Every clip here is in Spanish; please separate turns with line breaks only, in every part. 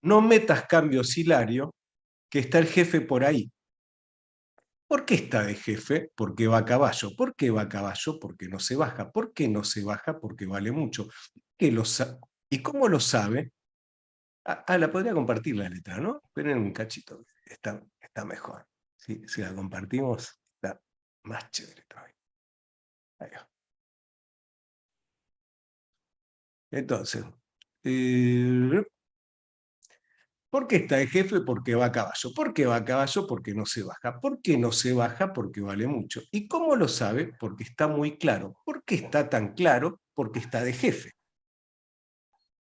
no metas cambio oscilario, que está el jefe por ahí. ¿Por qué está de jefe? Porque va a caballo. ¿Por qué va a caballo? Porque no se baja. ¿Por qué no se baja? Porque vale mucho. ¿Y cómo lo sabe? La podría compartir la letra, ¿no? Esperen un cachito. Está mejor. Si la compartimos, está más chévere todavía. Ahí va. Entonces, ¿por qué está de jefe? Porque va a caballo. ¿Por qué va a caballo? Porque no se baja. ¿Por qué no se baja? Porque vale mucho. ¿Y cómo lo sabe? Porque está muy claro. ¿Por qué está tan claro? Porque está de jefe.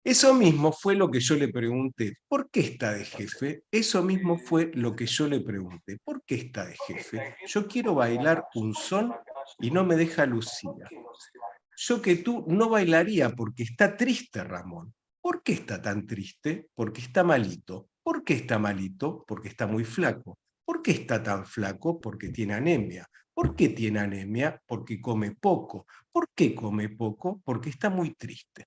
Eso mismo fue lo que yo le pregunté. ¿Por qué está de jefe? Eso mismo fue lo que yo le pregunté. ¿Por qué está de jefe? Yo quiero bailar un son y no me deja Lucía. Yo que tú no bailaría porque está triste Ramón. ¿Por qué está tan triste? Porque está malito. ¿Por qué está malito? Porque está muy flaco. ¿Por qué está tan flaco? Porque tiene anemia. ¿Por qué tiene anemia? Porque come poco. ¿Por qué come poco? Porque está muy triste.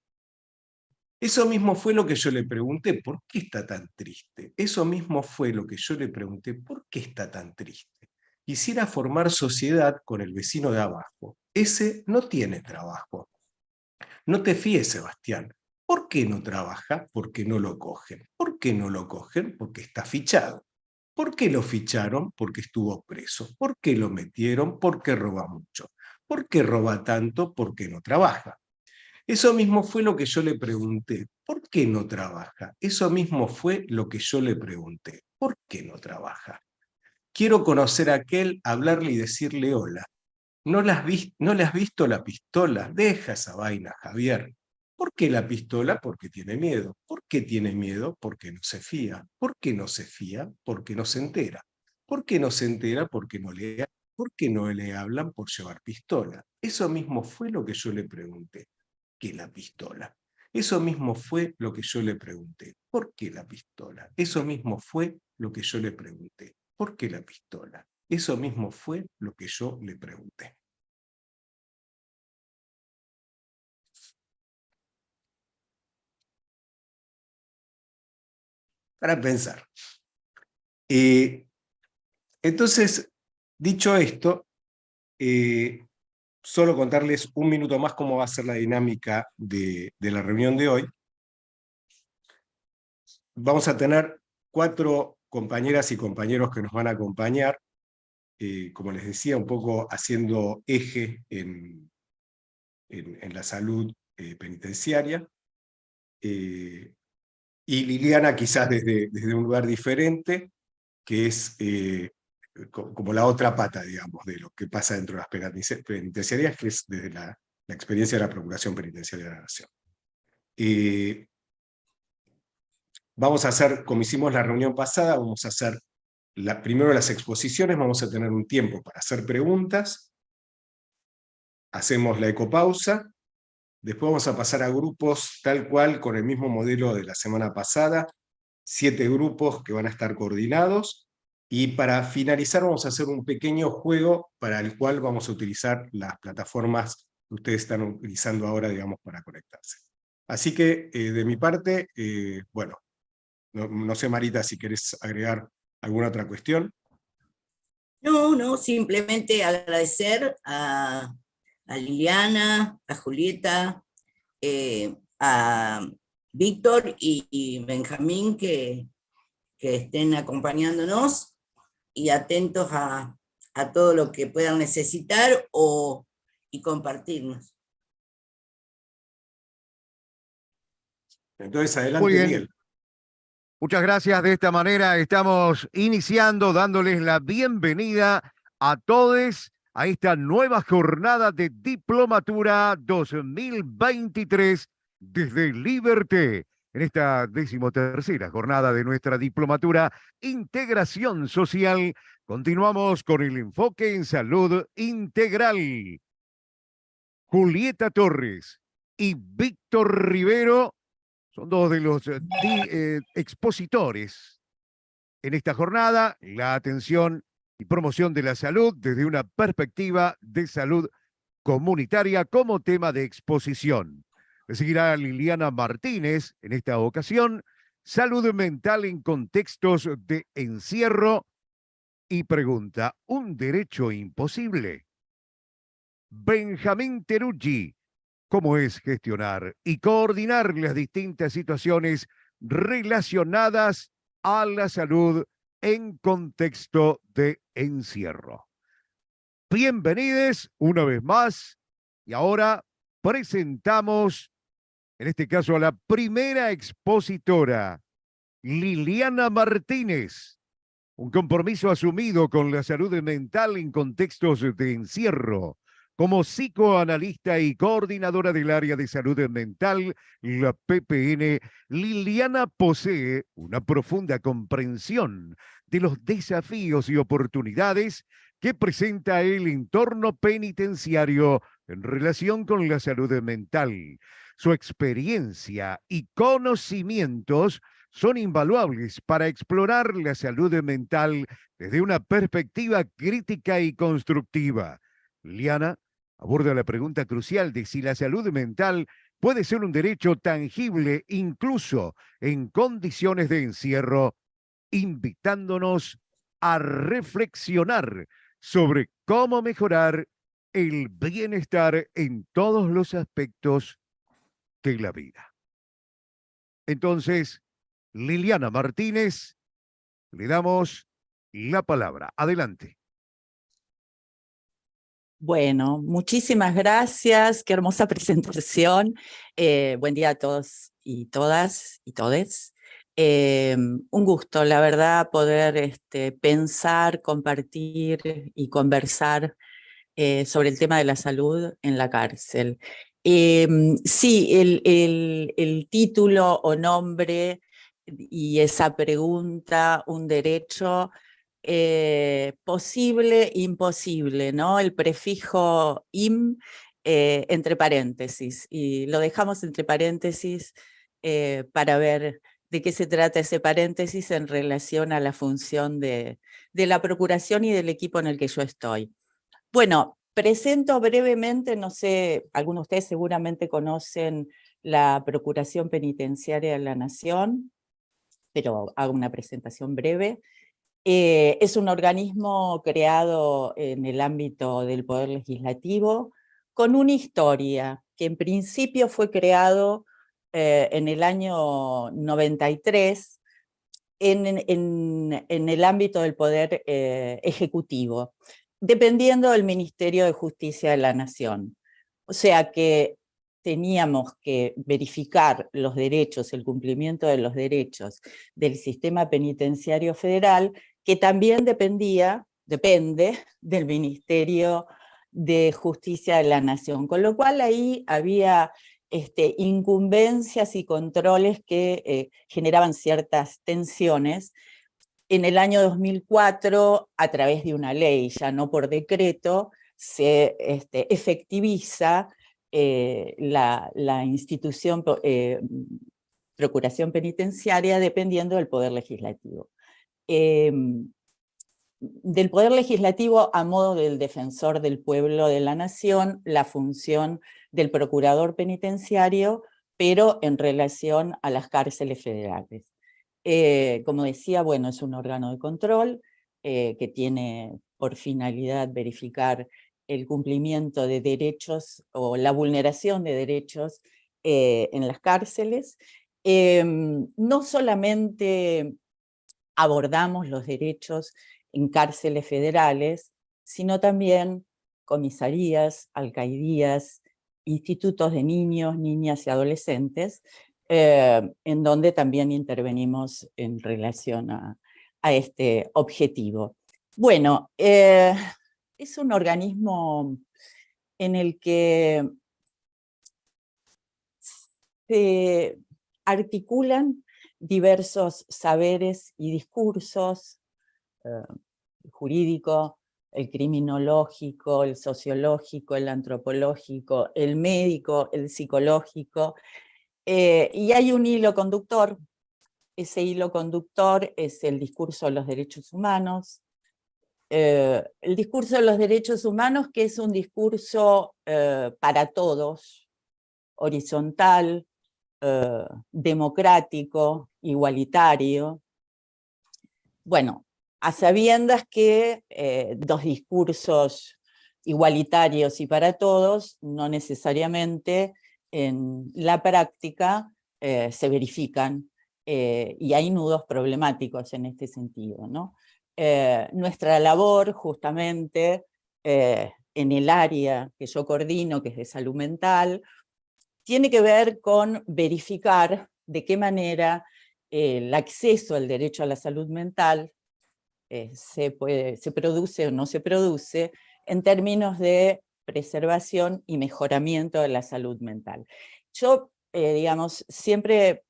Eso mismo fue lo que yo le pregunté, ¿por qué está tan triste? Eso mismo fue lo que yo le pregunté, ¿por qué está tan triste? Quisiera formar sociedad con el vecino de abajo. Ese no tiene trabajo. No te fíes, Sebastián. ¿Por qué no trabaja? Porque no lo cogen. ¿Por qué no lo cogen? Porque está fichado. ¿Por qué lo ficharon? Porque estuvo preso. ¿Por qué lo metieron? Porque roba mucho. ¿Por qué roba tanto? Porque no trabaja. Eso mismo fue lo que yo le pregunté. ¿Por qué no trabaja? Eso mismo fue lo que yo le pregunté. ¿Por qué no trabaja? Quiero conocer a aquel, hablarle y decirle hola. ¿No le has visto la pistola? Deja esa vaina, Javier. ¿Por qué la pistola? Porque tiene miedo. ¿Por qué tiene miedo? Porque no se fía. ¿Por qué no se fía? Porque no se entera. ¿Por qué no se entera? Porque no le, ¿por qué no le hablan por llevar pistola? Eso mismo fue lo que yo le pregunté. ¿Qué la pistola? Eso mismo fue lo que yo le pregunté. ¿Por qué la pistola? Eso mismo fue lo que yo le pregunté. ¿Por qué la pistola? Eso mismo fue lo que yo le pregunté. Para pensar. Entonces, dicho esto, solo contarles un minuto más cómo va a ser la dinámica de la reunión de hoy. Vamos a tener 4 compañeras y compañeros que nos van a acompañar, como les decía, un poco haciendo eje en la salud penitenciaria. Y Liliana quizás desde un lugar diferente, que es como la otra pata, digamos, de lo que pasa dentro de las penitenciarias, que es desde la experiencia de la Procuración Penitenciaria de la Nación. Vamos a hacer, como hicimos la reunión pasada, vamos a hacer primero las exposiciones, vamos a tener un tiempo para hacer preguntas, hacemos la ecopausa, después vamos a pasar a grupos tal cual, con el mismo modelo de la semana pasada, 7 grupos que van a estar coordinados, y para finalizar vamos a hacer un pequeño juego para el cual vamos a utilizar las plataformas que ustedes están utilizando ahora, digamos, para conectarse. Así que, de mi parte, bueno, no sé, Marita, si querés agregar alguna otra cuestión.
No, simplemente agradecer a Liliana, a Julieta, a Víctor y Benjamín que estén acompañándonos y atentos a todo lo que puedan necesitar y compartirnos.
Entonces,
Muy
adelante,
bien.
Miguel.
Muchas gracias. De esta manera estamos iniciando, dándoles la bienvenida a todos a esta nueva jornada de Diplomatura 2023 desde Liberté. En esta 13ª jornada de nuestra Diplomatura Integración Social, continuamos con el enfoque en salud integral. Julieta Torres y Víctor Rivero son 2 de los expositores en esta jornada, la atención y promoción de la salud desde una perspectiva de salud comunitaria como tema de exposición. Le seguirá Liliana Martínez en esta ocasión, salud mental en contextos de encierro y pregunta, ¿un derecho imposible? Benjamín Teruggi, ¿cómo es gestionar y coordinar las distintas situaciones relacionadas a la salud en contexto de encierro? Bienvenidos una vez más y ahora presentamos, en este caso, a la primera expositora, Liliana Martínez. Un compromiso asumido con la salud mental en contextos de encierro. Como psicoanalista y coordinadora del área de salud mental, la PPN, Liliana posee una profunda comprensión de los desafíos y oportunidades que presenta el entorno penitenciario en relación con la salud mental. Su experiencia y conocimientos son invaluables para explorar la salud mental desde una perspectiva crítica y constructiva. Liliana aborda la pregunta crucial de si la salud mental puede ser un derecho tangible incluso en condiciones de encierro, invitándonos a reflexionar sobre cómo mejorar el bienestar en todos los aspectos de la vida. Entonces, Liliana Martínez, le damos la palabra. Adelante.
Bueno, muchísimas gracias, qué hermosa presentación. Buen día a todos y todas y todes. Un gusto, la verdad, poder pensar, compartir y conversar sobre el tema de la salud en la cárcel. Sí, el título o nombre y esa pregunta, un derecho, posible, imposible, ¿no? El prefijo im entre paréntesis, y lo dejamos entre paréntesis para ver de qué se trata ese paréntesis en relación a la función de la procuración y del equipo en el que yo estoy. Bueno, presento brevemente, no sé, algunos de ustedes seguramente conocen la Procuración Penitenciaria de la Nación, pero hago una presentación breve. Es un organismo creado en el ámbito del Poder Legislativo, con una historia que en principio fue creado en el año 93 en el ámbito del Poder Ejecutivo, dependiendo del Ministerio de Justicia de la Nación. O sea que teníamos que verificar los derechos, el cumplimiento de los derechos del sistema penitenciario federal, que también depende del Ministerio de Justicia de la Nación, con lo cual ahí había incumbencias y controles que generaban ciertas tensiones. En el año 2004, a través de una ley, ya no por decreto, se efectiviza la institución Procuración Penitenciaria dependiendo del Poder Legislativo. Del Poder Legislativo a modo del defensor del pueblo de la nación, la función del procurador penitenciario, pero en relación a las cárceles federales. Como decía, bueno, es un órgano de control que tiene por finalidad verificar el cumplimiento de derechos o la vulneración de derechos en las cárceles. No solamente abordamos los derechos en cárceles federales, sino también comisarías, alcaidías, institutos de niños, niñas y adolescentes, en donde también intervenimos en relación a este objetivo. Bueno, es un organismo en el que se articulan diversos saberes y discursos, el jurídico, el criminológico, el sociológico, el antropológico, el médico, el psicológico, y hay un hilo conductor. Ese hilo conductor es el discurso de los derechos humanos. El discurso de los derechos humanos, que es un discurso para todos, horizontal, democrático, igualitario. Bueno, a sabiendas que dos discursos igualitarios y para todos no necesariamente en la práctica se verifican, y hay nudos problemáticos en este sentido, ¿no? Nuestra labor justamente en el área que yo coordino, que es de salud mental, tiene que ver con verificar de qué manera el acceso al derecho a la salud mental se produce o no se produce en términos de preservación y mejoramiento de la salud mental. Yo, digamos, siempre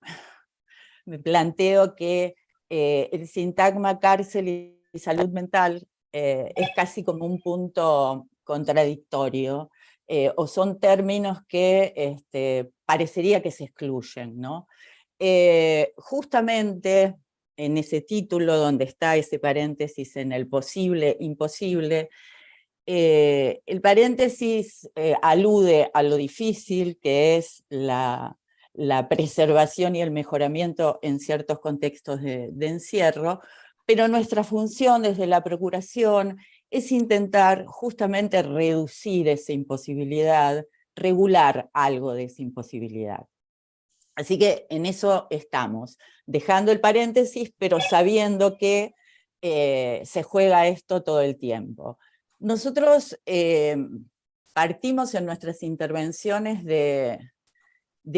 me planteo que el sintagma cárcel y salud mental es casi como un punto contradictorio, o son términos que parecería que se excluyen, ¿no? Justamente en ese título donde está ese paréntesis en el posible, imposible, el paréntesis alude a lo difícil que es la preservación y el mejoramiento en ciertos contextos de encierro, pero nuestra función desde la Procuración es intentar justamente reducir esa imposibilidad, regular algo de esa imposibilidad. Así que en eso estamos, dejando el paréntesis, pero sabiendo que se juega esto todo el tiempo. Nosotros partimos en nuestras intervenciones de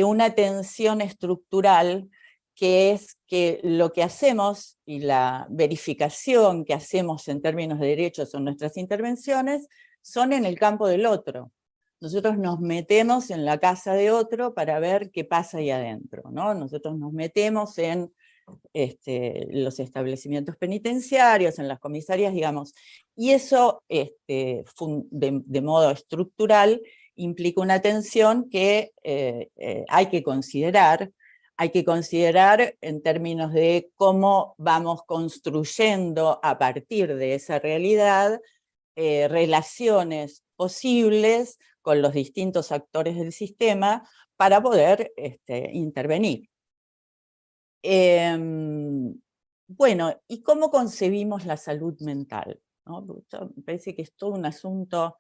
una tensión estructural, que es que lo que hacemos y la verificación que hacemos en términos de derechos en nuestras intervenciones son en el campo del otro. Nosotros nos metemos en la casa de otro para ver qué pasa ahí adentro, ¿no? Nosotros nos metemos en los establecimientos penitenciarios, en las comisarías, digamos, y eso de modo estructural implica una tensión que hay que considerar en términos de cómo vamos construyendo a partir de esa realidad relaciones posibles con los distintos actores del sistema para poder intervenir. Bueno, ¿y cómo concebimos la salud mental? ¿No? Me parece que es todo un asunto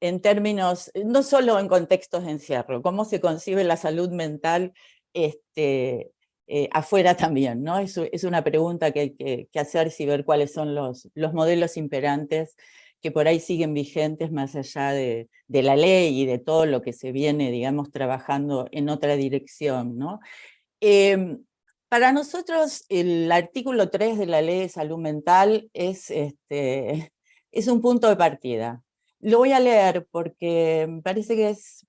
en términos, no solo en contextos de encierro, cómo se concibe la salud mental afuera también, ¿no? Es una pregunta que hay que hacerse y ver cuáles son los modelos imperantes que por ahí siguen vigentes más allá de la ley y de todo lo que se viene, digamos, trabajando en otra dirección, ¿no? Para nosotros el artículo 3 de la Ley de Salud Mental es un punto de partida. Lo voy a leer porque me parece que es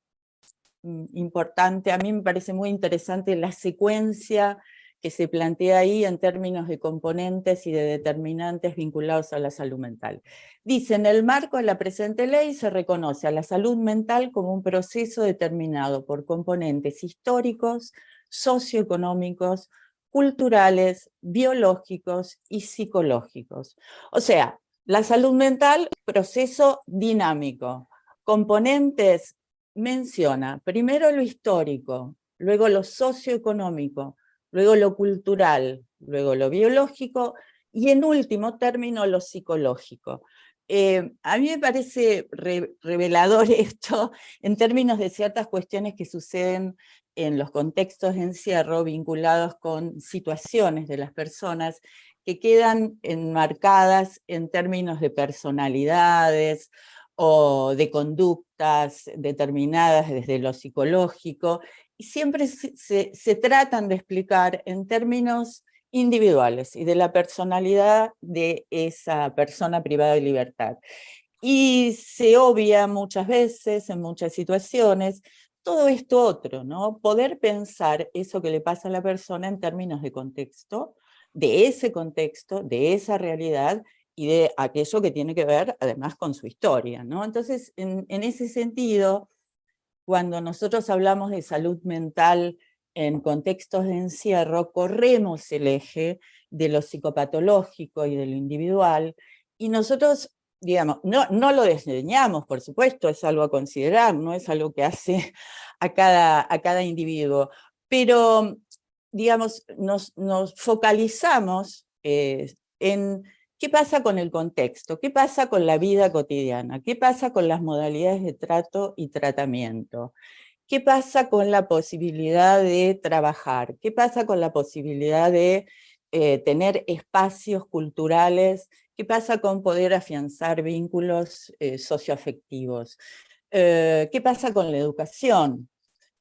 importante, a mí me parece muy interesante la secuencia que se plantea ahí en términos de componentes y de determinantes vinculados a la salud mental. Dice, en el marco de la presente ley se reconoce a la salud mental como un proceso determinado por componentes históricos, socioeconómicos, culturales, biológicos y psicológicos. O sea, la salud mental, proceso dinámico. Componentes menciona primero lo histórico, luego lo socioeconómico, luego lo cultural, luego lo biológico y en último término lo psicológico. A mí me parece revelador esto en términos de ciertas cuestiones que suceden en los contextos de encierro vinculados con situaciones de las personas que quedan enmarcadas en términos de personalidades o de conductas determinadas desde lo psicológico, y siempre se tratan de explicar en términos individuales y de la personalidad de esa persona privada de libertad. Y se obvia muchas veces, en muchas situaciones, todo esto otro, ¿no? Poder pensar eso que le pasa a la persona en términos de contexto, de esa realidad, y de aquello que tiene que ver además con su historia, ¿no? Entonces, en ese sentido, cuando nosotros hablamos de salud mental en contextos de encierro, corremos el eje de lo psicopatológico y de lo individual, y nosotros digamos, no lo desdeñamos, por supuesto, es algo a considerar, no es algo que hace a cada individuo, pero, digamos, nos focalizamos en qué pasa con el contexto, qué pasa con la vida cotidiana, qué pasa con las modalidades de trato y tratamiento, qué pasa con la posibilidad de trabajar, qué pasa con la posibilidad de tener espacios culturales, qué pasa con poder afianzar vínculos socioafectivos, qué pasa con la educación,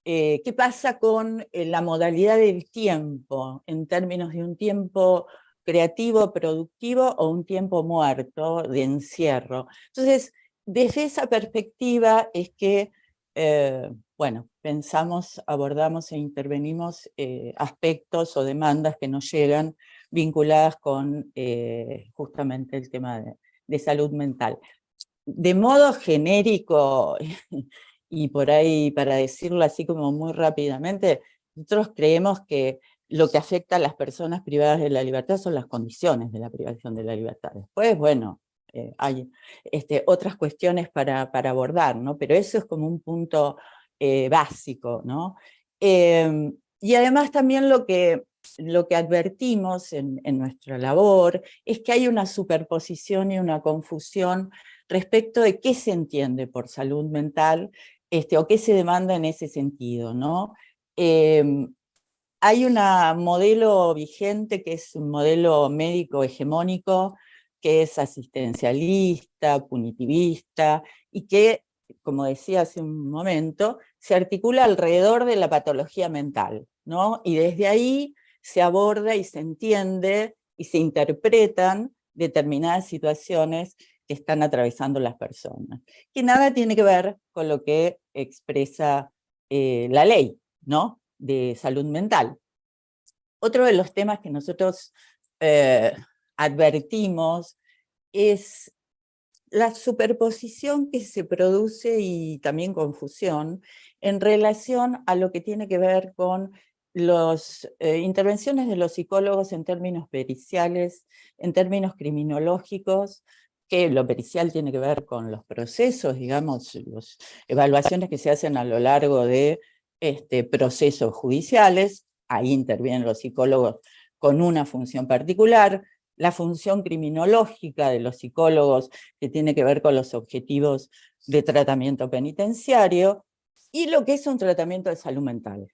qué pasa con la modalidad del tiempo, en términos de un tiempo creativo, productivo, o un tiempo muerto, de encierro. Entonces, desde esa perspectiva es que, bueno, pensamos, abordamos e intervenimos aspectos o demandas que nos llegan vinculadas con justamente el tema de salud mental. De modo genérico, y por ahí, para decirlo así como muy rápidamente, nosotros creemos que lo que afecta a las personas privadas de la libertad son las condiciones de la privación de la libertad. Después, bueno, hay otras cuestiones para abordar, ¿no? Pero eso es como un punto básico, ¿no? Y además también lo que advertimos en nuestra labor es que hay una superposición y una confusión respecto de qué se entiende por salud mental, o qué se demanda en ese sentido, ¿no? Hay un modelo vigente que es un modelo médico hegemónico, que es asistencialista, punitivista, y que, como decía hace un momento, se articula alrededor de la patología mental, ¿no? Y desde ahí se aborda y se entiende y se interpretan determinadas situaciones que están atravesando las personas, que nada tiene que ver con lo que expresa la ley, ¿no?, de salud mental. Otro de los temas que nosotros advertimos es la superposición que se produce, y también confusión, en relación a lo que tiene que ver con las intervenciones de los psicólogos en términos periciales, en términos criminológicos, que lo pericial tiene que ver con los procesos, digamos, las evaluaciones que se hacen a lo largo de procesos judiciales. Ahí intervienen los psicólogos con una función particular. La función criminológica de los psicólogos, que tiene que ver con los objetivos de tratamiento penitenciario, y lo que es un tratamiento de salud mental.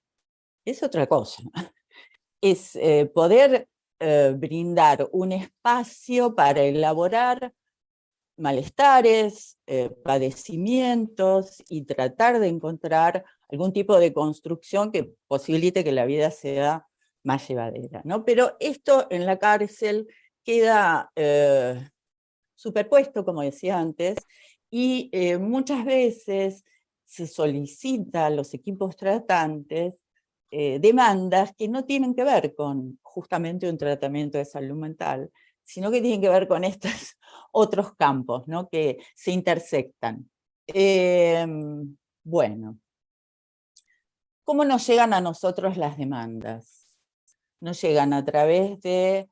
Es otra cosa. Es poder brindar un espacio para elaborar malestares, padecimientos, y tratar de encontrar algún tipo de construcción que posibilite que la vida sea más llevadera, ¿no? Pero esto en la cárcel queda superpuesto, como decía antes, y muchas veces se solicita a los equipos tratantes demandas que no tienen que ver con justamente un tratamiento de salud mental, sino que tienen que ver con estos otros campos, ¿no?, que se intersectan. Bueno, ¿cómo nos llegan a nosotros las demandas? Nos llegan a través de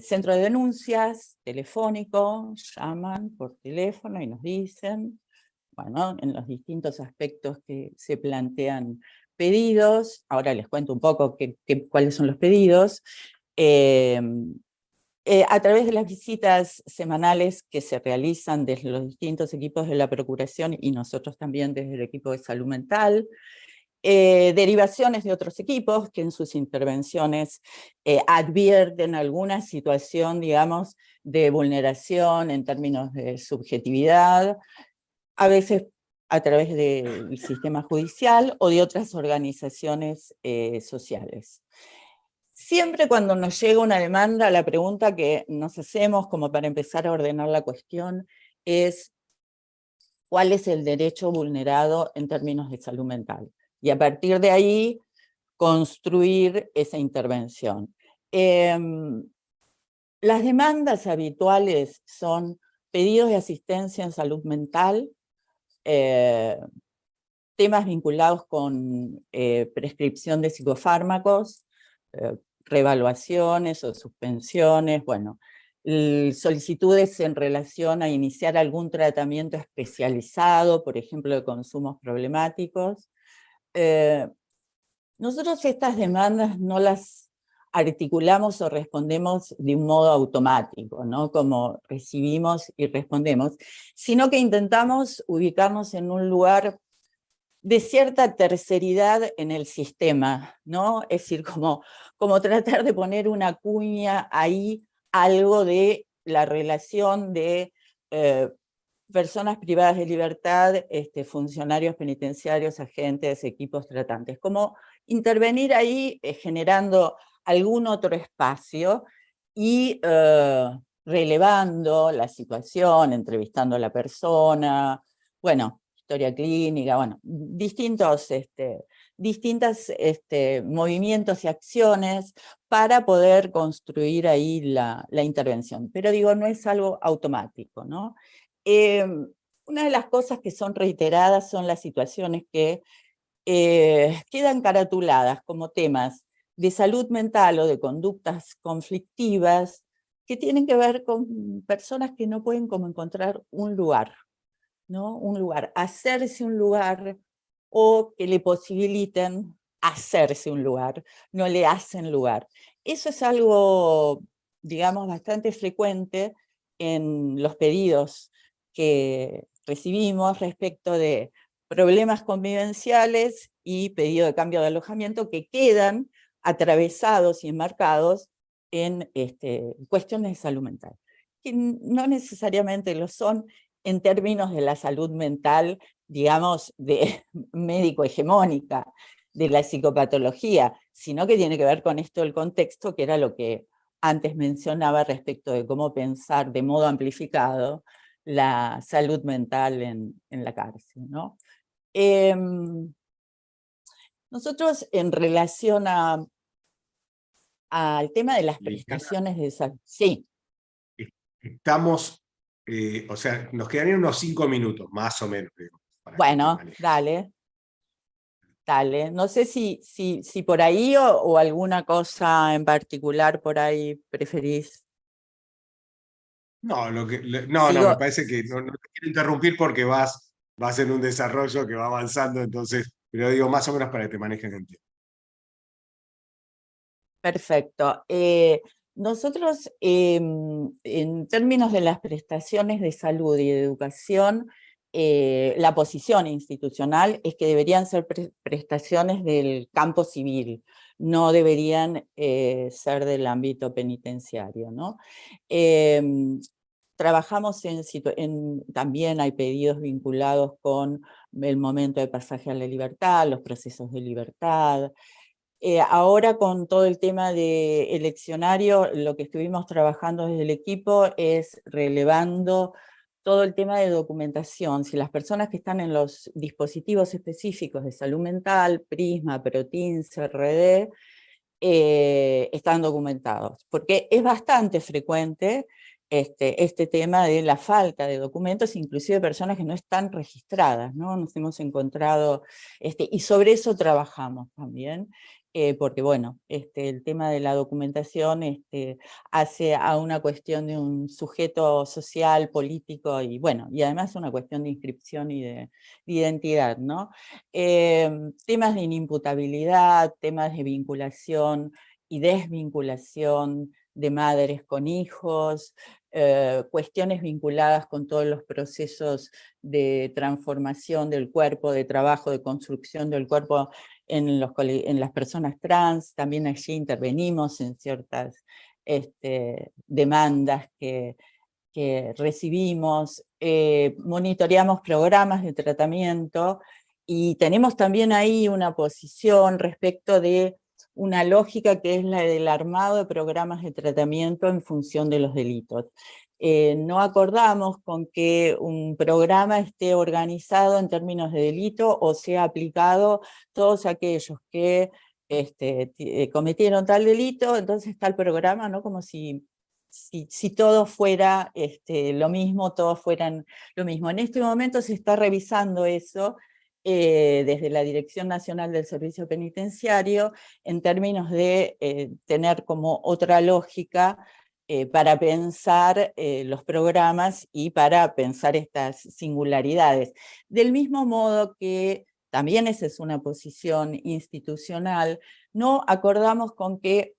centro de denuncias, telefónico, llaman por teléfono y nos dicen, bueno, en los distintos aspectos que se plantean pedidos. Ahora les cuento un poco cuáles son los pedidos. A través de las visitas semanales que se realizan desde los distintos equipos de la Procuración, y nosotros también desde el equipo de salud mental, derivaciones de otros equipos que en sus intervenciones advierten alguna situación, digamos, de vulneración en términos de subjetividad, a veces a través del sistema judicial o de otras organizaciones sociales. Siempre cuando nos llega una demanda, la pregunta que nos hacemos como para empezar a ordenar la cuestión es: ¿cuál es el derecho vulnerado en términos de salud mental? Y a partir de ahí, construir esa intervención. Las demandas habituales son pedidos de asistencia en salud mental, temas vinculados con prescripción de psicofármacos, revaluaciones o suspensiones, bueno, solicitudes en relación a iniciar algún tratamiento especializado, por ejemplo, de consumos problemáticos. Nosotros estas demandas no las articulamos o respondemos de un modo automático, ¿no? Como recibimos y respondemos, sino que intentamos ubicarnos en un lugar de cierta terceridad en el sistema, ¿no? Es decir, como tratar de poner una cuña ahí, algo de la relación de personas privadas de libertad, funcionarios penitenciarios, agentes, equipos tratantes, como intervenir ahí generando algún otro espacio y relevando la situación, entrevistando a la persona, bueno, historia clínica, bueno, distintos movimientos y acciones para poder construir ahí la intervención. Pero digo, no es algo automático, ¿no? Una de las cosas que son reiteradas son las situaciones que quedan caratuladas como temas de salud mental o de conductas conflictivas que tienen que ver con personas que no pueden como encontrar un lugar, ¿no? Un lugar, hacerse un lugar o que le posibiliten hacerse un lugar, no le hacen lugar. Eso es algo, digamos, bastante frecuente en los pedidos que recibimos respecto de problemas convivenciales y pedido de cambio de alojamiento que quedan atravesados y enmarcados en cuestiones de salud mental, que no necesariamente lo son en términos de la salud mental, digamos, de médico hegemónica, de la psicopatología, sino que tiene que ver con esto del contexto, que era lo que antes mencionaba respecto de cómo pensar de modo amplificado la salud mental en la cárcel, ¿no? Nosotros en relación al tema de las prestaciones de salud, sí.
Estamos, o sea, nos quedarían unos 5 minutos, más o menos.
Bueno, dale. Dale, no sé si por ahí o alguna cosa en particular por ahí preferís.
No, no,
Sigo.
me parece que no te quiero interrumpir porque vas en un desarrollo que va avanzando, entonces, pero digo más o menos para que te manejes el tiempo.
Perfecto. Nosotros, en términos de las prestaciones de salud y de educación, la posición institucional es que deberían ser prestaciones del campo civil, no deberían ser del ámbito penitenciario, ¿no? Trabajamos también hay pedidos vinculados con el momento de pasaje a la libertad, los procesos de libertad. Ahora con todo el tema de eleccionario, lo que estuvimos trabajando desde el equipo es relevando todo el tema de documentación. Si las personas que están en los dispositivos específicos de salud mental, Prisma, Protin, CRD, están documentados. Porque es bastante frecuente este tema de la falta de documentos, inclusive de personas que no están registradas, ¿no? Nos hemos encontrado, y sobre eso trabajamos también, porque bueno, el tema de la documentación hace a una cuestión de un sujeto social, político, y bueno, y además una cuestión de inscripción y de identidad, ¿no? Temas de inimputabilidad, temas de vinculación y desvinculación de madres con hijos, cuestiones vinculadas con todos los procesos de transformación del cuerpo, de trabajo, de construcción del cuerpo en las personas trans. También allí intervenimos en ciertas demandas que recibimos, monitoreamos programas de tratamiento y tenemos también ahí una posición respecto de una lógica que es la del armado de programas de tratamiento en función de los delitos. No acordamos con que un programa esté organizado en términos de delito o sea aplicado todos aquellos que cometieron tal delito, entonces está el programa, ¿no? Como si todo fuera lo mismo, todos fueran lo mismo. En este momento se está revisando eso desde la Dirección Nacional del Servicio Penitenciario en términos de tener como otra lógica para pensar los programas y para pensar estas singularidades. Del mismo modo que también esa es una posición institucional, no acordamos con que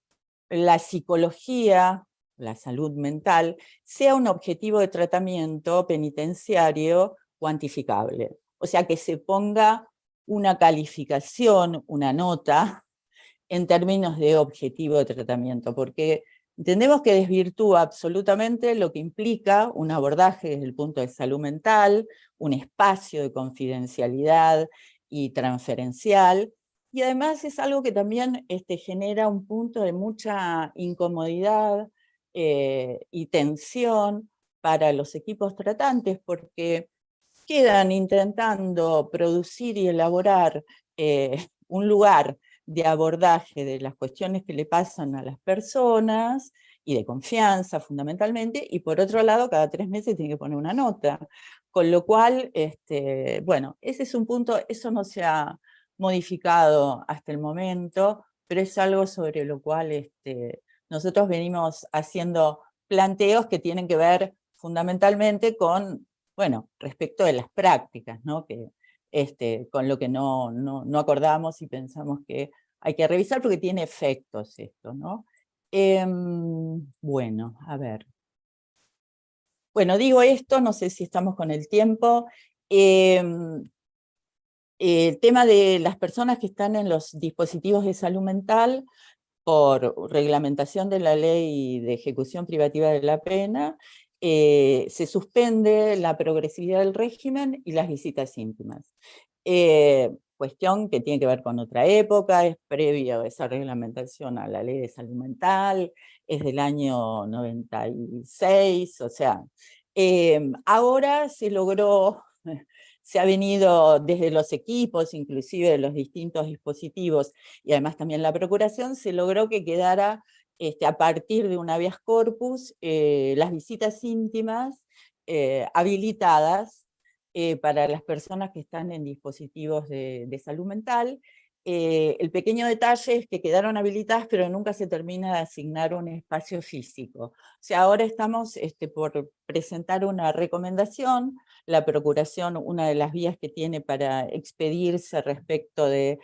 la psicología, la salud mental, sea un objetivo de tratamiento penitenciario cuantificable. O sea, que se ponga una calificación, una nota, en términos de objetivo de tratamiento, porque entendemos que desvirtúa absolutamente lo que implica un abordaje desde el punto de salud mental, un espacio de confidencialidad y transferencial, y además es algo que también genera un punto de mucha incomodidad y tensión para los equipos tratantes, porque quedan intentando producir y elaborar un lugar de abordaje de las cuestiones que le pasan a las personas, y de confianza fundamentalmente, y por otro lado cada 3 meses tiene que poner una nota, con lo cual, bueno, ese es un punto, eso no se ha modificado hasta el momento, pero es algo sobre lo cual nosotros venimos haciendo planteos que tienen que ver fundamentalmente con, bueno, respecto de las prácticas, ¿no? Que, con lo que no acordamos y pensamos que hay que revisar porque tiene efectos esto, ¿no? Bueno, a ver. Bueno, digo esto, no sé si estamos con el tiempo. El tema de las personas que están en los dispositivos de salud mental, por reglamentación de la Ley de Ejecución Privativa de la Pena, se suspende la progresividad del régimen y las visitas íntimas. Cuestión que tiene que ver con otra época, es previo a esa reglamentación a la Ley de Salud Mental, es del año 96, o sea, ahora se logró, se ha venido desde los equipos, inclusive de los distintos dispositivos, y además también la Procuración, se logró que quedara a partir de un habeas corpus las visitas íntimas habilitadas para las personas que están en dispositivos de salud mental. El pequeño detalle es que quedaron habilitadas, pero nunca se termina de asignar un espacio físico. O sea, ahora estamos por presentar una recomendación. La Procuración, una de las vías que tiene para expedirse respecto de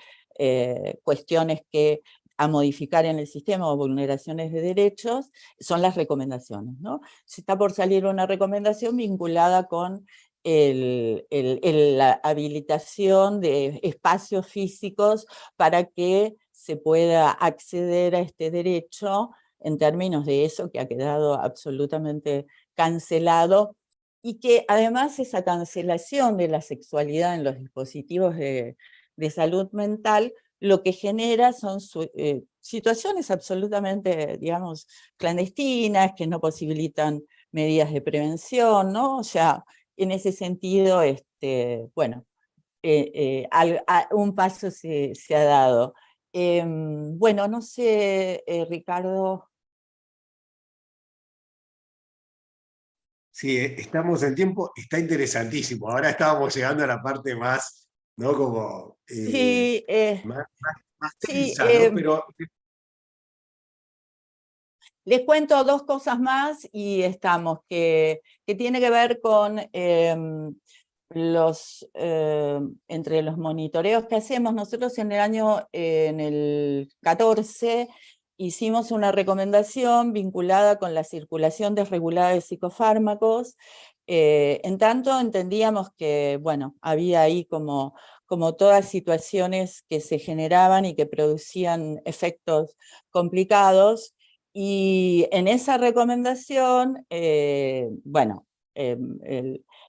cuestiones que a modificar en el sistema o vulneraciones de derechos, son las recomendaciones, ¿no? Se está por salir una recomendación vinculada con la habilitación de espacios físicos para que se pueda acceder a este derecho en términos de eso que ha quedado absolutamente cancelado, y que además esa cancelación de la sexualidad en los dispositivos de salud mental lo que genera son situaciones absolutamente, digamos, clandestinas, que no posibilitan medidas de prevención, ¿no? O sea, en ese sentido, bueno, un paso se ha dado. Bueno, no sé, Ricardo.
Sí, estamos en tiempo, está interesantísimo. Ahora estábamos llegando a la parte más, ¿no? Como
Sí,
más
sí,
tensa, ¿no? Pero
les cuento 2 cosas más y estamos, que tiene que ver con entre los monitoreos que hacemos. Nosotros en el 14, hicimos una recomendación vinculada con la circulación desregulada de psicofármacos. En tanto entendíamos que, bueno, había ahí como todas situaciones que se generaban y que producían efectos complicados, y en esa recomendación, bueno,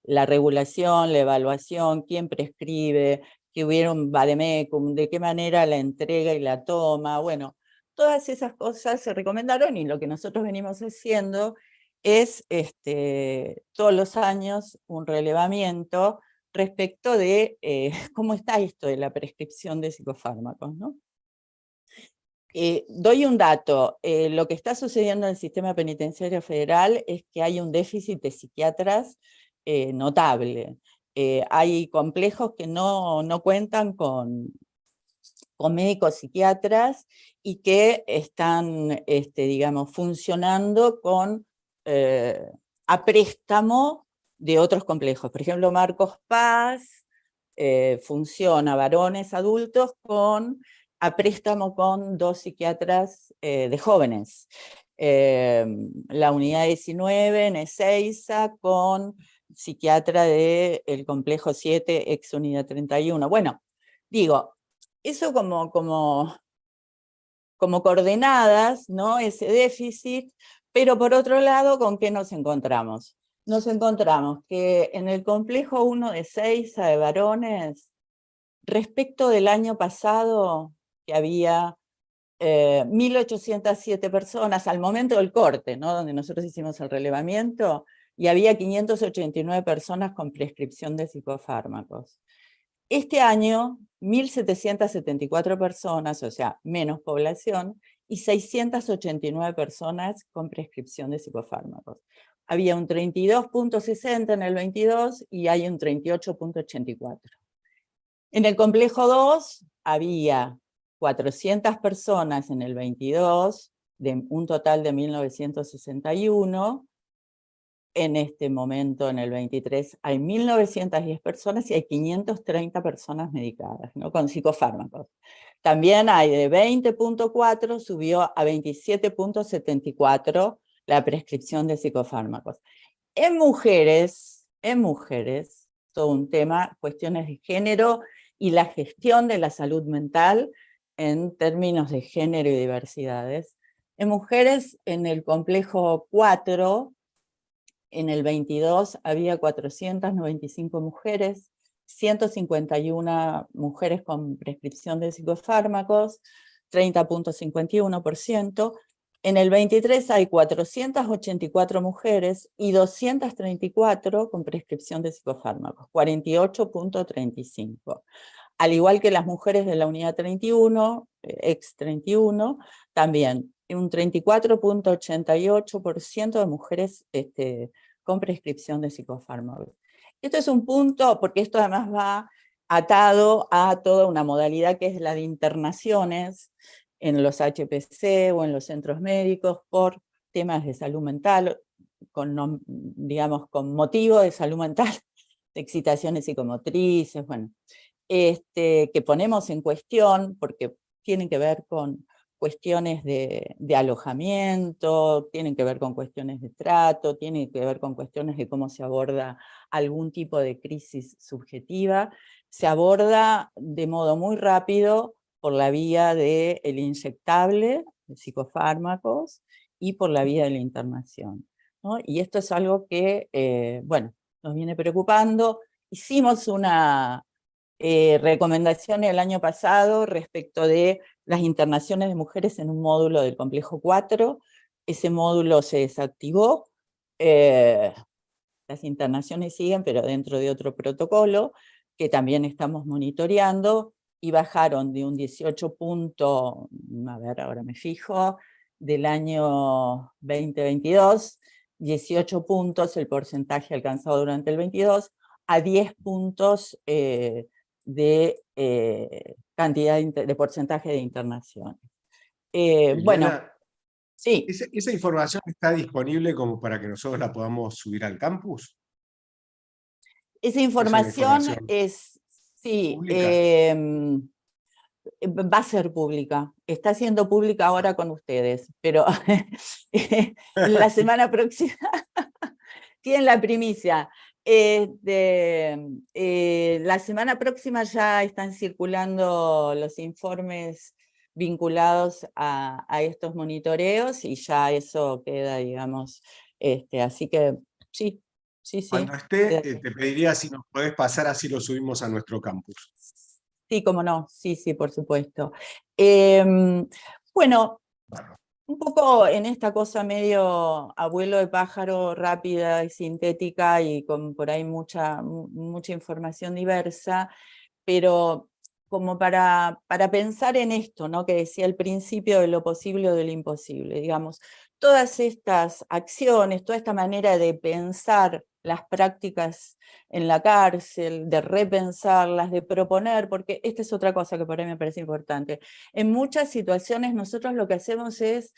la regulación, la evaluación, quién prescribe, que hubiera un vademecum, de qué manera la entrega y la toma, bueno, todas esas cosas se recomendaron, y lo que nosotros venimos haciendo es todos los años un relevamiento respecto de cómo está esto de la prescripción de psicofármacos, ¿no? Doy un dato, lo que está sucediendo en el sistema penitenciario federal es que hay un déficit de psiquiatras notable. Hay complejos que no cuentan con con médicos psiquiatras y que están, digamos, funcionando con, a préstamo de otros complejos. Por ejemplo, Marcos Paz funciona varones adultos a préstamo con 2 psiquiatras de jóvenes. La unidad 19 en Ezeiza con psiquiatra del complejo 7, ex unidad 31. Bueno, digo, eso como coordenadas, ¿no? Ese déficit, pero por otro lado, ¿con qué nos encontramos? Nos encontramos que en el complejo 1 de Ezeiza de varones, respecto del año pasado, que había 1.807 personas al momento del corte, ¿no? Donde nosotros hicimos el relevamiento, y había 589 personas con prescripción de psicofármacos. Este año, 1.774 personas, o sea, menos población, y 689 personas con prescripción de psicofármacos. Había un 32.60 en el 22 y hay un 38.84. En el complejo 2 había 400 personas en el 22, de un total de 1.961. En este momento, en el 23, hay 1.910 personas y hay 530 personas medicadas, ¿no? Con psicofármacos. También hay de 20.4, subió a 27.74 la prescripción de psicofármacos. En mujeres, todo un tema, cuestiones de género y la gestión de la salud mental en términos de género y diversidades. En mujeres, en el complejo 4, en el 22 había 495 mujeres, 151 mujeres con prescripción de psicofármacos, 30.51%. En el 23 hay 484 mujeres y 234 con prescripción de psicofármacos, 48.35%. Al igual que las mujeres de la unidad 31, ex 31, también un 34.88% de mujeres con prescripción de psicofármacos. Esto es un punto, porque esto además va atado a toda una modalidad que es la de internaciones en los HPC o en los centros médicos por temas de salud mental, digamos, con motivo de salud mental, de excitaciones psicomotrices, bueno, que ponemos en cuestión porque tienen que ver con cuestiones de alojamiento, tienen que ver con cuestiones de trato, tienen que ver con cuestiones de cómo se aborda algún tipo de crisis subjetiva. Se aborda de modo muy rápido por la vía del inyectable, de psicofármacos, y por la vía de la internación, ¿no? Y esto es algo que, bueno, nos viene preocupando. Hicimos una recomendación el año pasado respecto de las internaciones de mujeres en un módulo del complejo 4. Ese módulo se desactivó. Las internaciones siguen, pero dentro de otro protocolo, que también estamos monitoreando, y bajaron de un 18 punto, a ver, ahora me fijo, del año 2022, 18 puntos el porcentaje alcanzado durante el 22, a 10 puntos de cantidad de porcentaje de internaciones. Bueno, sí.
¿Esa información está disponible como para que nosotros la podamos subir al campus?
Esa información es, sí, va a ser pública. Está siendo pública ahora con ustedes, pero la semana próxima tienen la primicia. La semana próxima ya están circulando los informes vinculados a estos monitoreos y ya eso queda, digamos, así que sí.
Cuando esté, te pediría si nos podés pasar, así lo subimos a nuestro campus.
Sí, cómo no, sí, por supuesto. Bueno, un poco en esta cosa medio abuelo de pájaro, rápida y sintética y con por ahí mucha información diversa, pero como para pensar en esto, ¿no? Que decía al principio de lo posible o de lo imposible, digamos, todas estas acciones, toda esta manera de pensar las prácticas en la cárcel, de repensarlas, de proponer, porque esta es otra cosa que por ahí me parece importante. En muchas situaciones nosotros lo que hacemos es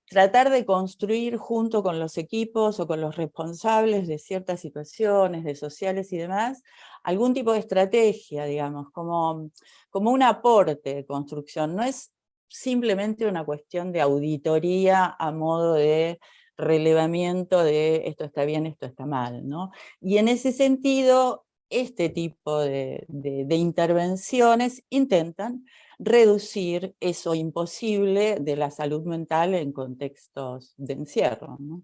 tratar de construir junto con los equipos o con los responsables de ciertas situaciones, de sociales y demás, algún tipo de estrategia, digamos, como un aporte de construcción. No es simplemente una cuestión de auditoría a modo de relevamiento de esto está bien, esto está mal, ¿no? Y en ese sentido, este tipo de intervenciones intentan reducir eso imposible de la salud mental en contextos de encierro, ¿no?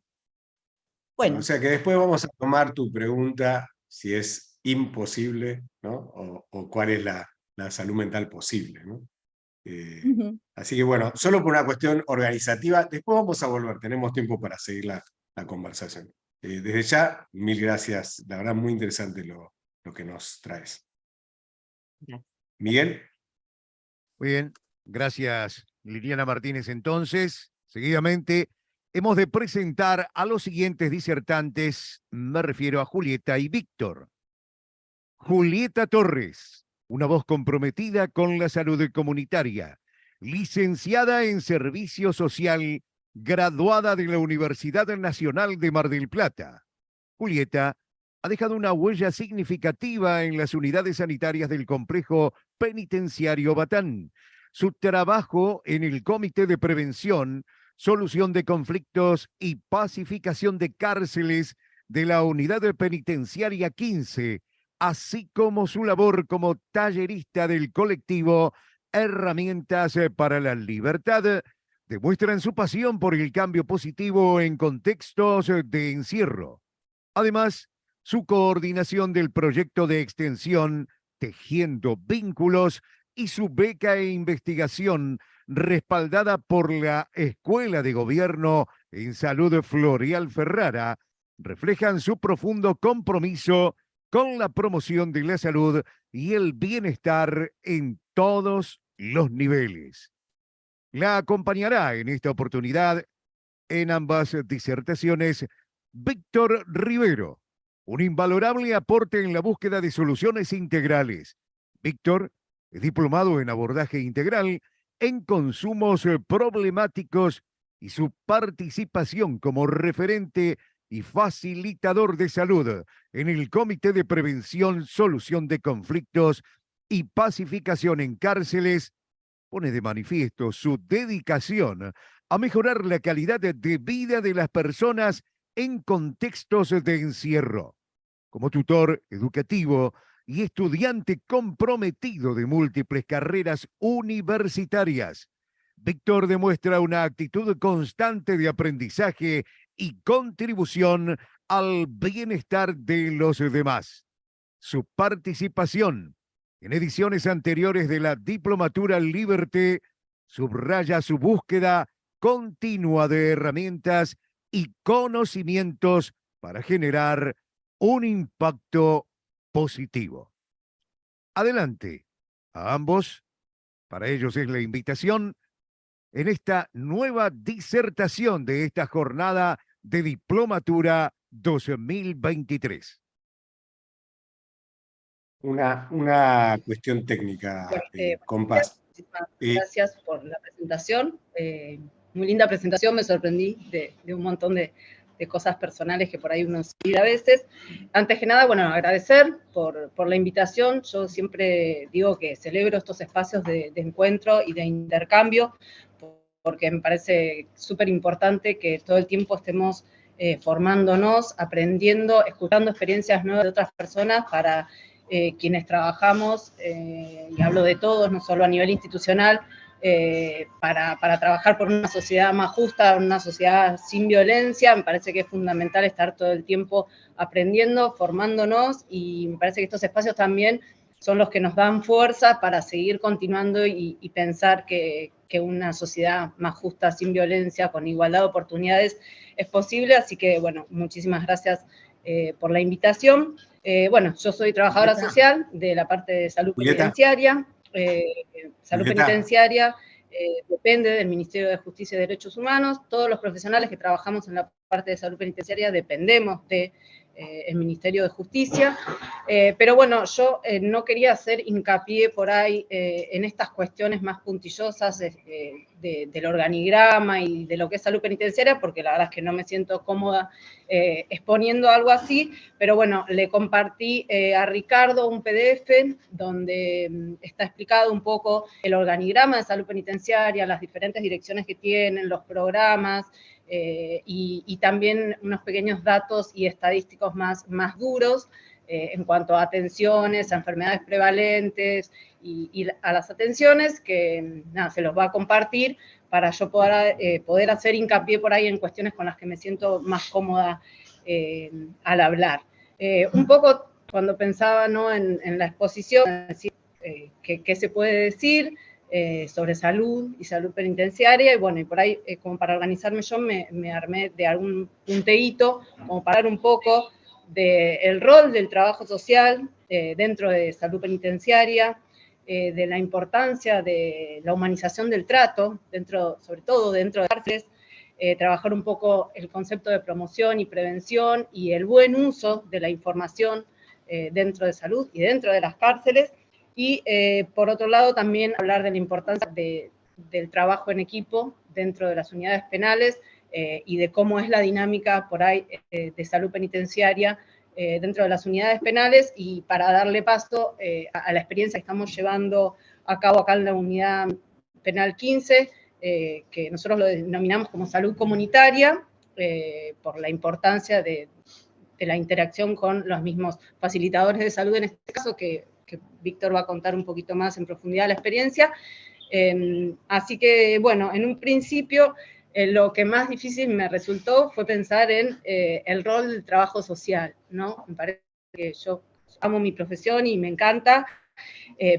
Bueno.
O sea que después vamos a tomar tu pregunta si es imposible, ¿no? O cuál es la salud mental posible, ¿no? Así que bueno, solo por una cuestión organizativa, después vamos a volver, tenemos tiempo para seguir la conversación. Desde ya, mil gracias, la verdad muy interesante lo que nos traes.
Gracias.
Miguel.
Muy bien, gracias Liliana Martínez. Entonces, seguidamente, hemos de presentar a los siguientes disertantes, me refiero a Julieta y Víctor. Julieta Torres, una voz comprometida con la salud comunitaria, licenciada en Servicio Social, graduada de la Universidad Nacional de Mar del Plata. Julieta ha dejado una huella significativa en las unidades sanitarias del complejo penitenciario Batán. Su trabajo en el Comité de Prevención, Solución de Conflictos y Pacificación de Cárceles de la Unidad Penitenciaria 15, así como su labor como tallerista del colectivo Herramientas para la Libertad, demuestran su pasión por el cambio positivo en contextos de encierro. Además, su coordinación del proyecto de extensión Tejiendo Vínculos y su beca e investigación respaldada por la Escuela de Gobierno en Salud Floreal Ferrara reflejan su profundo compromiso con la promoción de la salud y el bienestar en todos los niveles. La acompañará en esta oportunidad en ambas disertaciones Víctor Rivero, un invalorable aporte en la búsqueda de soluciones integrales. Víctor es diplomado en abordaje integral en consumos problemáticos y su participación como referente y facilitador de salud en el Comité de Prevención, Solución de Conflictos y Pacificación en Cárceles pone de manifiesto su dedicación a mejorar la calidad de vida de las personas en contextos de encierro. Como tutor educativo y estudiante comprometido de múltiples carreras universitarias, Víctor demuestra una actitud constante de aprendizaje y contribución al bienestar de los demás. Su participación en ediciones anteriores de la Diplomatura Liberté subraya su búsqueda continua de herramientas y conocimientos para generar un impacto positivo. Adelante a ambos, para ellos es la invitación en esta nueva disertación de esta jornada de Diplomatura 2023.
Una cuestión técnica, compás.
Gracias por la presentación. Muy linda presentación, me sorprendí de un montón de cosas personales que por ahí uno se olvida a veces. Antes que nada, bueno, agradecer por la invitación. Yo siempre digo que celebro estos espacios de encuentro y de intercambio, porque me parece súper importante que todo el tiempo estemos formándonos, aprendiendo, escuchando experiencias nuevas de otras personas para quienes trabajamos, y hablo de todos, no solo a nivel institucional, para trabajar por una sociedad más justa, una sociedad sin violencia. Me parece que es fundamental estar todo el tiempo aprendiendo, formándonos, y me parece que estos espacios también son los que nos dan fuerza para seguir continuando y pensar que una sociedad más justa, sin violencia, con igualdad de oportunidades es posible. Así que, bueno, muchísimas gracias por la invitación. Bueno, yo soy trabajadora social de la parte de salud penitenciaria. Salud penitenciaria depende del Ministerio de Justicia y Derechos Humanos. Todos los profesionales que trabajamos en la parte de salud penitenciaria dependemos de el Ministerio de Justicia, pero bueno, yo no quería hacer hincapié por ahí en estas cuestiones más puntillosas del organigrama y de lo que es salud penitenciaria, porque la verdad es que no me siento cómoda exponiendo algo así, pero bueno, le compartí a Ricardo un PDF donde está explicado un poco el organigrama de salud penitenciaria, las diferentes direcciones que tienen, los programas, y también unos pequeños datos y estadísticos más duros en cuanto a atenciones, a enfermedades prevalentes y a las atenciones, que nada, se los va a compartir para yo poder hacer hincapié por ahí en cuestiones con las que me siento más cómoda al hablar. Un poco cuando pensaba, ¿no?, en la exposición, decir, ¿qué se puede decir sobre salud y salud penitenciaria? Y bueno, y por ahí, como para organizarme yo, me armé de algún punteíto, como para hablar un poco del rol del trabajo social dentro de salud penitenciaria, de la importancia de la humanización del trato, sobre todo dentro de cárceles, trabajar un poco el concepto de promoción y prevención y el buen uso de la información dentro de salud y dentro de las cárceles, y por otro lado también hablar de la importancia del trabajo en equipo dentro de las unidades penales y de cómo es la dinámica por ahí de salud penitenciaria dentro de las unidades penales, y para darle paso a la experiencia que estamos llevando a cabo acá en la unidad penal 15, que nosotros lo denominamos como salud comunitaria, por la importancia de la interacción con los mismos facilitadores de salud, en este caso, que Víctor va a contar un poquito más en profundidad la experiencia. Así que, bueno, en un principio, lo que más difícil me resultó fue pensar en el rol del trabajo social, ¿no? Me parece que yo amo mi profesión y me encanta,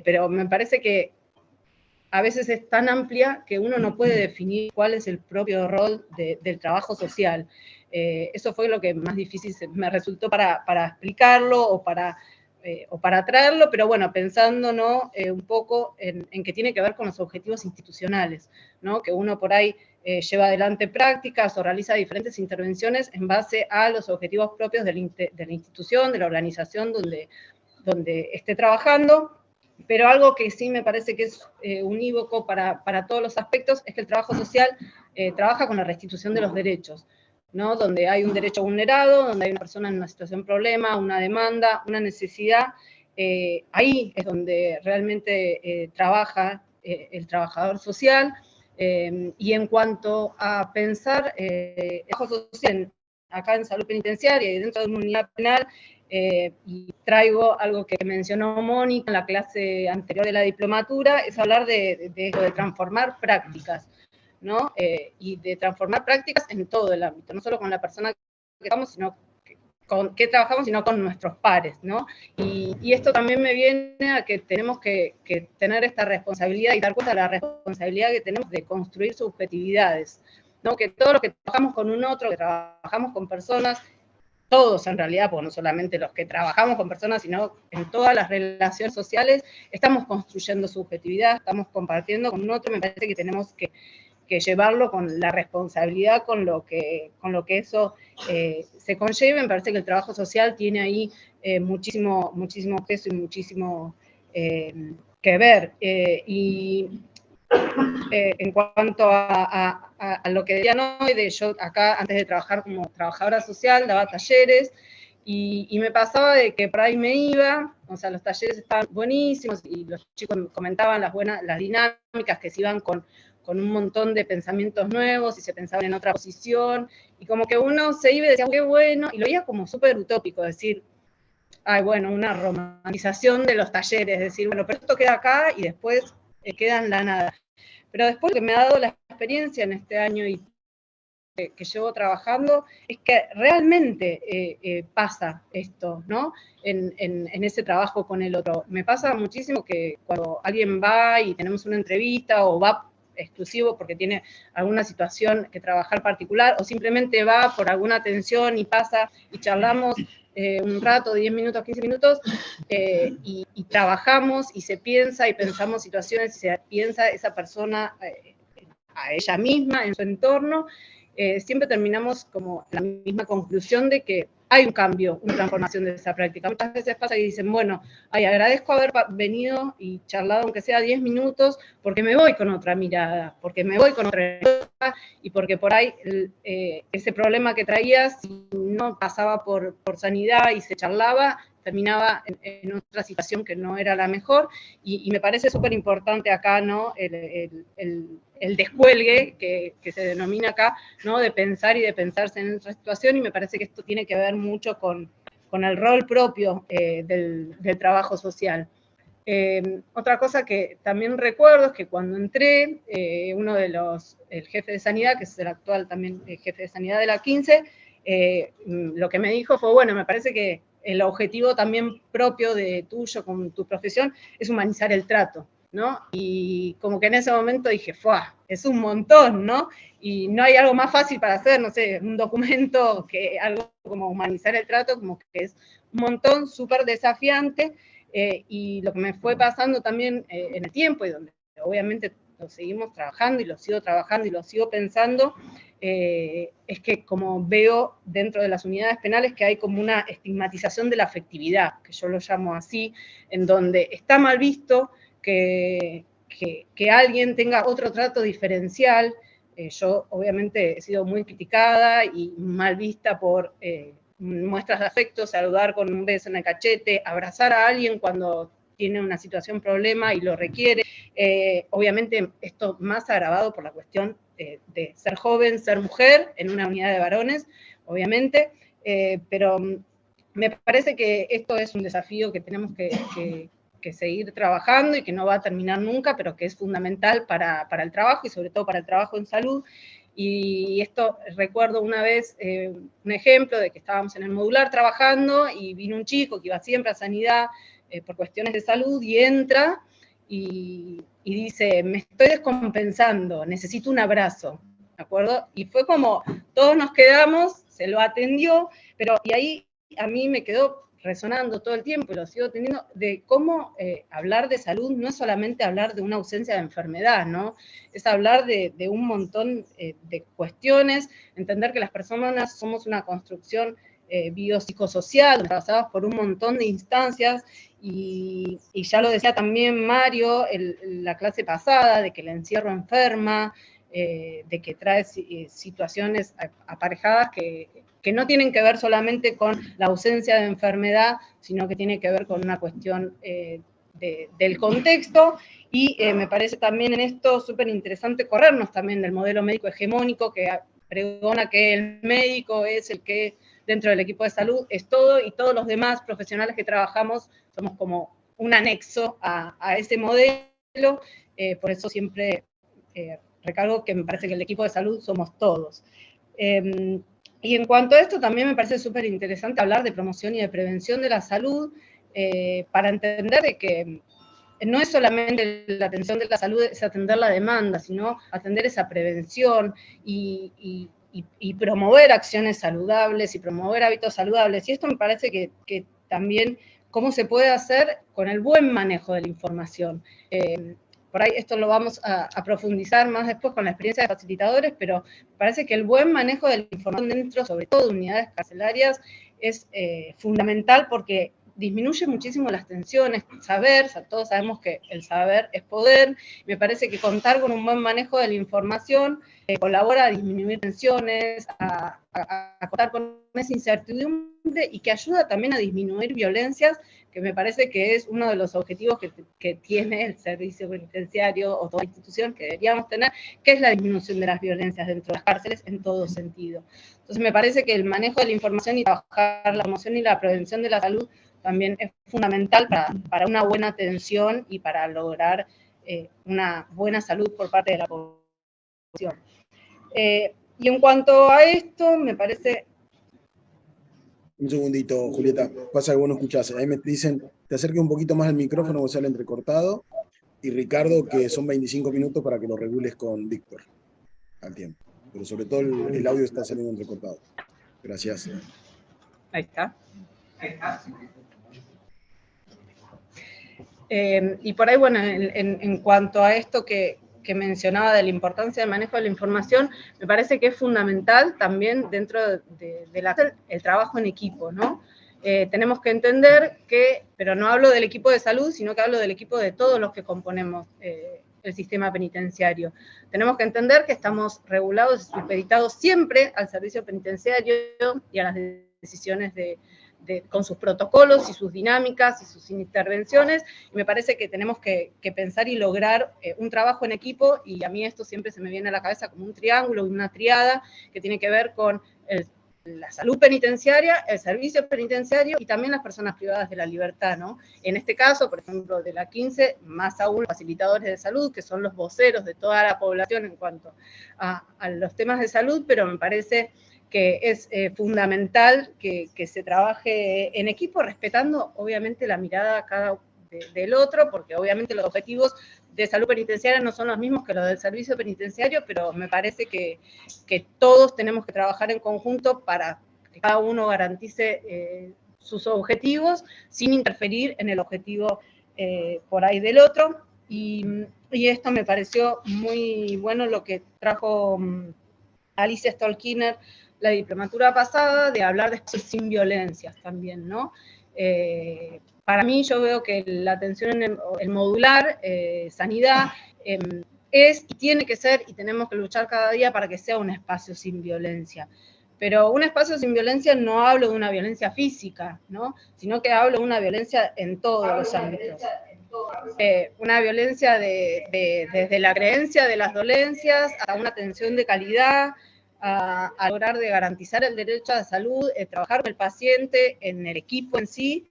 pero me parece que a veces es tan amplia que uno no puede definir cuál es el propio rol del trabajo social. Eso fue lo que más difícil me resultó para explicarlo o para traerlo, pero bueno, pensando, ¿no?, un poco en que tiene que ver con los objetivos institucionales, ¿no?, que uno por ahí lleva adelante prácticas o realiza diferentes intervenciones en base a los objetivos propios de la institución, de la organización donde esté trabajando. Pero algo que sí me parece que es unívoco para todos los aspectos es que el trabajo social trabaja con la restitución de los derechos, ¿no? Donde hay un derecho vulnerado, donde hay una persona en una situación de problema, una demanda, una necesidad, ahí es donde realmente trabaja el trabajador social. Y en cuanto a pensar el trabajo social acá en salud penitenciaria y dentro de una unidad penal, y traigo algo que mencionó Mónica en la clase anterior de la diplomatura, es hablar de transformar prácticas, ¿no? Y de transformar prácticas en todo el ámbito, no solo con la persona que trabajamos, sino con nuestros pares, ¿no? Y esto también me viene a que tenemos que tener esta responsabilidad y dar cuenta de la responsabilidad que tenemos de construir subjetividades, ¿no? Que todo lo que trabajamos con un otro, que trabajamos con personas, todos en realidad, porque no solamente los que trabajamos con personas, sino en todas las relaciones sociales, estamos construyendo subjetividad, estamos compartiendo con un otro. Me parece que tenemos que llevarlo con la responsabilidad, con lo que eso se conlleve. Me parece que el trabajo social tiene ahí muchísimo peso y muchísimo que ver. En cuanto a lo que decían hoy, yo acá, antes de trabajar como trabajadora social, daba talleres, y me pasaba de que por ahí me iba, o sea, los talleres estaban buenísimos, y los chicos me comentaban las dinámicas, que se iban con un montón de pensamientos nuevos, y se pensaban en otra posición, y como que uno se iba y decía, qué bueno, y lo veía como súper utópico, decir, ay, bueno, una romantización de los talleres, decir, bueno, pero esto queda acá, y después queda en la nada. Pero después lo que me ha dado la experiencia en este año y que llevo trabajando es que realmente pasa esto, ¿no? En ese trabajo con el otro. Me pasa muchísimo que cuando alguien va y tenemos una entrevista, o va exclusivo porque tiene alguna situación que trabajar particular, o simplemente va por alguna atención y pasa y charlamos un rato, 10 minutos, 15 minutos, y trabajamos y se piensa y pensamos situaciones y se piensa esa persona a ella misma, en su entorno, siempre terminamos como la misma conclusión de que hay un cambio, una transformación de esa práctica. Muchas veces pasa que dicen, bueno, agradezco haber venido y charlado, aunque sea 10 minutos, porque me voy con otra mirada, porque me voy con otra mirada, y porque por ahí ese problema que traía, si no pasaba por sanidad y se charlaba, terminaba en otra situación que no era la mejor, y me parece súper importante acá, ¿no? El descuelgue que se denomina acá, ¿no? De pensar y de pensarse en otra situación, y me parece que esto tiene que ver mucho con el rol propio del trabajo social. Otra cosa que también recuerdo es que cuando entré, uno de el jefe de sanidad, que es el actual también jefe de sanidad de la 15, lo que me dijo fue, bueno, me parece que el objetivo también propio de tuyo con tu profesión es humanizar el trato, ¿no? Y como que en ese momento dije, ¡fuah! Es un montón, ¿no? Y no hay algo más fácil para hacer, no sé, un documento que algo como humanizar el trato, como que es un montón, súper desafiante, y lo que me fue pasando también en el tiempo, y donde obviamente lo seguimos trabajando y lo sigo trabajando y lo sigo pensando, es que como veo dentro de las unidades penales que hay como una estigmatización de la afectividad, que yo lo llamo así, en donde está mal visto que alguien tenga otro trato diferencial. Yo obviamente he sido muy criticada y mal vista por muestras de afecto, saludar con un beso en el cachete, abrazar a alguien cuando tiene una situación problema y lo requiere. Obviamente esto más agravado por la cuestión de ser joven, ser mujer en una unidad de varones, obviamente, pero me parece que esto es un desafío que tenemos que seguir trabajando y que no va a terminar nunca, pero que es fundamental para el trabajo y sobre todo para el trabajo en salud. Y esto, recuerdo una vez un ejemplo de que estábamos en el modular trabajando y vino un chico que iba siempre a sanidad por cuestiones de salud y entra y dice, me estoy descompensando, necesito un abrazo, ¿de acuerdo? Y fue como, todos nos quedamos, se lo atendió, pero y ahí a mí me quedó resonando todo el tiempo, y lo sigo teniendo, de cómo hablar de salud no es solamente hablar de una ausencia de enfermedad, ¿no? Es hablar de un montón de cuestiones, entender que las personas somos una construcción biopsicosocial, pasadas por un montón de instancias, y ya lo decía también Mario en la clase pasada, de que el encierro enferma, de que trae situaciones aparejadas que no tienen que ver solamente con la ausencia de enfermedad, sino que tiene que ver con una cuestión del contexto, y me parece también en esto súper interesante corrernos también del modelo médico hegemónico que pregona que el médico es el que dentro del equipo de salud es todo, y todos los demás profesionales que trabajamos somos como un anexo a ese modelo, por eso siempre recargo que me parece que el equipo de salud somos todos. Y en cuanto a esto, también me parece súper interesante hablar de promoción y de prevención de la salud, para entender de que no es solamente la atención de la salud, es atender la demanda, sino atender esa prevención y promover acciones saludables y promover hábitos saludables. Y esto me parece que también cómo se puede hacer con el buen manejo de la información. Por ahí esto lo vamos a profundizar más después con la experiencia de facilitadores, pero parece que el buen manejo de la información dentro, sobre todo de unidades carcelarias, es fundamental porque disminuye muchísimo las tensiones, saber, o sea, todos sabemos que el saber es poder, me parece que contar con un buen manejo de la información colabora a disminuir tensiones, a contar con esa incertidumbre, y que ayuda también a disminuir violencias, que me parece que es uno de los objetivos que tiene el servicio penitenciario o toda institución que deberíamos tener, que es la disminución de las violencias dentro de las cárceles en todo sentido. Entonces me parece que el manejo de la información y trabajar la promoción y la prevención de la salud también es fundamental para una buena atención y para lograr una buena salud por parte de la población. Y en cuanto a esto, me parece...
Un segundito, Julieta, pasa que vos no escuchás. Ahí me dicen, te acerques un poquito más al micrófono, vos sale entrecortado. Y Ricardo, que son 25 minutos para que lo regules con Víctor al tiempo. Pero sobre todo el audio está saliendo entrecortado. Gracias.
Ahí está. Y por ahí, bueno, en cuanto a esto que que mencionaba de la importancia del manejo de la información, me parece que es fundamental también dentro del trabajo en equipo, ¿no? Tenemos que entender que, pero no hablo del equipo de salud, sino que hablo del equipo de todos los que componemos el sistema penitenciario. Tenemos que entender que estamos regulados y supeditados siempre al servicio penitenciario y a las decisiones con sus protocolos y sus dinámicas y sus intervenciones, y me parece que tenemos que pensar y lograr un trabajo en equipo, y a mí esto siempre se me viene a la cabeza como un triángulo, una triada, que tiene que ver con la salud penitenciaria, el servicio penitenciario y también las personas privadas de la libertad, ¿no? En este caso, por ejemplo, de la 15, más aún los facilitadores de salud, que son los voceros de toda la población en cuanto a los temas de salud, pero me parece que es fundamental que se trabaje en equipo, respetando obviamente la mirada cada del otro, porque obviamente los objetivos de salud penitenciaria no son los mismos que los del servicio penitenciario, pero me parece que todos tenemos que trabajar en conjunto para que cada uno garantice sus objetivos sin interferir en el objetivo por ahí del otro. Y esto me pareció muy bueno lo que trajo Alicia Stolkiner la diplomatura pasada, de hablar de sin violencias también, ¿no? Para mí yo veo que la atención en el modular, sanidad, es y tiene que ser, y tenemos que luchar cada día para que sea un espacio sin violencia. Pero un espacio sin violencia no hablo de una violencia física, ¿no? Sino que hablo de una violencia en todos los ámbitos. Una violencia desde la creencia de las dolencias a una atención de calidad, a lograr de garantizar el derecho a la salud, trabajar con el paciente, en el equipo en sí,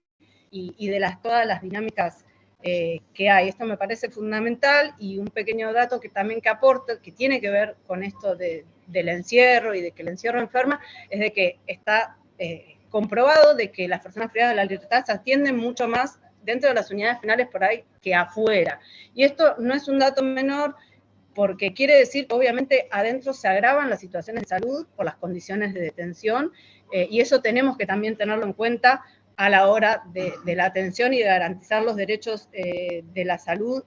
y de todas las dinámicas que hay. Esto me parece fundamental, y un pequeño dato que también que aporta, que tiene que ver con esto del encierro y de que el encierro enferma, es de que está comprobado de que las personas privadas de la libertad se atienden mucho más dentro de las unidades penales por ahí que afuera. Y esto no es un dato menor, porque quiere decir que obviamente adentro se agravan las situaciones de salud por las condiciones de detención, y eso tenemos que también tenerlo en cuenta a la hora de la atención y de garantizar los derechos de la salud,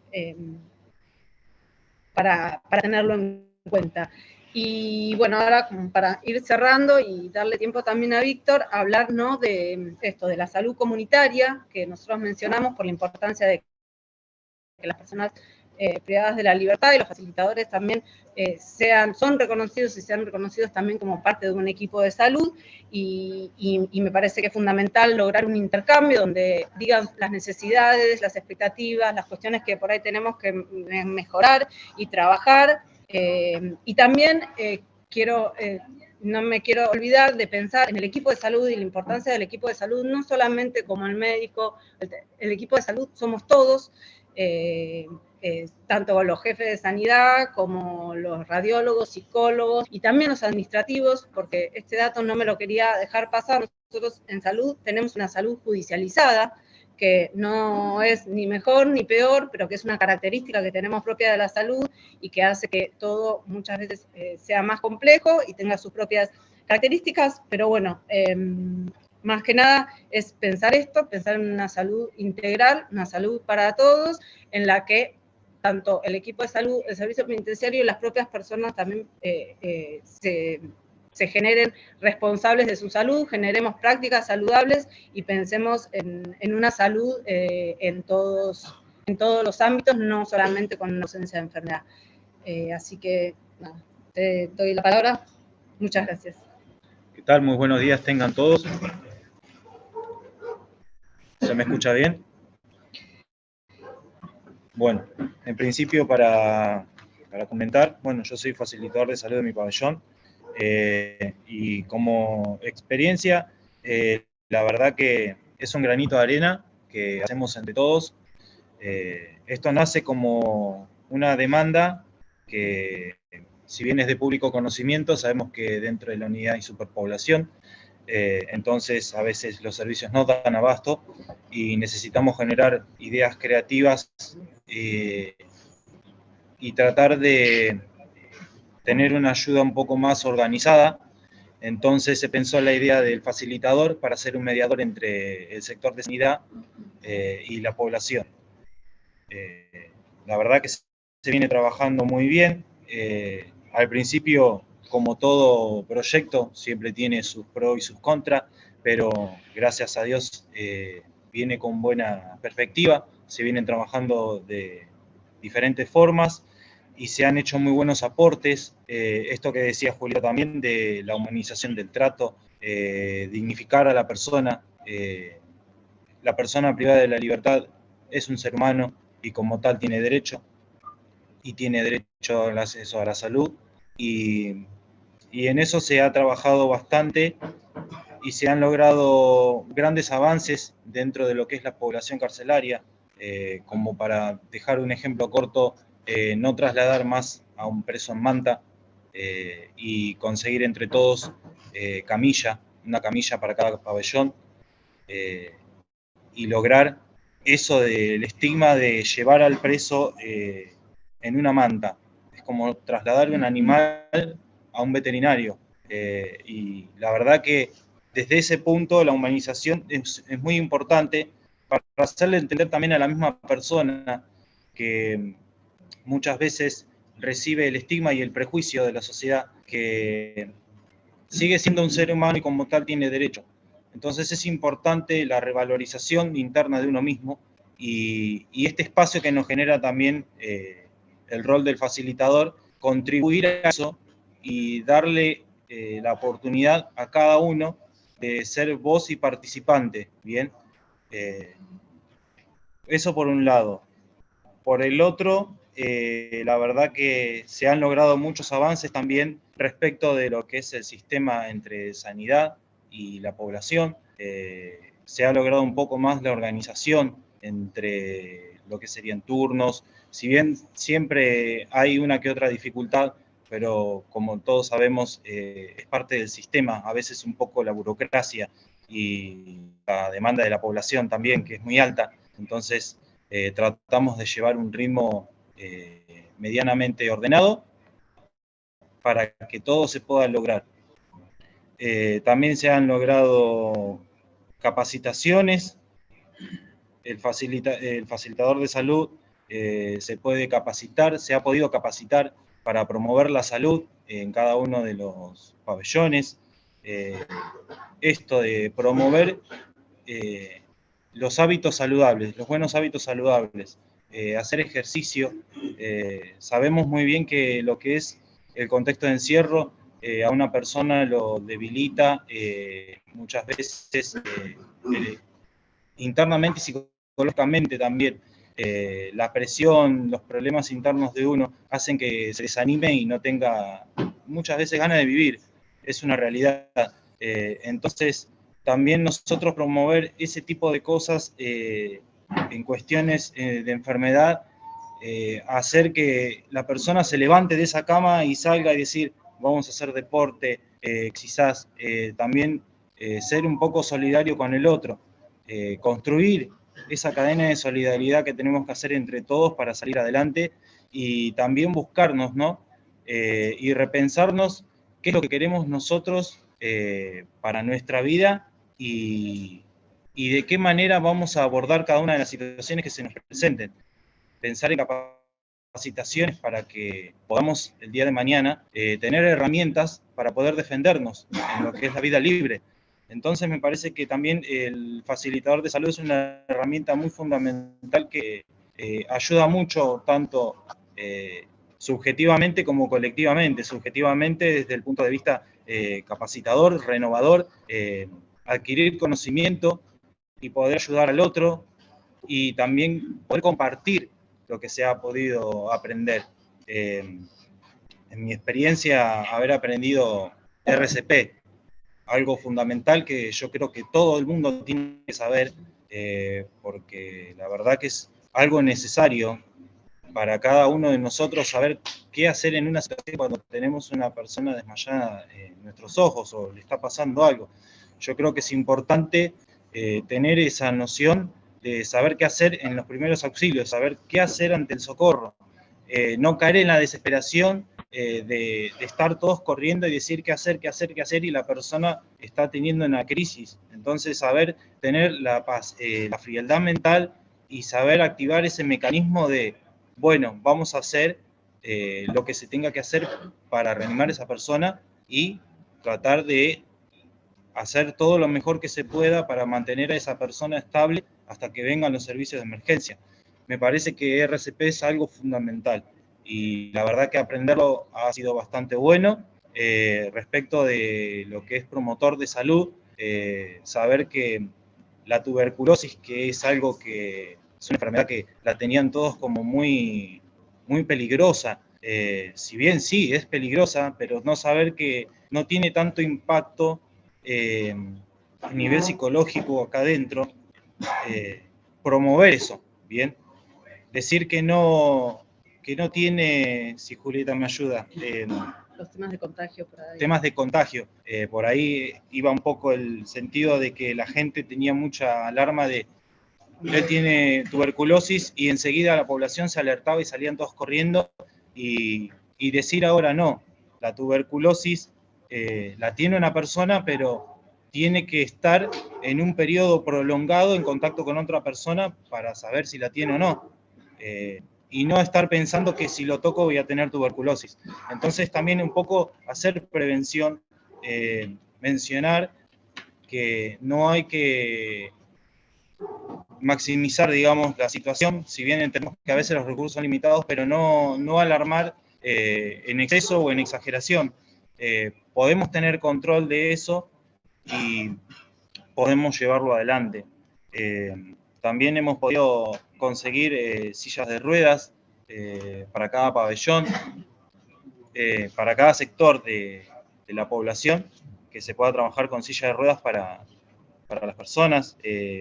para tenerlo en cuenta. Y bueno, ahora para ir cerrando y darle tiempo también a Víctor, hablar, ¿no?, de esto, de la salud comunitaria, que nosotros mencionamos por la importancia de que las personas privadas de la libertad y los facilitadores también son reconocidos y sean reconocidos también como parte de un equipo de salud, y me parece que es fundamental lograr un intercambio donde digan las necesidades, las expectativas, las cuestiones que por ahí tenemos que mejorar y trabajar, y también no me quiero olvidar de pensar en el equipo de salud y la importancia del equipo de salud, no solamente como el médico, el equipo de salud somos todos, tanto los jefes de sanidad como los radiólogos, psicólogos y también los administrativos, porque este dato no me lo quería dejar pasar. Nosotros en salud tenemos una salud judicializada, que no es ni mejor ni peor, pero que es una característica que tenemos propia de la salud y que hace que todo muchas veces sea más complejo y tenga sus propias características, pero bueno, más que nada es pensar en una salud integral, una salud para todos, en la que tanto el equipo de salud, el servicio penitenciario y las propias personas también se generen responsables de su salud, generemos prácticas saludables y pensemos en una salud en todos los ámbitos, no solamente con la ausencia de enfermedad. Así que, nada, te doy la palabra. Muchas gracias.
¿Qué tal? Muy buenos días tengan todos. ¿Se me escucha bien? Bueno, en principio para comentar, bueno, yo soy facilitador de salud de mi pabellón, y como experiencia, la verdad que es un granito de arena que hacemos entre todos. Esto nace como una demanda que, si bien es de público conocimiento, sabemos que dentro de la unidad hay superpoblación, entonces a veces los servicios no dan abasto y necesitamos generar ideas creativas y tratar de tener una ayuda un poco más organizada. Entonces se pensó la idea del facilitador para ser un mediador entre el sector de sanidad y la población. La verdad que se se viene trabajando muy bien. Al principio, como todo proyecto, siempre tiene sus pros y sus contras, pero gracias a Dios viene con buena perspectiva, se vienen trabajando de diferentes formas y se han hecho muy buenos aportes. Esto que decía Julia también de la humanización del trato, dignificar a la persona privada de la libertad es un ser humano y como tal tiene derecho, y tiene derecho al acceso a la salud, y en eso se ha trabajado bastante y se han logrado grandes avances dentro de lo que es la población carcelaria, como para dejar un ejemplo corto, no trasladar más a un preso en manta y conseguir entre todos una camilla para cada pabellón, y lograr eso del estigma de llevar al preso en una manta. Es como trasladar un animal a un veterinario. Y la verdad que desde ese punto la humanización es muy importante para hacerle entender también a la misma persona que muchas veces recibe el estigma y el prejuicio de la sociedad, que sigue siendo un ser humano y como tal tiene derecho. Entonces es importante la revalorización interna de uno mismo y este espacio que nos genera también el rol del facilitador, contribuir a eso y darle la oportunidad a cada uno de ser voz y participante, ¿bien? Eso por un lado. Por el otro, la verdad que se han logrado muchos avances también respecto de lo que es el sistema entre sanidad y la población. Se ha logrado un poco más la organización entre lo que serían turnos, si bien siempre hay una que otra dificultad, pero como todos sabemos, es parte del sistema, a veces un poco la burocracia y la demanda de la población también, que es muy alta. Entonces, tratamos de llevar un ritmo medianamente ordenado para que todo se pueda lograr. También se han logrado capacitaciones. El facilitador de salud se puede capacitar, se ha podido capacitar para promover la salud en cada uno de los pabellones. Esto de promover los hábitos saludables, los buenos hábitos saludables, hacer ejercicio. Sabemos muy bien que lo que es el contexto de encierro a una persona lo debilita muchas veces internamente y psicológicamente también. La presión, los problemas internos de uno hacen que se desanime y no tenga muchas veces ganas de vivir. Es una realidad. Entonces, también nosotros promover ese tipo de cosas en cuestiones de enfermedad, hacer que la persona se levante de esa cama y salga y decir, vamos a hacer deporte, quizás también ser un poco solidario con el otro, construir esa cadena de solidaridad que tenemos que hacer entre todos para salir adelante y también buscarnos, ¿no? Y repensarnos qué es lo que queremos nosotros para nuestra vida y de qué manera vamos a abordar cada una de las situaciones que se nos presenten. Pensar en capacitaciones para que podamos el día de mañana tener herramientas para poder defendernos en lo que es la vida libre. Entonces me parece que también el facilitador de salud es una herramienta muy fundamental que ayuda mucho tanto subjetivamente como colectivamente. Subjetivamente desde el punto de vista capacitador, renovador, adquirir conocimiento y poder ayudar al otro y también poder compartir lo que se ha podido aprender. En mi experiencia, haber aprendido RCP, algo fundamental que yo creo que todo el mundo tiene que saber, porque la verdad que es algo necesario para cada uno de nosotros saber qué hacer en una situación cuando tenemos una persona desmayada en nuestros ojos o le está pasando algo. Yo creo que es importante tener esa noción de saber qué hacer en los primeros auxilios, saber qué hacer ante el socorro, no caer en la desesperación de estar todos corriendo y decir qué hacer, y la persona está teniendo una crisis. Entonces, saber tener la paz, la frialdad mental y saber activar ese mecanismo de bueno, vamos a hacer lo que se tenga que hacer para reanimar a esa persona y tratar de hacer todo lo mejor que se pueda para mantener a esa persona estable hasta que vengan los servicios de emergencia. Me parece que RCP es algo fundamental y la verdad que aprenderlo ha sido bastante bueno. Respecto de lo que es promotor de salud, saber que la tuberculosis, que es algo que es una enfermedad que la tenían todos como muy, muy peligrosa, si bien sí es peligrosa, pero no saber que no tiene tanto impacto a nivel psicológico acá adentro, promover eso, ¿bien? Decir que no tiene, si Julieta me ayuda,
Los temas de contagio por ahí.
Temas de contagio. Por ahí iba un poco el sentido de que la gente tenía mucha alarma de él tiene tuberculosis y enseguida la población se alertaba y salían todos corriendo y decir ahora no, la tuberculosis la tiene una persona, pero tiene que estar en un periodo prolongado en contacto con otra persona para saber si la tiene o no. Y no estar pensando que si lo toco voy a tener tuberculosis. Entonces también un poco hacer prevención, mencionar que no hay que maximizar, digamos, la situación, si bien entendemos que a veces los recursos son limitados, pero no alarmar en exceso o en exageración. Podemos tener control de eso y podemos llevarlo adelante. También hemos podido conseguir sillas de ruedas para cada pabellón, para cada sector de la población, que se pueda trabajar con sillas de ruedas para las personas,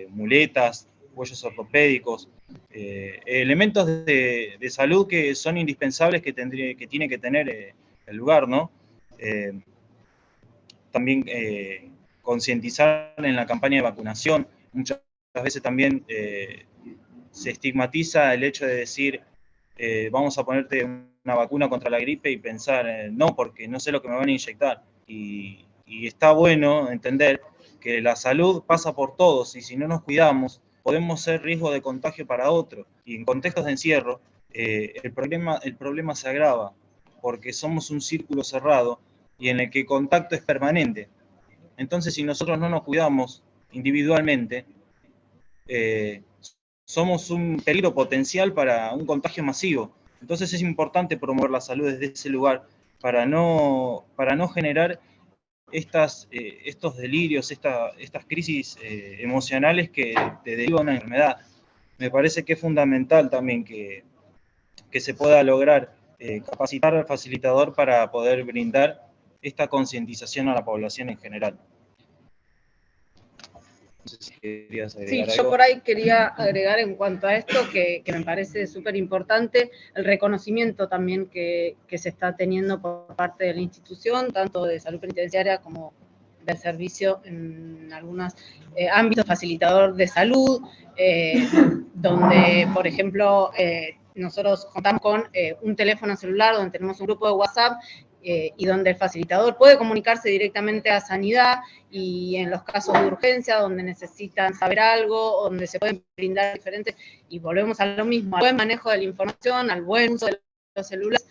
muletas, cuellos ortopédicos, elementos de salud que son indispensables que tiene que tener el lugar, ¿no? También concientizar en la campaña de vacunación. Muchas veces también se estigmatiza el hecho de decir vamos a ponerte una vacuna contra la gripe y pensar no, porque no sé lo que me van a inyectar. Y está bueno entender que la salud pasa por todos y si no nos cuidamos podemos ser riesgo de contagio para otro. Y en contextos de encierro el problema se agrava porque somos un círculo cerrado y en el que el contacto es permanente. Entonces, si nosotros no nos cuidamos individualmente, somos un peligro potencial para un contagio masivo. Entonces es importante promover la salud desde ese lugar para no generar estos delirios, estas crisis emocionales que te derivan una enfermedad. Me parece que es fundamental también que se pueda lograr capacitar al facilitador para poder brindar esta concientización a la población en general. No sé si querías agregar
Sí,
algo.
yo por ahí quería agregar en cuanto a esto, que me parece súper importante, el reconocimiento también que se está teniendo por parte de la institución, tanto de salud penitenciaria como del servicio en algunos ámbitos, facilitador de salud, donde, por ejemplo, nosotros contamos con un teléfono celular donde tenemos un grupo de WhatsApp y donde el facilitador puede comunicarse directamente a Sanidad y en los casos de urgencia donde necesitan saber algo, donde se pueden brindar diferentes, y volvemos a lo mismo, al buen manejo de la información, al buen uso de los celulares,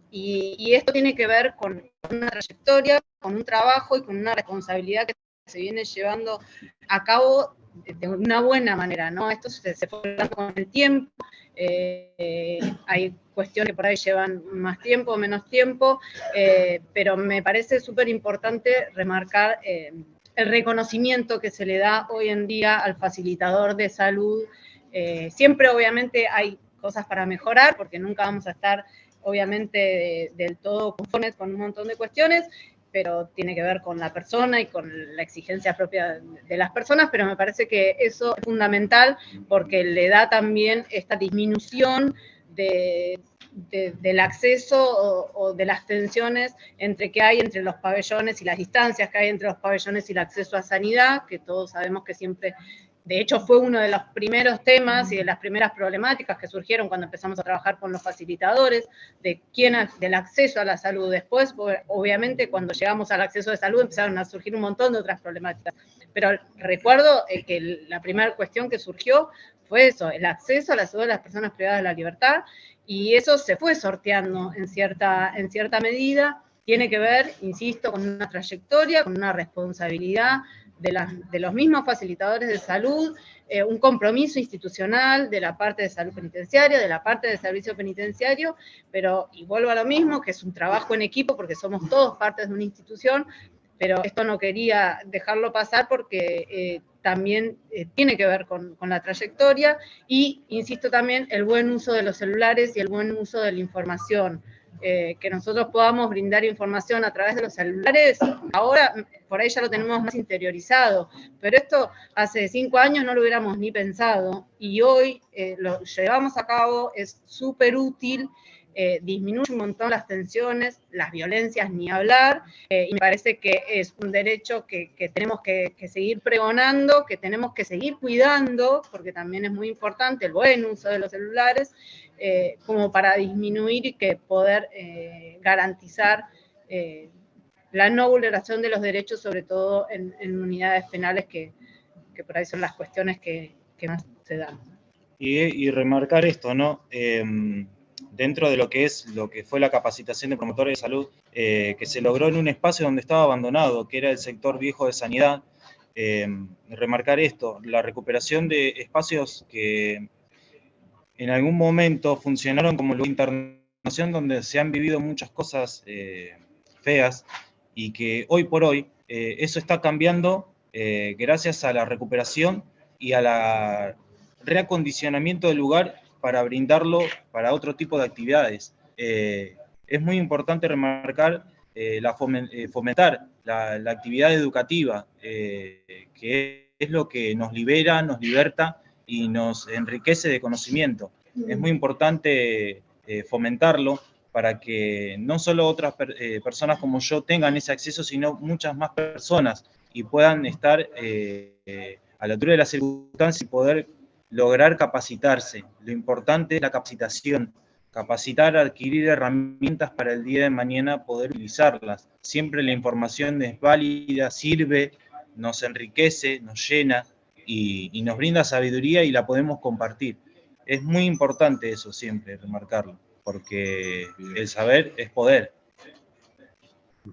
y esto tiene que ver con una trayectoria, con un trabajo y con una responsabilidad que se viene llevando a cabo de una buena manera, ¿no? Esto se fue dando con el tiempo, hay cuestiones que por ahí llevan más tiempo o menos tiempo, pero me parece súper importante remarcar el reconocimiento que se le da hoy en día al facilitador de salud. Siempre obviamente hay cosas para mejorar, porque nunca vamos a estar obviamente del todo conformes con un montón de cuestiones, pero tiene que ver con la persona y con la exigencia propia de las personas, pero me parece que eso es fundamental porque le da también esta disminución del acceso o de las tensiones que hay entre los pabellones y las distancias que hay entre los pabellones y el acceso a sanidad, que todos sabemos que siempre, de hecho fue uno de los primeros temas y de las primeras problemáticas que surgieron cuando empezamos a trabajar con los facilitadores, del acceso a la salud. Después, obviamente, cuando llegamos al acceso de salud empezaron a surgir un montón de otras problemáticas. Pero recuerdo que la primera cuestión que surgió fue eso, el acceso a la salud de las personas privadas de la libertad, y eso se fue sorteando en cierta medida. Tiene que ver, insisto, con una trayectoria, con una responsabilidad de los mismos facilitadores de salud, un compromiso institucional de la parte de salud penitenciaria, de la parte de servicio penitenciario, pero, y vuelvo a lo mismo, que es un trabajo en equipo, porque somos todos partes de una institución, pero esto no quería dejarlo pasar porque también tiene que ver con la trayectoria, y, insisto, también el buen uso de los celulares y el buen uso de la información. Que nosotros podamos brindar información a través de los celulares, ahora por ahí ya lo tenemos más interiorizado, pero esto hace 5 años no lo hubiéramos ni pensado, y hoy lo llevamos a cabo, es súper útil, disminuye un montón las tensiones, las violencias ni hablar, y me parece que es un derecho que tenemos que seguir pregonando, que tenemos que seguir cuidando, porque también es muy importante el buen uso de los celulares, como para disminuir y que poder garantizar la no vulneración de los derechos, sobre todo en unidades penales, que por ahí son las cuestiones que más se dan.
Y remarcar esto, ¿no? Dentro de lo que fue la capacitación de promotores de salud, que se logró en un espacio donde estaba abandonado, que era el sector viejo de sanidad, remarcar esto, la recuperación de espacios que en algún momento funcionaron como lugar de internación, donde se han vivido muchas cosas feas, y que hoy por hoy eso está cambiando gracias a la recuperación y a la reacondicionamiento del lugar para brindarlo para otro tipo de actividades. Es muy importante remarcar fomentar la actividad educativa, que es lo que nos libera, nos liberta y nos enriquece de conocimiento. Es muy importante fomentarlo para que no solo otras personas como yo tengan ese acceso, sino muchas más personas, y puedan estar a la altura de las circunstancias y poder lograr capacitarse. Lo importante es la capacitación, capacitar, adquirir herramientas para el día de mañana poder utilizarlas. Siempre la información es válida, sirve, nos enriquece, nos llena y nos brinda sabiduría, y la podemos compartir. Es muy importante eso siempre, remarcarlo, porque el saber es poder.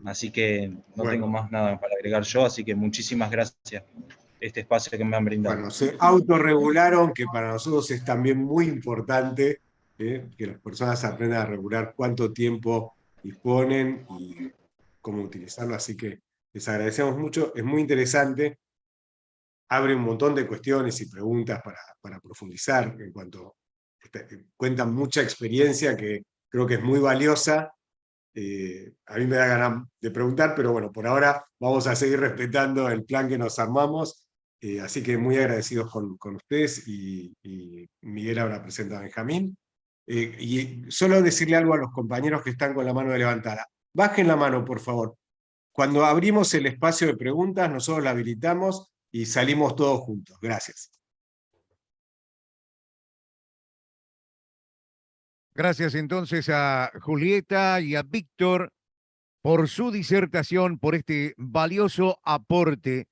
Así que no tengo más nada para agregar yo, así que muchísimas gracias por este espacio que me han brindado.
Bueno, se autorregularon, que para nosotros es también muy importante que las personas aprendan a regular cuánto tiempo disponen y cómo utilizarlo, así que les agradecemos mucho, es muy interesante, abre un montón de cuestiones y preguntas para profundizar, en cuanto cuentan mucha experiencia que creo que es muy valiosa. A mí me da ganas de preguntar, pero bueno, por ahora vamos a seguir respetando el plan que nos armamos, así que muy agradecidos con ustedes, y Miguel ahora presenta a Benjamín. Y solo decirle algo a los compañeros que están con la mano levantada. Bajen la mano, por favor. Cuando abrimos el espacio de preguntas, nosotros la habilitamos y salimos todos juntos. Gracias.
Gracias entonces a Julieta y a Víctor por su disertación, por este valioso aporte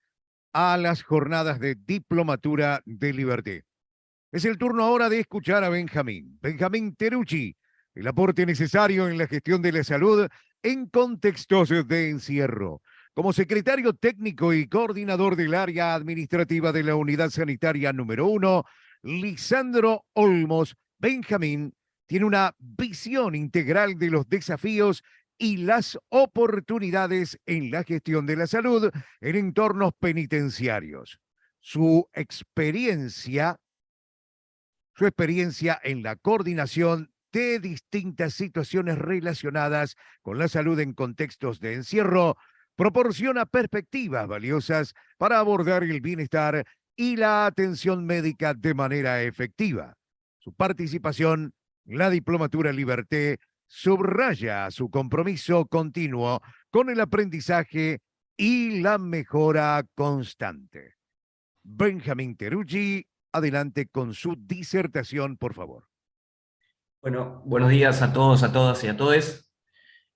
a las jornadas de Diplomatura de Liberté. Es el turno ahora de escuchar a Benjamín Teruggi, el aporte necesario en la gestión de la salud en contextos de encierro. Como secretario técnico y coordinador del área administrativa de la Unidad Sanitaria número 1, Lisandro Olmos, Benjamín tiene una visión integral de los desafíos y las oportunidades en la gestión de la salud en entornos penitenciarios. Su experiencia en la coordinación de distintas situaciones relacionadas con la salud en contextos de encierro proporciona perspectivas valiosas para abordar el bienestar y la atención médica de manera efectiva. Su participación en la Diplomatura Liberté subraya su compromiso continuo con el aprendizaje y la mejora constante. Benjamín Teruggi, adelante con su disertación, por favor.
Bueno, buenos días a todos, a todas y a todes.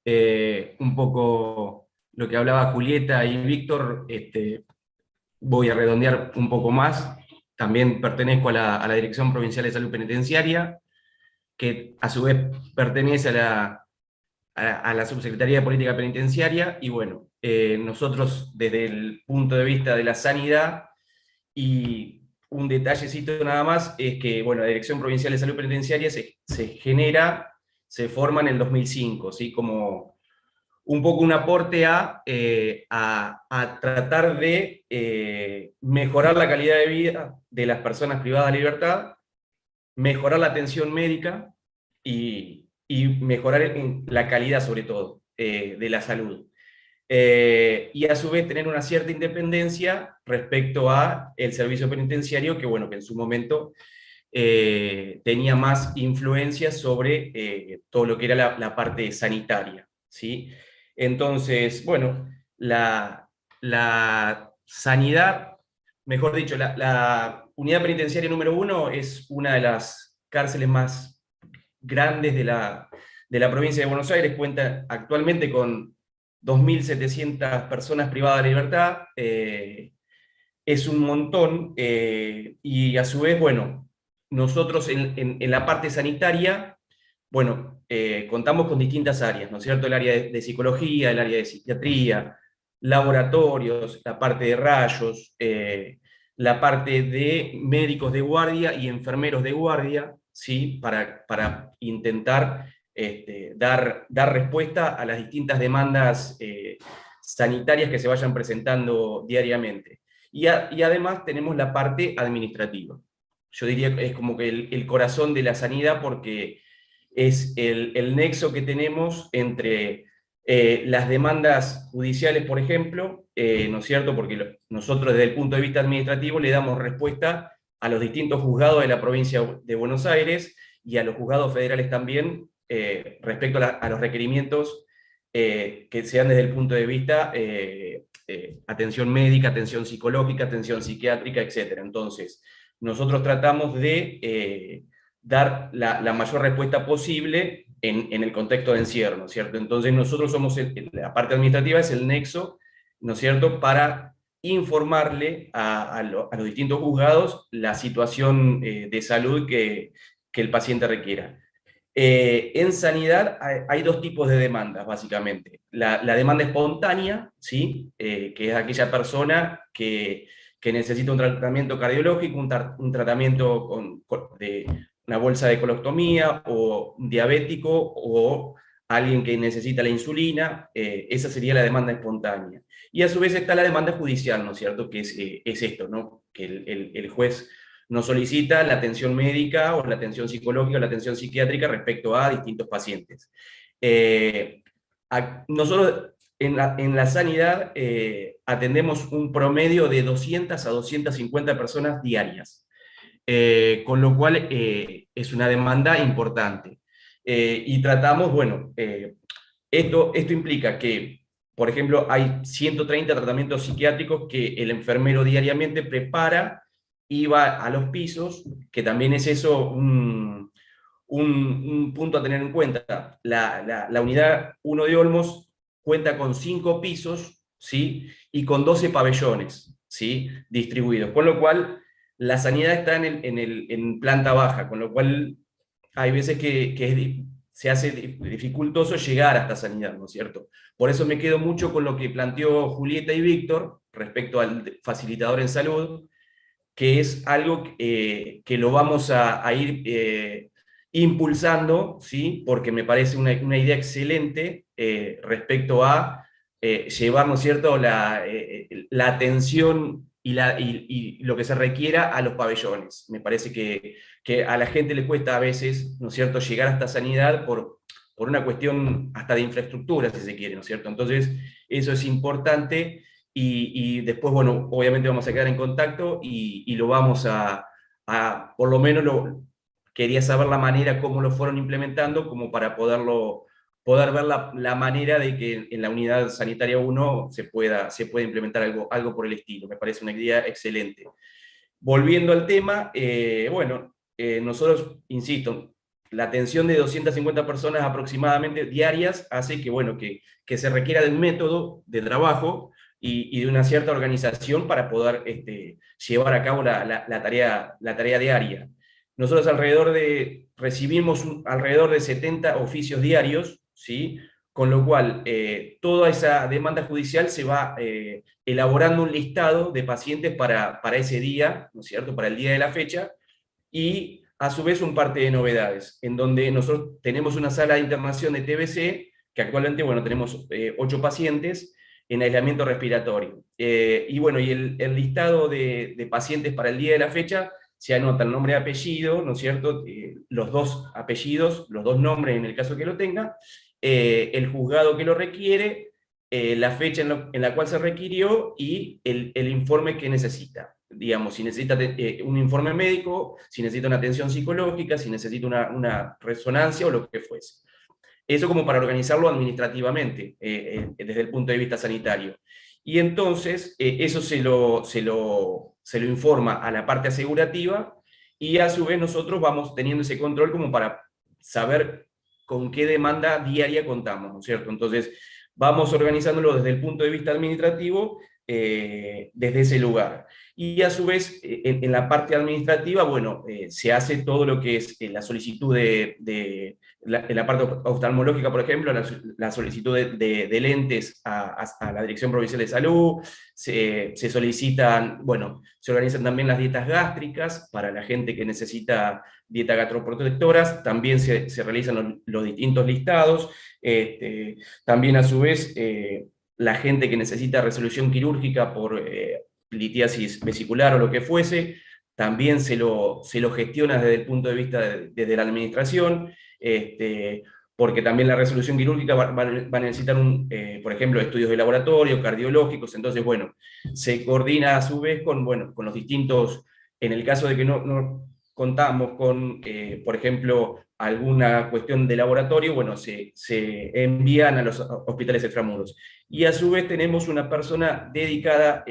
Un poco lo que hablaba Julieta y Víctor, voy a redondear un poco más. también pertenezco a la Dirección Provincial de Salud Penitenciaria, que a su vez pertenece a la Subsecretaría de Política Penitenciaria, y bueno, nosotros desde el punto de vista de la sanidad, y un detallecito nada más, es que bueno, la Dirección Provincial de Salud Penitenciaria se forma en el 2005, ¿sí? Como un poco un aporte a tratar de mejorar la calidad de vida de las personas privadas de libertad, mejorar la atención médica y mejorar la calidad, sobre todo, de la salud. Y a su vez tener una cierta independencia respecto a el servicio penitenciario, que bueno, que en su momento tenía más influencia sobre todo lo que era la parte sanitaria, ¿sí? Entonces, bueno, la sanidad, mejor dicho, la unidad penitenciaria número 1 es una de las cárceles más grandes de la provincia de Buenos Aires, cuenta actualmente con 2.700 personas privadas de libertad, es un montón, y a su vez, bueno, nosotros en la parte sanitaria, bueno, contamos con distintas áreas, ¿no es cierto? El área de psicología, el área de psiquiatría, laboratorios, la parte de rayos, la parte de médicos de guardia y enfermeros de guardia, ¿sí? Para intentar dar respuesta a las distintas demandas sanitarias que se vayan presentando diariamente. Y además tenemos la parte administrativa. Yo diría que es como que el corazón de la sanidad, porque es el nexo que tenemos entre las demandas judiciales, por ejemplo, ¿no es cierto? Porque nosotros desde el punto de vista administrativo le damos respuesta a los distintos juzgados de la provincia de Buenos Aires y a los juzgados federales también, respecto a los requerimientos que sean desde el punto de vista atención médica, atención psicológica, atención psiquiátrica, etc. Entonces, nosotros tratamos de dar la mayor respuesta posible en el contexto de encierro, ¿no es cierto? Entonces nosotros somos, la parte administrativa es el nexo, ¿no es cierto?, para informarle a los distintos juzgados la situación de salud que el paciente requiera. En sanidad hay dos tipos de demandas, básicamente. La demanda espontánea, ¿sí? Que es aquella persona que necesita un tratamiento cardiológico, un tratamiento de una bolsa de colostomía, o un diabético, o alguien que necesita la insulina. Esa sería la demanda espontánea. Y a su vez está la demanda judicial, ¿no es cierto? Que es esto, ¿no? Que el juez nos solicita la atención médica o la atención psicológica o la atención psiquiátrica respecto a distintos pacientes. Nosotros en la sanidad atendemos un promedio de 200 a 250 personas diarias, con lo cual es una demanda importante. Y tratamos, bueno, esto implica que, por ejemplo, hay 130 tratamientos psiquiátricos que el enfermero diariamente prepara y va a los pisos, que también es eso un punto a tener en cuenta. La unidad 1 de Olmos cuenta con 5 pisos, ¿sí? Y con 12 pabellones, ¿sí? Distribuidos, con lo cual la sanidad está en planta baja, con lo cual hay veces que se hace dificultoso llegar hasta sanidad, ¿no es cierto? Por eso me quedo mucho con lo que planteó Julieta y Víctor respecto al facilitador en salud, que es algo que lo vamos a ir impulsando, ¿sí? Porque me parece una idea excelente respecto a llevar, ¿no es cierto?, la atención y lo que se requiera a los pabellones. Me parece que a la gente le cuesta a veces, ¿no es cierto?, llegar hasta sanidad por una cuestión hasta de infraestructura, si se quiere, ¿no es cierto? Entonces, eso es importante. Y después, bueno, obviamente vamos a quedar en contacto y lo vamos por lo menos quería saber la manera cómo lo fueron implementando, como para poder ver la manera de que en la unidad sanitaria 1 se pueda implementar algo por el estilo. Me parece una idea excelente. Volviendo al tema, bueno, nosotros, insisto, la atención de 250 personas aproximadamente diarias hace que, bueno, que se requiera de un método de trabajo y de una cierta organización para poder llevar a cabo la tarea diaria. Nosotros recibimos alrededor de 70 oficios diarios, ¿sí? Con lo cual toda esa demanda judicial se va elaborando un listado de pacientes para ese día, ¿no es cierto?, para el día de la fecha, y a su vez un parte de novedades, en donde nosotros tenemos una sala de internación de TBC, que actualmente, bueno, tenemos 8 pacientes en aislamiento respiratorio. Y bueno, y el listado de pacientes para el día de la fecha se anota el nombre y apellido, ¿no es cierto?, los 2 apellidos, los 2 nombres en el caso que lo tenga, el juzgado que lo requiere, la fecha en la cual se requirió y el informe que necesita. Digamos, si necesita un informe médico, si necesita una atención psicológica, si necesita una resonancia o lo que fuese. Eso como para organizarlo administrativamente, desde el punto de vista sanitario. Y entonces, eso se lo informa a la parte asegurativa, y a su vez nosotros vamos teniendo ese control como para saber con qué demanda diaria contamos, ¿no es cierto? Entonces, vamos organizándolo desde el punto de vista administrativo, desde ese lugar. Y a su vez, en la parte administrativa, bueno, se hace todo lo que es la solicitud en la parte oftalmológica, por ejemplo, la solicitud de lentes a la Dirección Provincial de Salud, se solicitan, bueno, se organizan también las dietas gástricas para la gente que necesita dieta gastroprotectoras, también se realizan los distintos listados, también a su vez la gente que necesita resolución quirúrgica por litiasis vesicular o lo que fuese, también se lo gestiona desde el punto de vista desde la administración, porque también la resolución quirúrgica va a necesitar, por ejemplo, estudios de laboratorio, cardiológicos, entonces, bueno, se coordina a su vez con los distintos, en el caso de que no contamos con, por ejemplo, alguna cuestión de laboratorio, bueno, se envían a los hospitales extramuros. Y a su vez tenemos una persona dedicada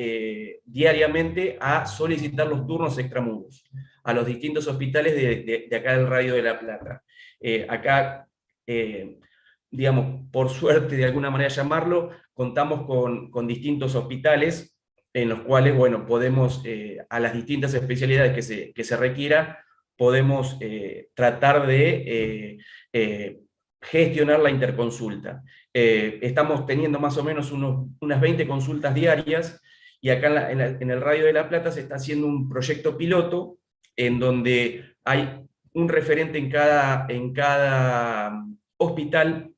diariamente a solicitar los turnos extramuros a los distintos hospitales de acá del Radio de la Plata. Acá, digamos, por suerte, de alguna manera llamarlo, contamos con distintos hospitales en los cuales, bueno, podemos, a las distintas especialidades que se requiera, podemos tratar de gestionar la interconsulta. Estamos teniendo más o menos unas 20 consultas diarias, y acá en el Radio de la Plata se está haciendo un proyecto piloto en donde hay un referente en cada hospital,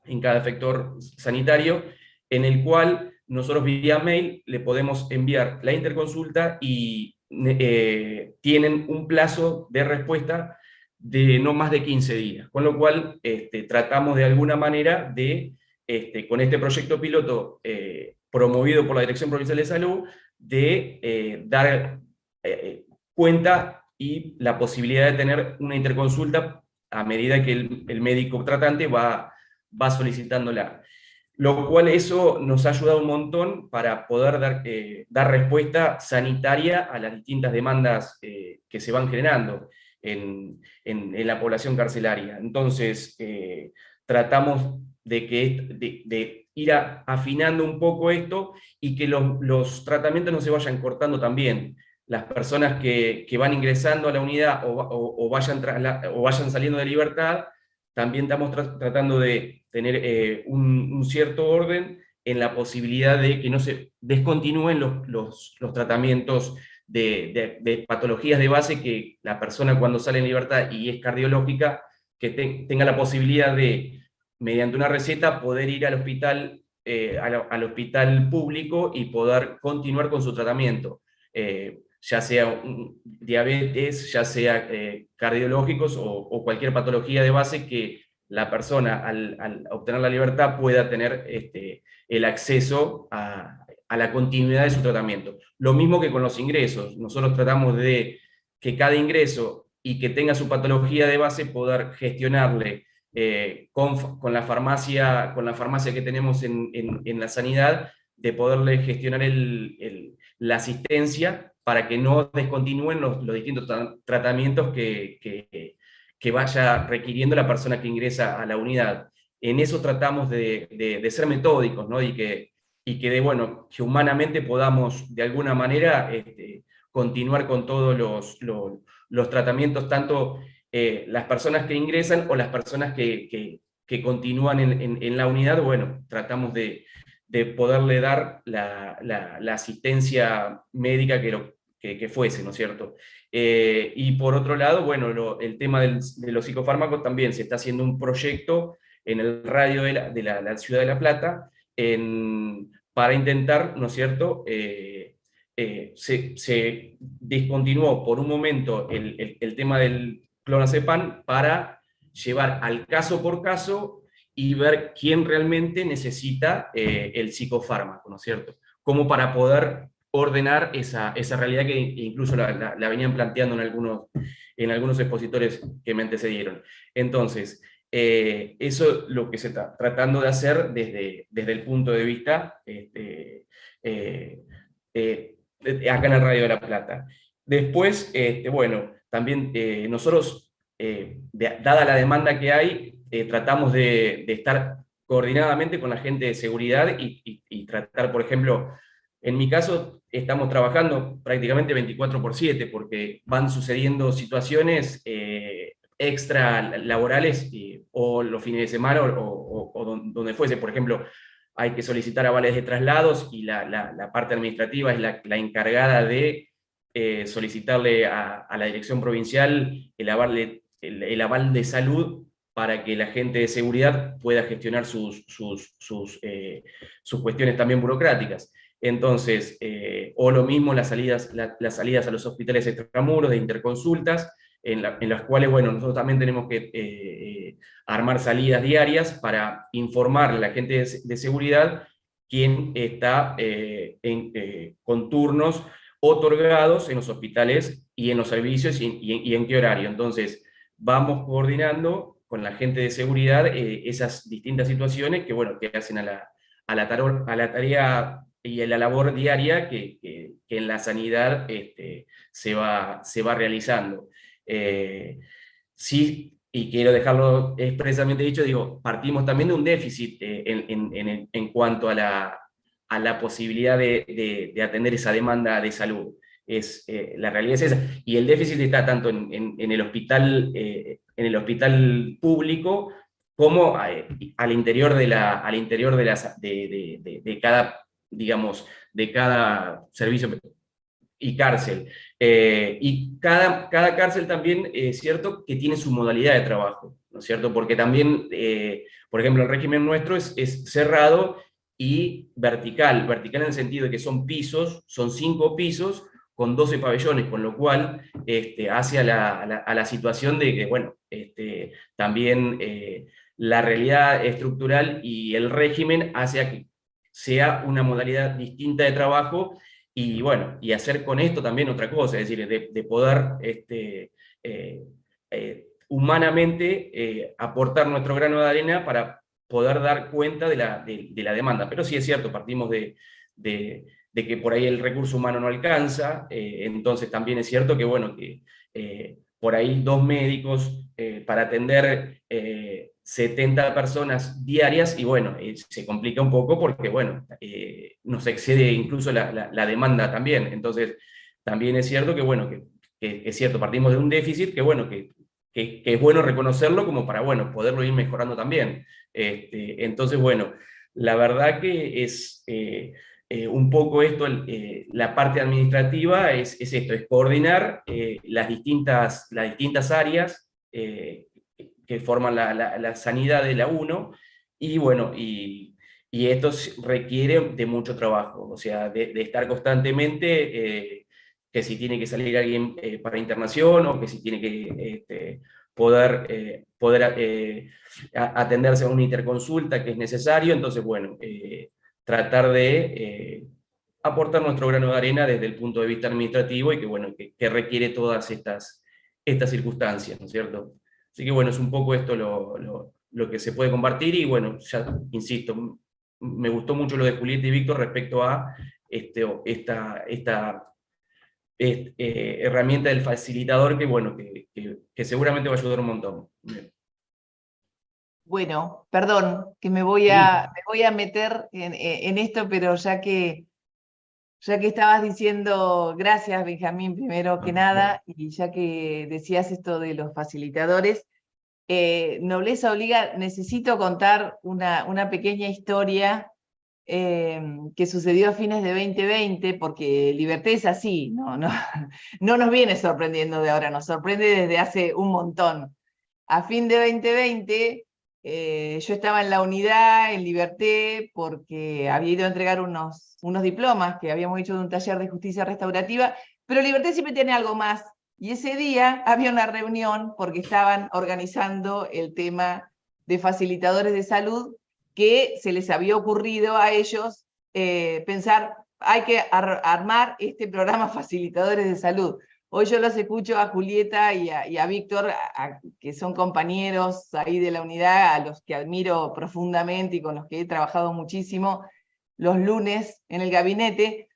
en cada sector sanitario, en el cual nosotros vía mail le podemos enviar la interconsulta y tienen un plazo de respuesta de no más de 15 días, con lo cual tratamos de alguna manera de, con este proyecto piloto promovido por la Dirección Provincial de Salud, de dar cuenta y la posibilidad de tener una interconsulta a medida que el médico tratante va solicitándola. Lo cual eso nos ha ayudado un montón para poder dar respuesta sanitaria a las distintas demandas que se van generando en la población carcelaria. Entonces, tratamos de ir afinando un poco esto, y que los tratamientos no se vayan cortando también. Las personas que van ingresando a la unidad o vayan saliendo de libertad, también estamos tratando de tener un cierto orden en la posibilidad de que no se descontinúen los tratamientos de patologías de base, que la persona cuando sale en libertad y es cardiológica, que tenga la posibilidad de, mediante una receta, poder ir al hospital, al hospital público y poder continuar con su tratamiento. Ya sea diabetes, ya sea cardiológicos o cualquier patología de base, que la persona al obtener la libertad pueda tener el acceso a la continuidad de su tratamiento. Lo mismo que con los ingresos. Nosotros tratamos de que cada ingreso y que tenga su patología de base, poder gestionarle con la farmacia que tenemos en la sanidad, de poderle gestionar la asistencia para que no descontinúen los distintos tratamientos que vaya requiriendo la persona que ingresa a la unidad. En eso tratamos de ser metódicos, ¿no? Y y que, bueno, que humanamente podamos de alguna manera continuar con todos los tratamientos, tanto las personas que ingresan o las personas que continúan en la unidad. Bueno, tratamos de poderle dar la asistencia médica que fuese, ¿no es cierto? Y por otro lado, bueno, el tema de los psicofármacos también se está haciendo un proyecto en el radio de la ciudad de La Plata, para intentar, ¿no es cierto?, se discontinuó por un momento el tema del clonazepam para llevar al caso por caso y ver quién realmente necesita el psicofármaco, ¿no es cierto? Como para poder ordenar esa realidad que incluso la venían planteando en algunos expositores que me antecedieron. Entonces, eso es lo que se está tratando de hacer desde el punto de vista acá en el Radio de La Plata. Después, bueno, también nosotros, dada la demanda que hay, tratamos de estar coordinadamente con la gente de seguridad y tratar, por ejemplo, en mi caso, estamos trabajando prácticamente 24/7 porque van sucediendo situaciones extra laborales o los fines de semana o donde fuese. Por ejemplo, hay que solicitar avales de traslados y la parte administrativa es la encargada de solicitarle a la dirección provincial el aval de salud para que la gente de seguridad pueda gestionar sus cuestiones también burocráticas. Entonces, o lo mismo las salidas a los hospitales extramuros de interconsultas, en las cuales, bueno, nosotros también tenemos que armar salidas diarias para informar a la gente de seguridad quién está con turnos otorgados en los hospitales y en los servicios y en qué horario. Entonces, vamos coordinando con la gente de seguridad esas distintas situaciones que, bueno, que hacen a la tarea y a la labor diaria que en la sanidad se va realizando. Sí, y quiero dejarlo expresamente dicho, digo, partimos también de un déficit en cuanto a la posibilidad de atender esa demanda de salud. La realidad es esa. Y el déficit está tanto en el hospital público como al interior de cada, digamos, de cada servicio y cárcel. Y cada cárcel también es cierto que tiene su modalidad de trabajo, ¿no es cierto? Porque también, por ejemplo, el régimen nuestro es cerrado y vertical en el sentido de que son 5 pisos con 12 pabellones, con lo cual hace a la situación de que, bueno, también la realidad estructural y el régimen hace a que sea una modalidad distinta de trabajo. Y bueno, y hacer con esto también otra cosa, es decir, de poder humanamente aportar nuestro grano de arena para poder dar cuenta de la demanda. Pero sí es cierto, partimos de que por ahí el recurso humano no alcanza, entonces también es cierto que, bueno, que por ahí 2 médicos para atender 70 personas diarias, y bueno, se complica un poco porque, bueno, nos excede incluso la demanda también. Entonces, también es cierto que, bueno, que es cierto, partimos de un déficit que, bueno, que es bueno reconocerlo como para, bueno, poderlo ir mejorando también. Entonces, bueno, la verdad que es un poco esto, la parte administrativa es esto, es coordinar las distintas áreas que forman la sanidad de la 1, y bueno, y esto requiere de mucho trabajo, o sea, de estar constantemente, que si tiene que salir alguien para internación, o que si tiene que poder atenderse a una interconsulta que es necesario. Entonces, bueno, tratar de aportar nuestro grano de arena desde el punto de vista administrativo, y que, bueno, que requiere todas estas circunstancias, ¿no es cierto? Así que, bueno, es un poco esto lo que se puede compartir, y bueno, ya insisto, me gustó mucho lo de Julieta y Víctor respecto a esta herramienta del facilitador, que, bueno, que seguramente va a ayudar un montón. Bien.
Bueno, perdón, que me voy a meter en esto, pero ya que estabas diciendo, gracias Benjamín, primero que nada, y ya que decías esto de los facilitadores, Nobleza Obliga, necesito contar una pequeña historia que sucedió a fines de 2020, porque Liberté es así, no nos viene sorprendiendo de ahora, nos sorprende desde hace un montón. A fin de 2020, yo estaba en la unidad, en Liberté, porque había ido a entregar unos diplomas que habíamos hecho de un taller de justicia restaurativa, pero Liberté siempre tiene algo más, y ese día había una reunión porque estaban organizando el tema de facilitadores de salud, que se les había ocurrido a ellos pensar, hay que armar este programa Facilitadores de Salud. Hoy yo los escucho a Julieta y a Víctor, que son compañeros ahí de la unidad, a los que admiro profundamente y con los que he trabajado muchísimo los lunes en el gabinete.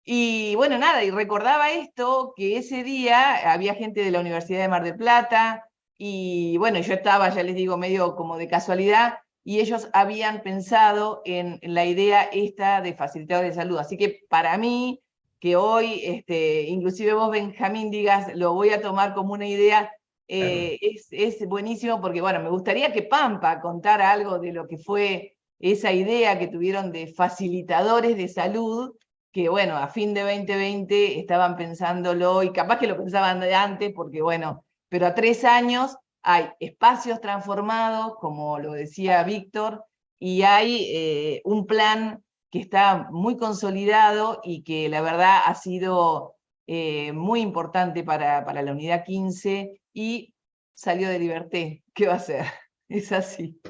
Y bueno, nada, y recordaba esto, que ese día había gente de la Universidad de Mar del Plata, y bueno, yo estaba, ya les digo, medio como de casualidad, y ellos habían pensado en la idea esta de facilitadores de salud. Así que para mí, que hoy, inclusive vos, Benjamín, digas, lo voy a tomar como una idea, es buenísimo, porque bueno, me gustaría que Pampa contara algo de lo que fue esa idea que tuvieron de facilitadores de salud, que bueno, a fin de 2020 estaban pensándolo, y capaz que lo pensaban de antes, porque bueno, pero a 3 años hay espacios transformados, como lo decía Víctor, y hay un plan que está muy consolidado y que la verdad ha sido muy importante para la unidad 15, y salió de Liberté. ¿Qué va a hacer? Es así.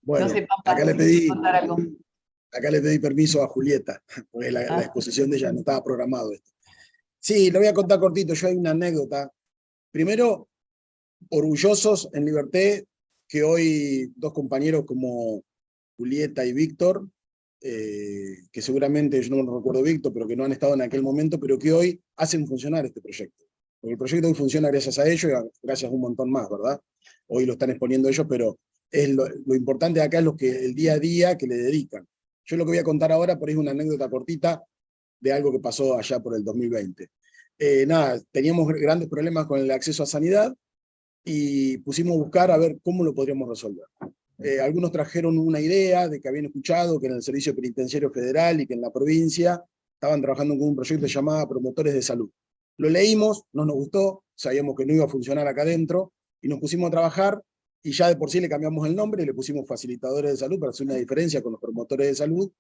Bueno,
No sé, Pampa,
acá le
si quieres
pedí,
contar algo.
acá le pedí permiso a Julieta, porque la exposición de ella no estaba programado esto. Sí, lo voy a contar cortito, yo hay una anécdota. Primero, orgullosos en Liberté, que hoy dos compañeros como Julieta y Víctor, que seguramente, yo no lo recuerdo Víctor, pero que no han estado en aquel momento, pero que hoy hacen funcionar este proyecto. Porque el proyecto hoy funciona gracias a ellos y gracias a un montón más, ¿verdad? Hoy lo están exponiendo ellos, pero es lo importante de acá es el día a día que le dedican. Yo lo que voy a contar ahora, por ahí es una anécdota cortita de algo que pasó allá por el 2020. Nada, teníamos grandes problemas con el acceso a sanidad, y pusimos a buscar a ver cómo lo podríamos resolver. Algunos trajeron una idea de que habían escuchado que en el Servicio Penitenciario Federal y que en la provincia estaban trabajando con un proyecto llamado Promotores de Salud. Lo leímos, no nos gustó, sabíamos que no iba a funcionar acá adentro, y nos pusimos a trabajar, y ya de por sí le cambiamos el nombre y le pusimos Facilitadores de Salud para hacer una diferencia con los Promotores de Salud.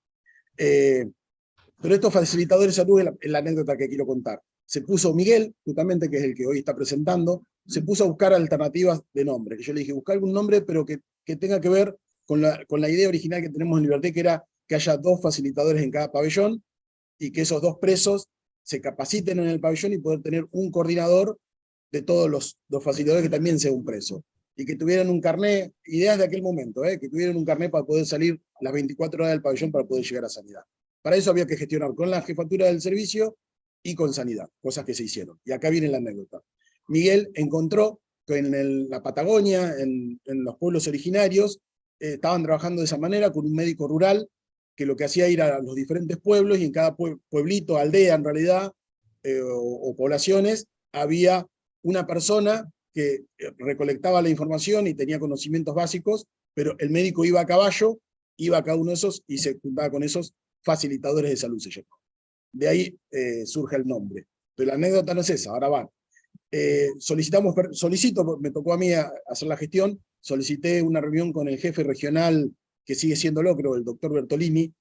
Pero estos Facilitadores de Salud es la anécdota que quiero contar. Se puso Miguel, justamente, que es el que hoy está presentando, se puso a buscar alternativas de nombre. Yo le dije, busca algún nombre, pero que tenga que ver con la idea original que tenemos en Liberté, que era que haya 2 facilitadores en cada pabellón, y que esos 2 presos se capaciten en el pabellón y poder tener un coordinador de todos los facilitadores que también sea un preso. Y que tuvieran un carné, ideas de aquel momento, que tuvieran un carné para poder salir las 24 horas del pabellón para poder llegar a sanidad. Para eso había que gestionar con la jefatura del servicio y con sanidad, cosas que se hicieron. Y acá viene la anécdota. Miguel encontró que en la Patagonia, en los pueblos originarios, estaban trabajando de esa manera con un médico rural que lo que hacía ir a los diferentes pueblos, y en cada pueblito, aldea en realidad, o poblaciones, había una persona que recolectaba la información y tenía conocimientos básicos, pero el médico iba a caballo, iba a cada uno de esos y se juntaba con esos facilitadores de salud, se llamó. De ahí surge el nombre. Pero la anécdota no es esa, ahora van. Me tocó a mí hacer la gestión, solicité una reunión con el jefe regional, que sigue siendo creo, el doctor Bertolini,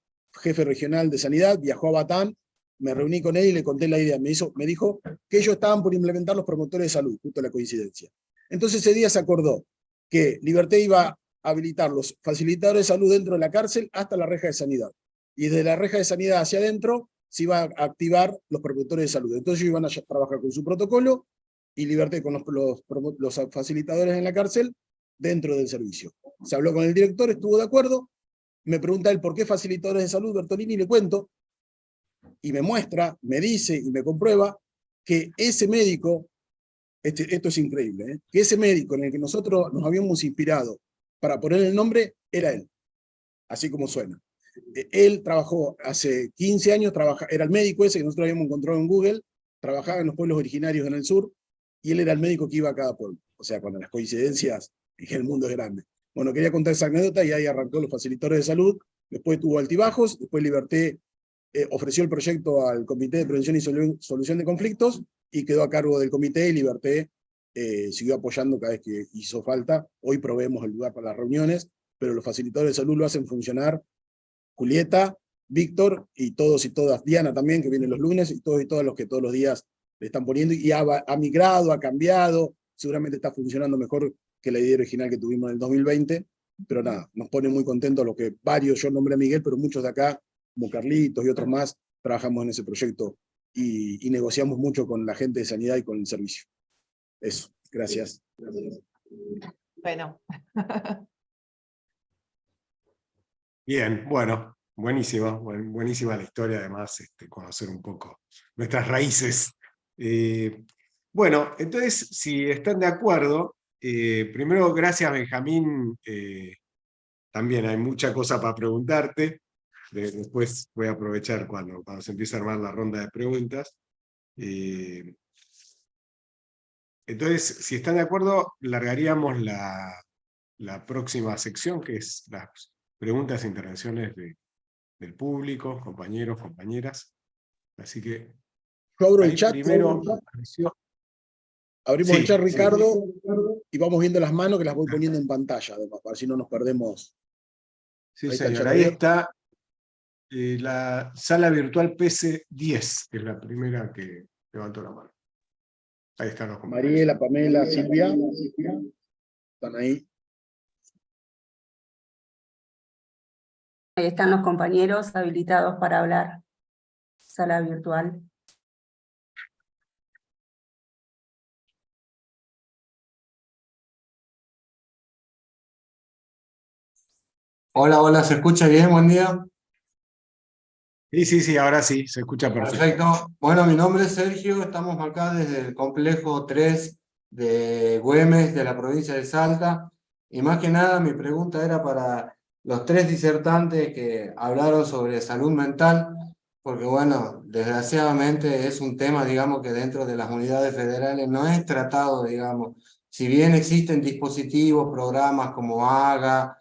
jefe regional de sanidad, viajó a Batán, me reuní con él y le conté la idea. Me dijo que ellos estaban por implementar los promotores de salud, justo la coincidencia. Entonces ese día se acordó que Liberté iba a habilitar los facilitadores de salud dentro de la cárcel hasta la reja de sanidad. Y desde la reja de sanidad hacia adentro se iba a activar los promotores de salud. Entonces ellos iban a trabajar con su protocolo, y Liberté con los facilitadores en la cárcel dentro del servicio. Se habló con el director, estuvo de acuerdo, me pregunta él por qué facilitadores de salud Bertolini, le cuento, y me muestra, me dice y me comprueba que ese médico, esto es increíble, que ese médico en el que nosotros nos habíamos inspirado para poner el nombre, era él, así como suena. Él trabajó hace 15 años, era el médico ese que nosotros habíamos encontrado en Google, trabajaba en los pueblos originarios en el sur, y él era el médico que iba a cada pueblo. O sea, cuando las coincidencias, el mundo es grande. Bueno, quería contar esa anécdota y ahí arrancó los facilitadores de salud, después tuvo altibajos, después Liberté ofreció el proyecto al Comité de Prevención y Solución de Conflictos y quedó a cargo del comité, y Liberté siguió apoyando cada vez que hizo falta. Hoy proveemos el lugar para las reuniones, pero los facilitadores de salud lo hacen funcionar Julieta, Víctor y todos y todas, Diana también, que viene los lunes, y todos los que todos los días le están poniendo, y ha migrado, ha cambiado, seguramente está funcionando mejor que la idea original que tuvimos en el 2020, pero nada, nos pone muy contentos los que varios, yo nombré a Miguel, pero muchos de acá, como Carlitos y otros más, trabajamos en ese proyecto y negociamos mucho con la gente de sanidad y con el servicio. Eso, gracias.
Bueno.
Bien, bueno, buenísima la historia, además, conocer un poco nuestras raíces. Bueno, entonces, si están de acuerdo, primero, gracias, Benjamín. También hay mucha cosa para preguntarte. Después voy a aprovechar cuando se empiece a armar la ronda de preguntas. Entonces, si están de acuerdo, largaríamos la próxima sección, que es las preguntas e intervenciones del público, compañeros, compañeras. Así que...
Yo abro el chat.
Primero,
abrimos el chat, Ricardo, y vamos viendo las manos, que las voy poniendo en pantalla, además, para si no nos perdemos.
Sí, ahí señor, ahí está la sala virtual PC10, que es la primera que levantó la mano. Ahí están los compañeros.
Mariela, Pamela, Silvia, están ahí.
Ahí están los compañeros habilitados para hablar. Sala virtual.
Hola, hola, ¿se escucha bien? Buen día.
Sí, ahora sí, se escucha perfecto.
Perfecto. Bueno, mi nombre es Sergio, estamos acá desde el complejo 3 de Güemes, de la provincia de Salta. Y más que nada, mi pregunta era para los 3 disertantes que hablaron sobre salud mental, porque bueno, desgraciadamente es un tema, digamos, que dentro de las unidades federales no es tratado, digamos. Si bien existen dispositivos, programas como AGA,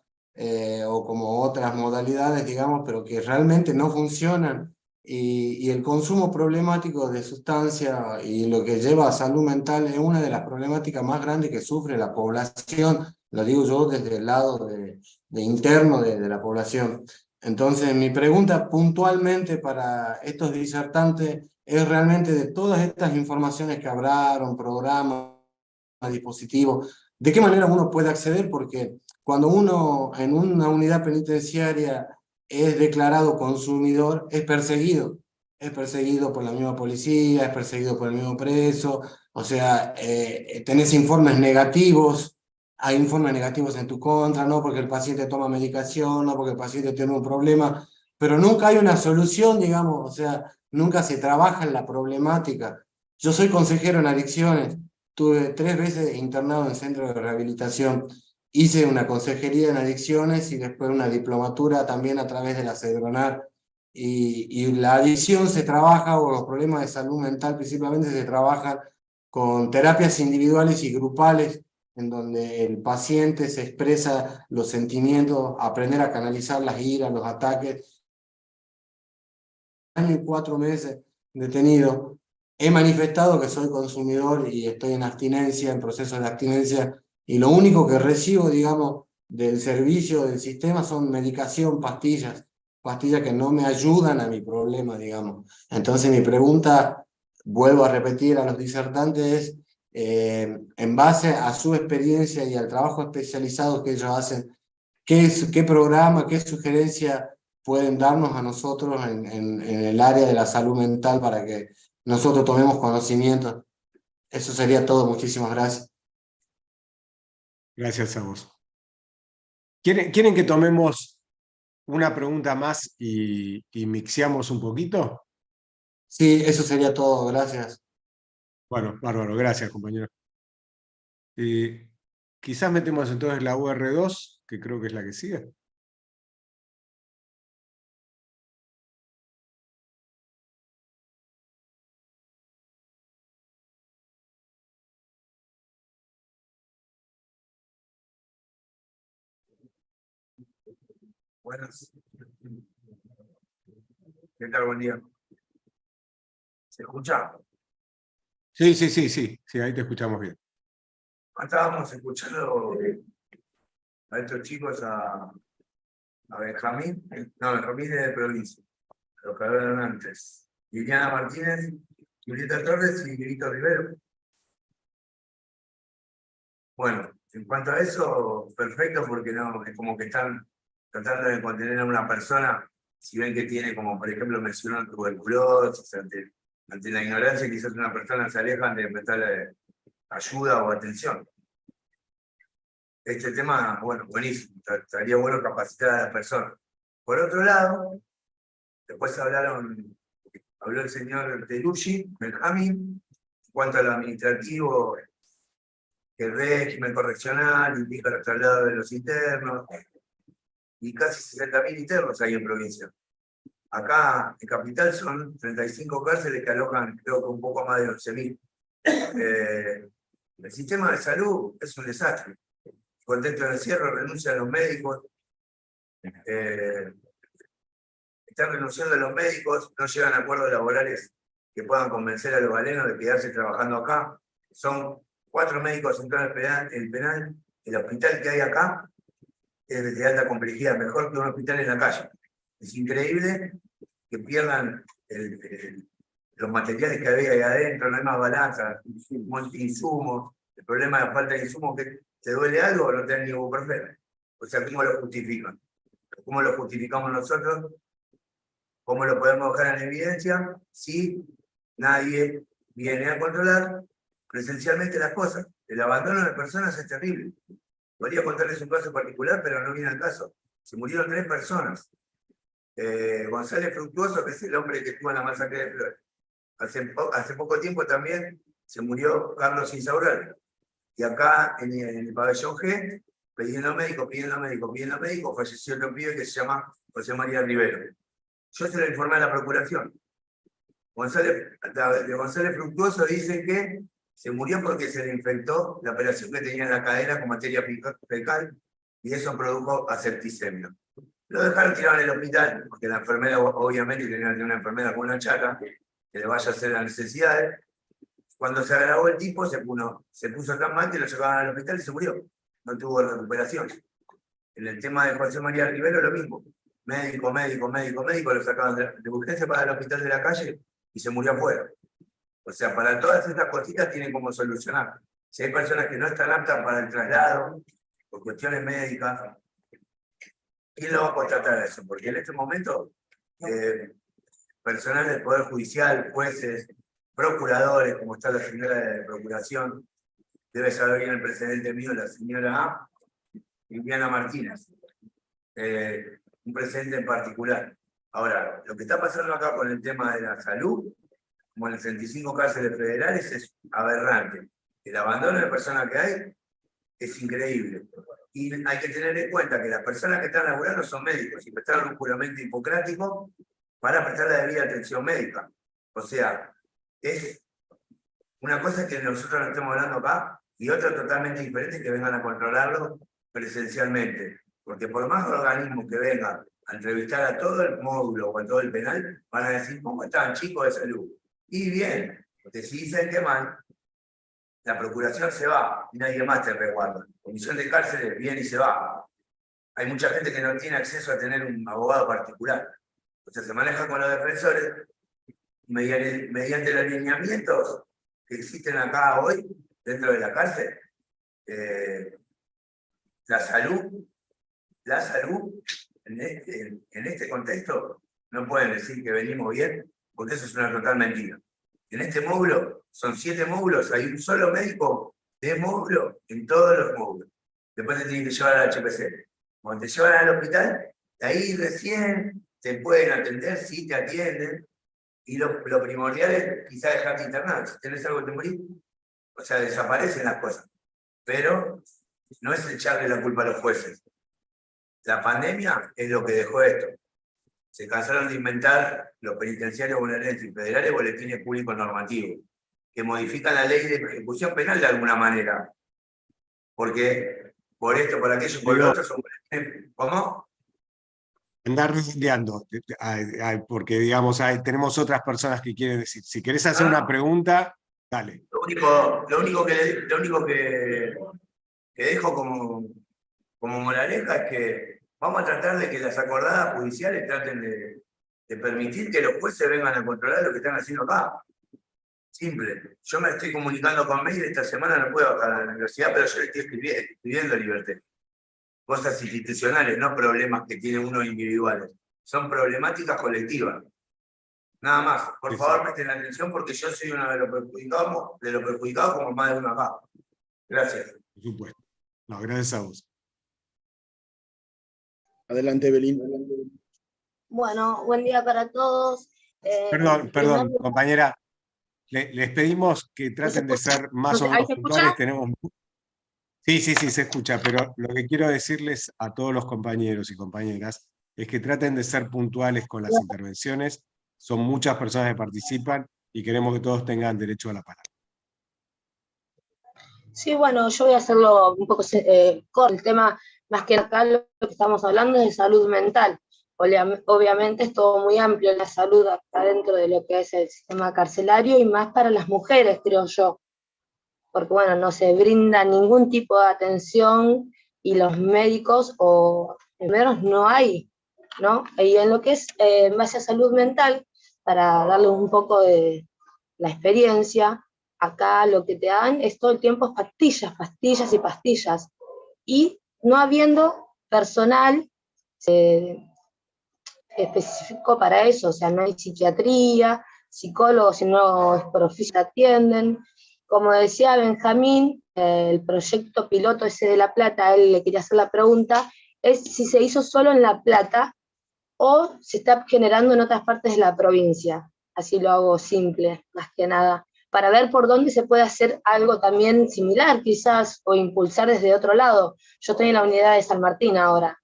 o como otras modalidades, digamos, pero que realmente no funcionan, y el consumo problemático de sustancia y lo que lleva a salud mental es una de las problemáticas más grandes que sufre la población, lo digo yo desde el lado de interno de la población. Entonces, mi pregunta puntualmente para estos disertantes es realmente, de todas estas informaciones que hablaron, programas, dispositivos, ¿de qué manera uno puede acceder? Porque cuando uno en una unidad penitenciaria es declarado consumidor, es perseguido por la misma policía, es perseguido por el mismo preso, o sea, tenés informes negativos, hay informes negativos en tu contra, no porque el paciente toma medicación, no porque el paciente tiene un problema, pero nunca hay una solución, digamos, o sea, nunca se trabaja en la problemática. Yo soy consejero en adicciones, tuve 3 veces internado en centro de rehabilitación, hice una consejería en adicciones y después una diplomatura también a través de la CEDRONAR. Y la adicción se trabaja, o los problemas de salud mental principalmente se trabajan con terapias individuales y grupales, en donde el paciente se expresa los sentimientos, aprender a canalizar las iras, los ataques. 1 año y 4 meses detenido. He manifestado que soy consumidor y estoy en abstinencia, en proceso de abstinencia, y lo único que recibo, digamos, del servicio, del sistema, son medicación, pastillas que no me ayudan a mi problema, digamos. Entonces mi pregunta, vuelvo a repetir a los disertantes, en base a su experiencia y al trabajo especializado que ellos hacen, ¿qué programa, qué sugerencia pueden darnos a nosotros en el área de la salud mental para que nosotros tomemos conocimiento? Eso sería todo. Muchísimas gracias.
Gracias a vos. ¿Quieren que tomemos una pregunta más y mixeamos un poquito?
Sí, eso sería todo. Gracias.
Bueno, bárbaro. Gracias, compañero. Quizás metemos entonces la UR2 que creo que es la que sigue.
Buenas. ¿Qué tal? Buen día. ¿Se escucha?
Sí, ahí te escuchamos bien.
Estábamos escuchando a estos chicos, a Benjamín, no, Benjamín de provincia, los que hablaron antes. Liliana Martínez, Julieta Torres y Víctor Rivero. Bueno, en cuanto a eso, perfecto, porque no, es como que están tratando de contener a una persona, si ven que tiene, como por ejemplo mencionó tuberculosis, ante la ignorancia, quizás una persona se aleja de prestarle ayuda o atención. Este tema, bueno, buenísimo, estaría bueno capacitar a las personas. Por otro lado, después habló el señor Telucci, Benjamín, en cuanto a lo administrativo, el régimen correccional implica los traslados de los internos, y casi 60.000 internos hay en provincia. Acá, en Capital, son 35 cárceles que alojan, creo que un poco más de 11.000. El sistema de salud es un desastre. Contexto de encierro, renuncian los médicos, están renunciando los médicos, no llegan a acuerdos laborales que puedan convencer a los galenos de quedarse trabajando acá. Son 4 médicos en todo el penal. El hospital que hay acá es de alta complejidad, mejor que un hospital en la calle. Es increíble que pierdan los materiales que había ahí adentro, no hay más balanza, insumos. El problema de la falta de insumos, que te duele algo o no te dan ni ibuprofeno. O sea, ¿cómo lo justifican? ¿Cómo lo justificamos nosotros? ¿Cómo lo podemos dejar en evidencia si nadie viene a controlar presencialmente las cosas? El abandono de personas es terrible. Podría contarles un caso particular, pero no viene al caso. Se murieron 3 personas. González Fructuoso, que es el hombre que estuvo en la masacre de Flores. Hace poco tiempo también se murió Carlos Insaurralde. Y acá, en el pabellón G, pidiendo médico, falleció otro pibe que se llama José María Rivero. Yo se lo informé a la Procuración. De González Fructuoso dicen que se murió porque se le infectó la operación que tenía en la cadera con materia fecal y eso produjo asepticemia. Lo dejaron tirado en el hospital, porque la enfermera, obviamente, tenía que tener una enfermera con una chata, que le vaya a hacer las necesidades. Cuando se agravó el tipo, se puso tan mal que lo llevaban al hospital y se murió. No tuvo recuperación. En el tema de José María Rivero, lo mismo. Médico, lo sacaban de urgencia para el hospital de la calle y se murió afuera. O sea, para todas estas cositas tienen como solucionar. Si hay personas que no están aptas para el traslado, por cuestiones médicas, ¿quién lo va a contratar a eso? Porque en este momento, personal del Poder Judicial, jueces, procuradores, como está la señora de Procuración, debe saber bien el precedente mío, la señora Liliana Martínez, un precedente en particular. Ahora, lo que está pasando acá con el tema de la salud, como en las 35 cárceles federales, es aberrante. El abandono de personas que hay es increíble. Y hay que tener en cuenta que las personas que están laburando son médicos y prestaron un juramento hipocrático para prestar la debida atención médica. O sea, es una cosa que nosotros no estamos hablando acá y otra totalmente diferente que vengan a controlarlo presencialmente. Porque por más organismos que vengan a entrevistar a todo el módulo o a todo el penal, van a decir, ¿cómo están, chicos de salud? Y bien, porque si dicen que mal, la Procuración se va y nadie más te resguarda. Comisión de Cárceles viene y se va. Hay mucha gente que no tiene acceso a tener un abogado particular. O sea, se maneja con los defensores mediante los lineamientos que existen acá hoy dentro de la cárcel. La salud en este contexto no pueden decir que venimos bien, porque eso es una total mentira. En este módulo, son 7 módulos, hay un solo médico de módulo en todos los módulos. Después te tienen que llevar al HPC. Cuando te llevan al hospital, ahí recién te pueden atender, sí te atienden, y lo primordial es quizá dejarte internado. Si tenés algo que te morís, o sea, desaparecen las cosas. Pero no es echarle la culpa a los jueces, La pandemia es lo que dejó esto. Se cansaron de inventar los penitenciarios bonaerenses y federales boletines públicos normativos, que modifican la ley de ejecución penal de alguna manera. Porque por esto, por aquello, por lo otro, son boletines. ¿Cómo?
Andar redondeando, porque digamos, tenemos otras personas que quieren decir. Si querés hacer una pregunta, dale.
Lo único que dejo como moraleja es que vamos a tratar de que las acordadas judiciales traten de permitir que los jueces vengan a controlar lo que están haciendo acá. Simple. Yo me estoy comunicando con Meir, esta semana no puedo bajar a la universidad, pero yo le estoy escribiendo a Liberté. Cosas institucionales, no problemas que tiene uno individuales. Son problemáticas colectivas. Nada más. Por favor, presten la atención porque yo soy uno de los perjudicados como más de uno acá. Gracias.
Por supuesto. No, gracias a vos.
Adelante, Evelyn.
Bueno, buen día para todos.
Perdón, compañera. Les pedimos que traten de ser más o menos puntuales. Sí, se escucha, pero lo que quiero decirles a todos los compañeros y compañeras es que traten de ser puntuales con las intervenciones. Son muchas personas que participan y queremos que todos tengan derecho a la palabra.
Sí, bueno, yo voy a hacerlo un poco corto. El tema, más que acá, lo que estamos hablando es de salud mental. Obviamente es todo muy amplio la salud acá dentro de lo que es el sistema carcelario y más para las mujeres, creo yo. Porque, bueno, no se brinda ningún tipo de atención y los médicos o enfermeros no hay, ¿no? Y en lo que es en base a salud mental, para darles un poco de la experiencia, acá lo que te dan es todo el tiempo pastillas, pastillas y pastillas. Y no habiendo personal específico para eso, o sea, no hay psiquiatría, psicólogos, si no es profesional atienden. Como decía Benjamín, el proyecto piloto ese de La Plata, a él le quería hacer la pregunta, es si se hizo solo en La Plata o se está generando en otras partes de la provincia. Así lo hago simple, más que nada, para ver por dónde se puede hacer algo también similar, quizás, o impulsar desde otro lado. Yo estoy en la unidad de San Martín ahora.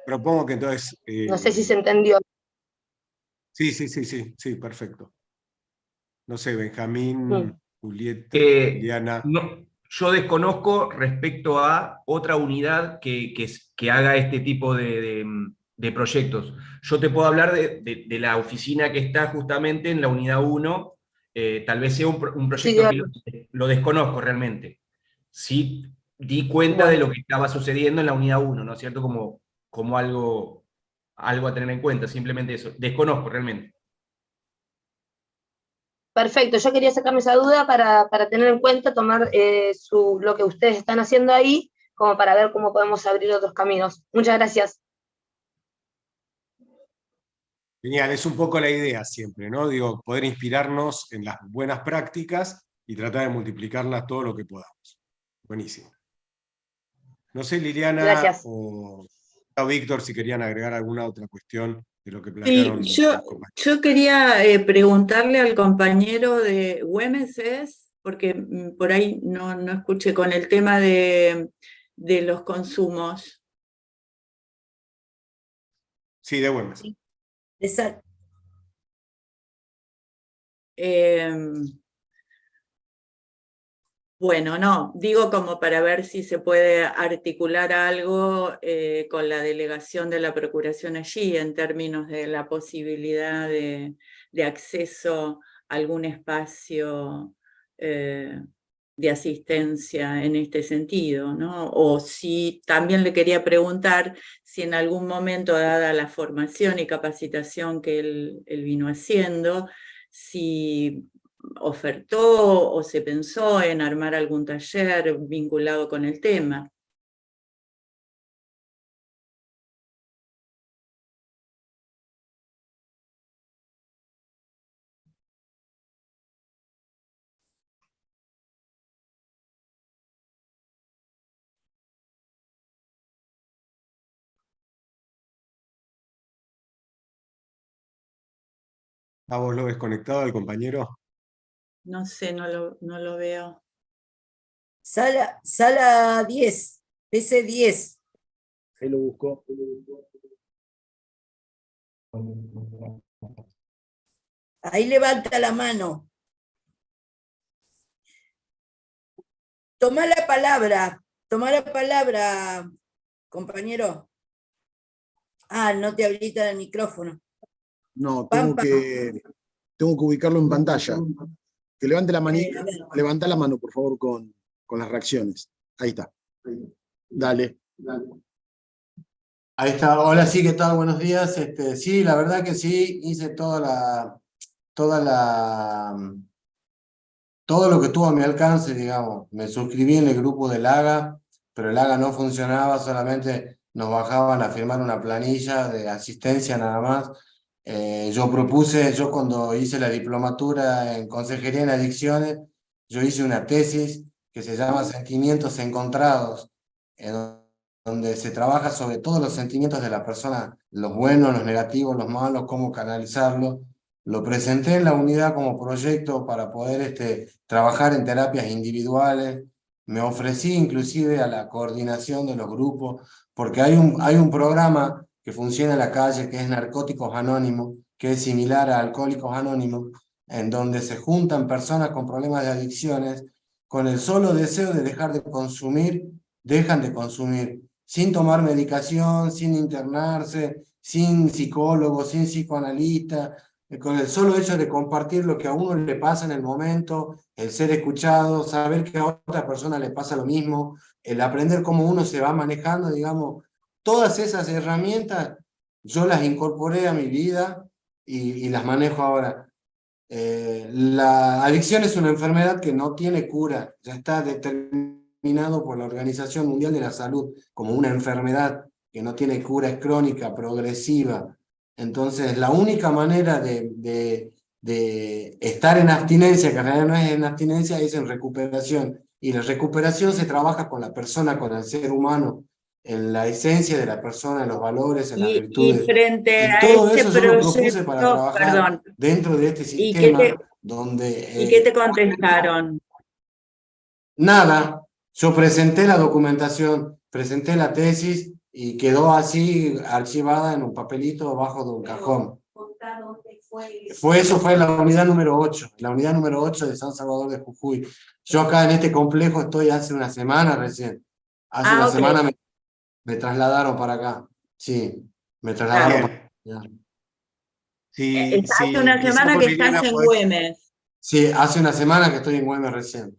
Propongo que entonces...
no sé si se entendió.
Sí, perfecto. No sé, Benjamín, Julieta, Diana.
No, yo desconozco respecto a otra unidad que haga este tipo de proyectos. Yo te puedo hablar de la oficina que está justamente en la unidad 1, tal vez sea un proyecto piloto, lo desconozco realmente. Sí di cuenta de lo que estaba sucediendo en la unidad 1, ¿no es cierto? Como algo a tener en cuenta, simplemente eso. Desconozco realmente.
Perfecto, yo quería sacarme esa duda para tener en cuenta, tomar lo que ustedes están haciendo ahí, como para ver cómo podemos abrir otros caminos. Muchas gracias.
Genial, es un poco la idea siempre, ¿no? Digo, poder inspirarnos en las buenas prácticas y tratar de multiplicarlas todo lo que podamos. Buenísimo. No sé, Liliana o Víctor, si querían agregar alguna otra cuestión de lo que plantearon
Sí,
los compañeros.
yo quería preguntarle al compañero de Güemes, porque por ahí no escuché con el tema de los consumos.
Sí, de Güemes.
Sí. Bueno, no, digo como para ver si se puede articular algo con la delegación de la Procuración allí en términos de la posibilidad de acceso a algún espacio de asistencia en este sentido, ¿no? O si también le quería preguntar si en algún momento, dada la formación y capacitación que él vino haciendo, si ofertó o se pensó en armar algún taller vinculado con el tema.
¿A vos lo ves conectado al compañero?
No sé, no lo veo.
Sala 10, PC 10.
Ahí lo busco.
Ahí levanta la mano. Toma la palabra, compañero. Ah, no te habilita el micrófono.
No, tengo que ubicarlo en pantalla. Que levante la manita, levanta la mano, por favor, con las reacciones. Ahí está. Dale.
Ahí está. Hola, sí, ¿qué tal? Buenos días. Sí, la verdad que sí, hice todo lo que tuvo a mi alcance, digamos. Me suscribí en el grupo del AGA, pero el AGA no funcionaba, solamente nos bajaban a firmar una planilla de asistencia nada más. Yo cuando hice la diplomatura en Consejería en Adicciones, yo hice una tesis que se llama Sentimientos Encontrados, en donde se trabaja sobre todos los sentimientos de la persona, los buenos, los negativos, los malos, cómo canalizarlos. Lo presenté en la unidad como proyecto para poder trabajar en terapias individuales. Me ofrecí inclusive a la coordinación de los grupos, porque hay un programa que funciona en la calle que es Narcóticos Anónimos, que es similar a Alcohólicos Anónimos, en donde se juntan personas con problemas de adicciones con el solo deseo de dejar de consumir, dejan de consumir, sin tomar medicación, sin internarse, sin psicólogo, sin psicoanalista, con el solo hecho de compartir lo que a uno le pasa en el momento, el ser escuchado, saber que a otra persona le pasa lo mismo, el aprender cómo uno se va manejando, digamos, todas esas herramientas yo las incorporé a mi vida y las manejo ahora. La adicción es una enfermedad que no tiene cura, ya está determinado por la Organización Mundial de la Salud como una enfermedad que no tiene cura, es crónica, progresiva. Entonces, la única manera de estar en abstinencia, que en realidad no es en abstinencia, es en recuperación. Y la recuperación se trabaja con la persona, con el ser humano, en la esencia de la persona, en los valores, en las
Y
virtudes.
frente a
Todo
este
eso yo lo propuse para
proyecto,
trabajar
perdón,
dentro de este
¿y
sistema donde
qué te contestaron?
nada, yo presenté la documentación, presenté la tesis y quedó así archivada en un papelito bajo de un cajón. Eso fue la unidad número 8, la unidad número 8 de San Salvador de Jujuy. Yo acá en este complejo estoy hace una semana recién. Hace una semana me trasladaron para acá. Sí, me trasladaron para acá.
Hace una semana que estás en Güemes.
Sí, hace una semana que estoy en Güemes recién.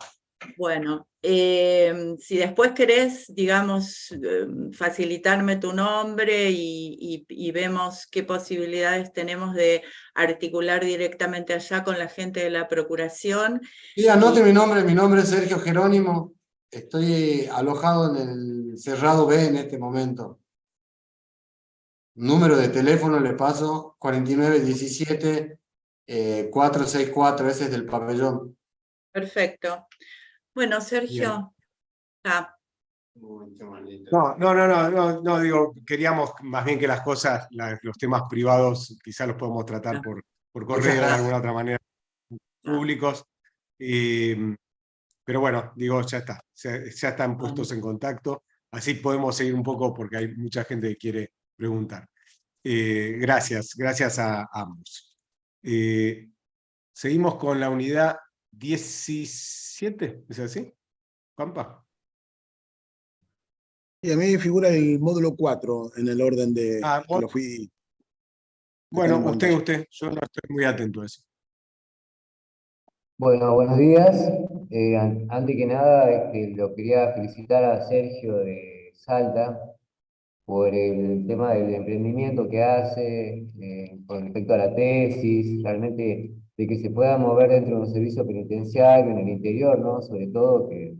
Bueno, si después querés, digamos, facilitarme tu nombre y vemos qué posibilidades tenemos de articular directamente allá con la gente de la Procuración.
Sí, anote mi nombre es Sergio Jerónimo, estoy alojado en el Cerrado B en este momento. Número de teléfono le paso, 4917-464, ese es del pabellón.
Perfecto. Bueno, Sergio.
No, digo, queríamos más bien que las cosas, los temas privados, quizás los podemos tratar por correo de alguna otra manera, públicos. Pero bueno, digo, ya está, ya están puestos en contacto, así podemos seguir un poco porque hay mucha gente que quiere preguntar. Gracias a ambos. Seguimos con la unidad 17, ¿es así? ¿Pampa?
Y a mí figura el módulo 4 en el orden de que lo fui.
Bueno, usted, yo no estoy muy atento a eso.
Bueno, buenos días. Antes que nada, lo quería felicitar a Sergio de Salta por el tema del emprendimiento que hace con respecto a la tesis, realmente de que se pueda mover dentro de un servicio penitenciario en el interior, ¿no? Sobre todo que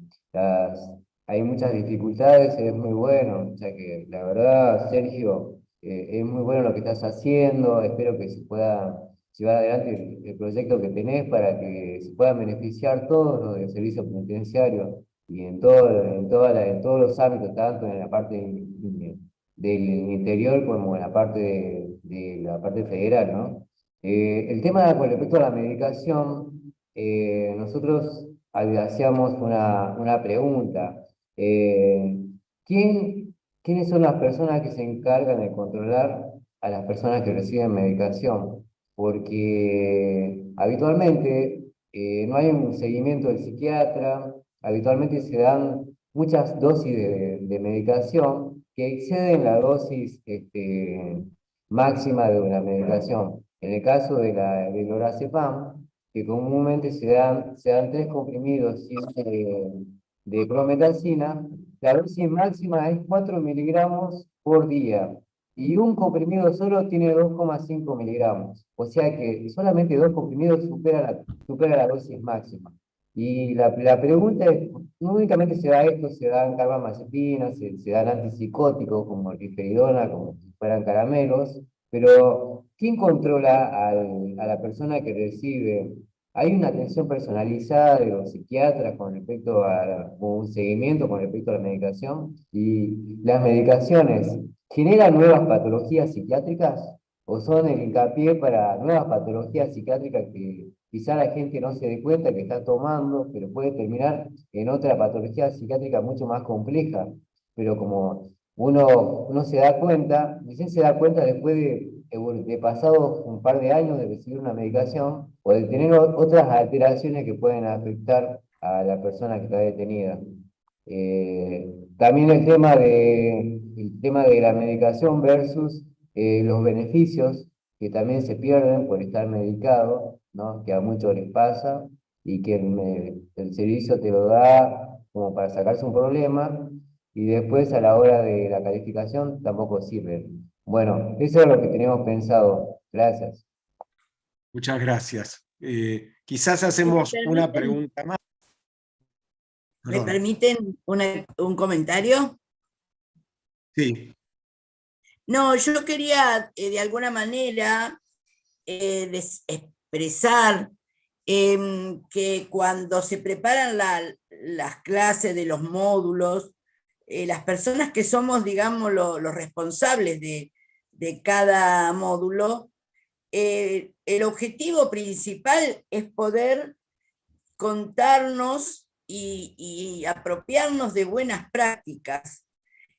hay muchas dificultades, es muy bueno. O sea que la verdad, Sergio, es muy bueno lo que estás haciendo. Espero que se pueda llevar adelante el proyecto que tenés para que se puedan beneficiar todos los del servicio penitenciario y en todos los ámbitos, tanto en la parte del interior como en la parte de la parte federal, ¿no? El tema con respecto a la medicación, nosotros hacíamos una pregunta. ¿Quiénes son las personas que se encargan de controlar a las personas que reciben medicación? Porque habitualmente no hay un seguimiento del psiquiatra, habitualmente se dan muchas dosis de medicación que exceden la dosis máxima de una medicación. En el caso del lorazepam, que comúnmente se dan 3 comprimidos de prometacina, la dosis máxima es 4 miligramos por día. Y un comprimido solo tiene 2,5 miligramos. O sea que solamente 2 comprimidos supera la dosis máxima. Y la pregunta es, no únicamente se da esto, se dan carbamazepina, se dan antipsicóticos como el risperidona, como si fueran caramelos, pero ¿quién controla a la persona que recibe? ¿Hay una atención personalizada de los psiquiatras con respecto o un seguimiento con respecto a la medicación? ¿Y las medicaciones generan nuevas patologías psiquiátricas o son el hincapié para nuevas patologías psiquiátricas que quizá la gente no se dé cuenta que está tomando, pero puede terminar en otra patología psiquiátrica mucho más compleja? Pero como uno se da cuenta, recién se da cuenta después de pasados un par de años de recibir una medicación o de tener otras alteraciones que pueden afectar a la persona que está detenida. También el tema de la medicación versus los beneficios que también se pierden por estar medicado, ¿no? Que a muchos les pasa y que el servicio te lo da como para sacarse un problema y después a la hora de la calificación tampoco sirve. Bueno, eso es lo que teníamos pensado. Gracias.
Muchas gracias. Quizás hacemos una pregunta más.
¿Me permiten un comentario?
Sí.
No, yo quería de alguna manera expresar que cuando se preparan las clases de los módulos, las personas que somos, digamos, los responsables de cada módulo, el objetivo principal es poder contarnos y apropiarnos de buenas prácticas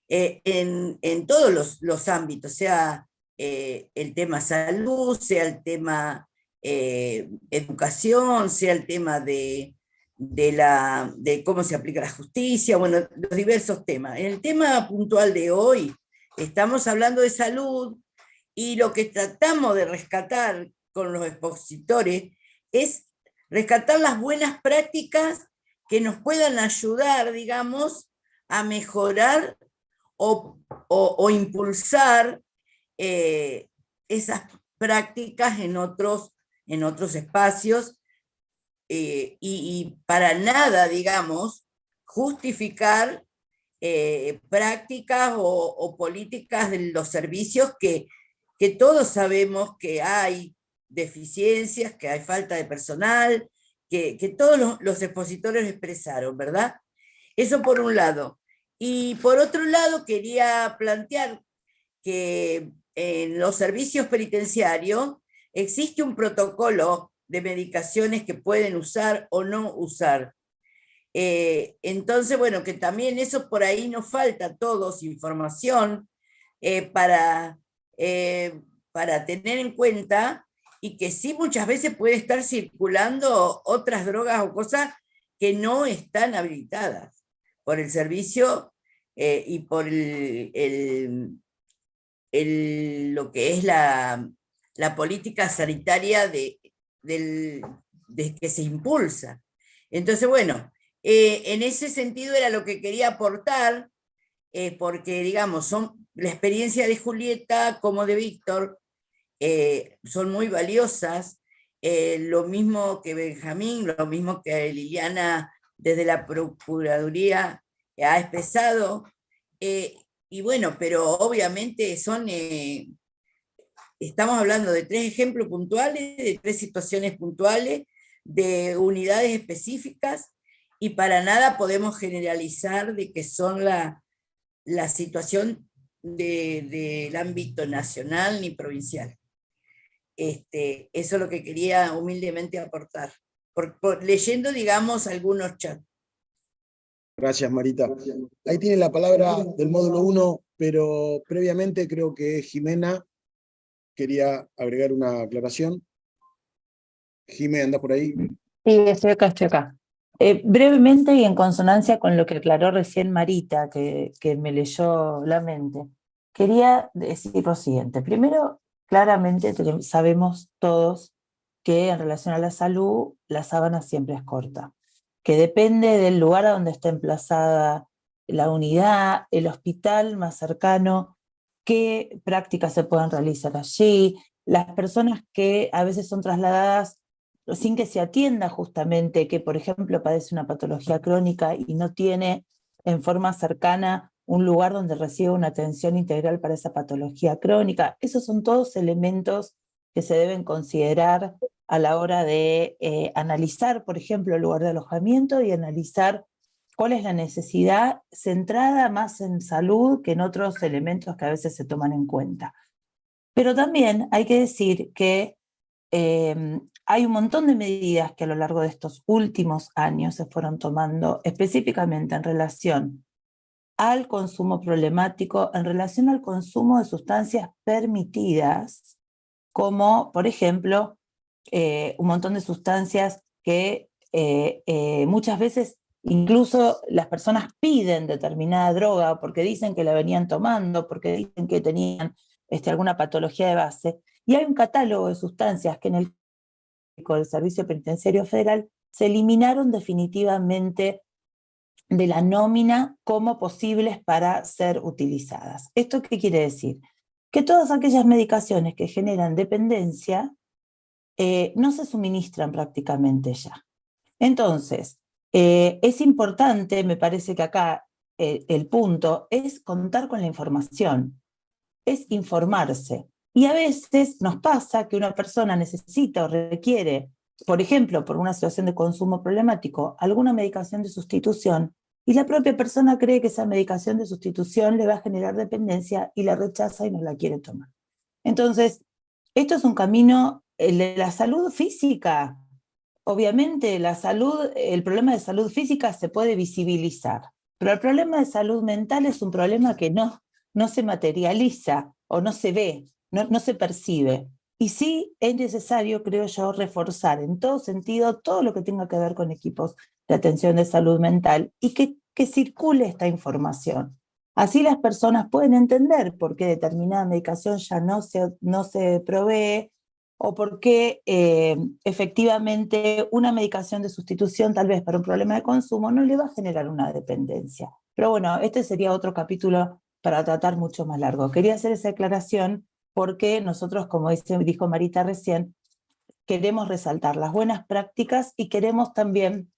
en todos los ámbitos, sea el tema salud, sea el tema educación, sea el tema de cómo se aplica la justicia, bueno, los diversos temas. En el tema puntual de hoy, estamos hablando de salud y lo que tratamos de rescatar con los expositores es rescatar las buenas prácticas que nos puedan ayudar, digamos, a mejorar o impulsar esas prácticas en otros espacios y para nada, digamos, justificar prácticas o políticas de los servicios que todos sabemos que hay deficiencias, que hay falta de personal, que todos los expositores expresaron, ¿verdad? Eso por un lado. Y por otro lado quería plantear que en los servicios penitenciarios existe un protocolo de medicaciones que pueden usar o no usar. Entonces, bueno, que también eso por ahí nos falta a todos información para tener en cuenta, y que sí muchas veces puede estar circulando otras drogas o cosas que no están habilitadas por el servicio y por lo que es la política sanitaria de que se impulsa. Entonces, bueno, en ese sentido era lo que quería aportar, porque, digamos, la experiencia de Julieta como de Víctor son muy valiosas, lo mismo que Benjamín, lo mismo que Liliana desde la Procuraduría ha expresado, y bueno, pero obviamente estamos hablando de 3 ejemplos puntuales, de 3 situaciones puntuales, de unidades específicas, y para nada podemos generalizar de que son la situación del ámbito nacional ni provincial. Eso es lo que quería humildemente aportar. leyendo, digamos, algunos chats.
Gracias, Marita. Ahí tiene la palabra del módulo 1, pero previamente creo que Jimena quería agregar una aclaración. Jimena, ¿andás por ahí?
Sí, estoy acá, estoy acá. Brevemente y en consonancia con lo que aclaró recién Marita, que me leyó la mente, quería decir lo siguiente. Primero, claramente sabemos todos que en relación a la salud, la sábana siempre es corta, que depende del lugar a donde está emplazada la unidad, el hospital más cercano, qué prácticas se pueden realizar allí, las personas que a veces son trasladadas sin que se atienda justamente que, por ejemplo, padece una patología crónica y no tiene en forma cercana un lugar donde reciba una atención integral para esa patología crónica. Esos son todos elementos que se deben considerar a la hora de analizar, por ejemplo, el lugar de alojamiento y analizar cuál es la necesidad centrada más en salud que en otros elementos que a veces se toman en cuenta. Pero también hay que decir que hay un montón de medidas que a lo largo de estos últimos años se fueron tomando específicamente en relación al consumo problemático, en relación al consumo de sustancias permitidas, como por ejemplo un montón de sustancias que muchas veces incluso las personas piden determinada droga porque dicen que la venían tomando, porque dicen que tenían alguna patología de base, y hay un catálogo de sustancias que en el del Servicio Penitenciario Federal se eliminaron definitivamente de la nómina como posibles para ser utilizadas. ¿Esto qué quiere decir? Que todas aquellas medicaciones que generan dependencia no se suministran prácticamente ya. Entonces, es importante, me parece que acá el punto es contar con la información, es informarse. Y a veces nos pasa que una persona necesita o requiere, por ejemplo, por una situación de consumo problemático, alguna medicación de sustitución, y la propia persona cree que esa medicación de sustitución le va a generar dependencia y la rechaza y no la quiere tomar. Entonces, esto es un camino, el de la salud física. Obviamente, el problema de salud física se puede visibilizar, pero el problema de salud mental es un problema que no se materializa o no se ve, no se percibe. Y sí es necesario, creo yo, reforzar en todo sentido todo lo que tenga que ver con equipos de atención de salud mental y que circule esta información. Así las personas pueden entender por qué determinada medicación ya no se provee o por qué efectivamente una medicación de sustitución tal vez para un problema de consumo no le va a generar una dependencia. Pero bueno, este sería otro capítulo para tratar mucho más largo. Quería hacer esa aclaración porque nosotros, como dijo Marita recién, queremos resaltar las buenas prácticas y queremos también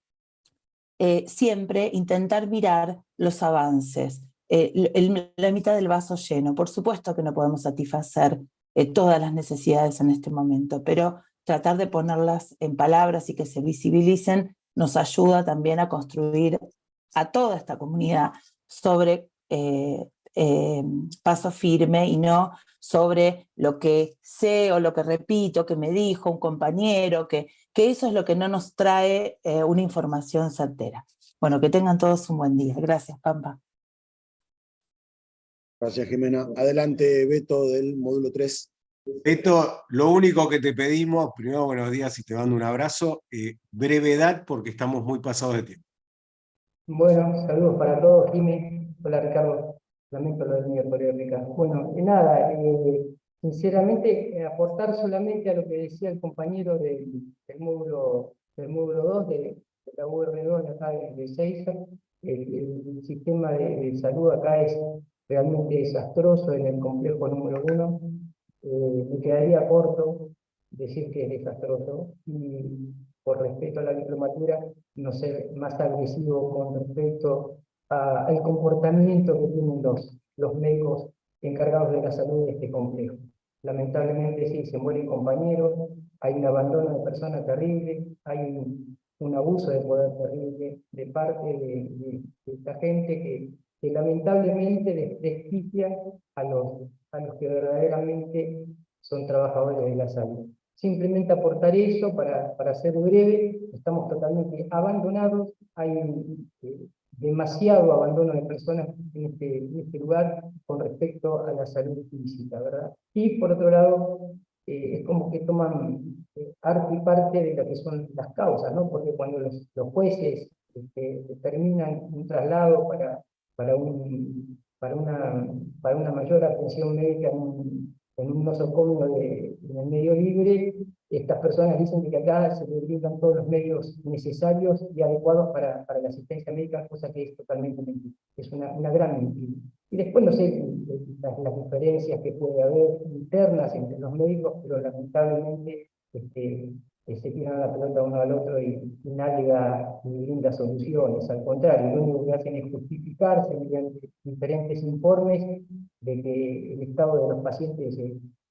siempre intentar mirar los avances, la mitad del vaso lleno. Por supuesto que no podemos satisfacer todas las necesidades en este momento, pero tratar de ponerlas en palabras y que se visibilicen nos ayuda también a construir a toda esta comunidad sobre paso firme y no sobre lo que sé o lo que repito, que me dijo un compañero, que eso es lo que no nos trae una información certera. Bueno, que tengan todos un buen día. Gracias, Pampa.
Gracias, Jimena. Adelante, Beto, del módulo 3.
Beto, lo único que te pedimos, primero buenos días y te mando un abrazo, brevedad porque estamos muy pasados de tiempo.
Bueno, saludos para todos, Jimmy. Hola, Ricardo. Lamento lo del miércoles, Ricardo. Bueno, nada, sinceramente, aportar solamente a lo que decía el compañero del módulo 2, de la UR2 de acá de Seiza. El sistema de salud acá es realmente desastroso en el complejo número 1. Me quedaría corto decir que es desastroso y por respeto a la diplomatura no ser más agresivo con respecto al comportamiento que tienen los médicos encargados de la salud de este complejo. Lamentablemente sí, se mueren compañeros, hay un abandono de personas terrible, hay un abuso de poder terrible de parte de esta gente que lamentablemente desprestigia a los que verdaderamente son trabajadores de la salud. simplemente aportar eso para ser breve. Estamos totalmente abandonados, hay demasiado abandono de personas en este lugar con respecto a la salud física, ¿verdad? Y por otro lado, es como que toman arte y parte de lo que son las causas, ¿no? Porque cuando los jueces determinan un traslado para una mayor atención médica en un nosocomio en el medio libre, estas personas dicen que acá se les brindan todos los medios necesarios y adecuados para la asistencia médica, cosa que es totalmente mentira. Es una gran mentira. Y después no sé las diferencias que puede haber internas entre los médicos, pero lamentablemente se tiran la pelota uno al otro y nadie ni brinda soluciones. Al contrario, lo único que hacen es justificarse mediante diferentes informes de que el estado de los pacientes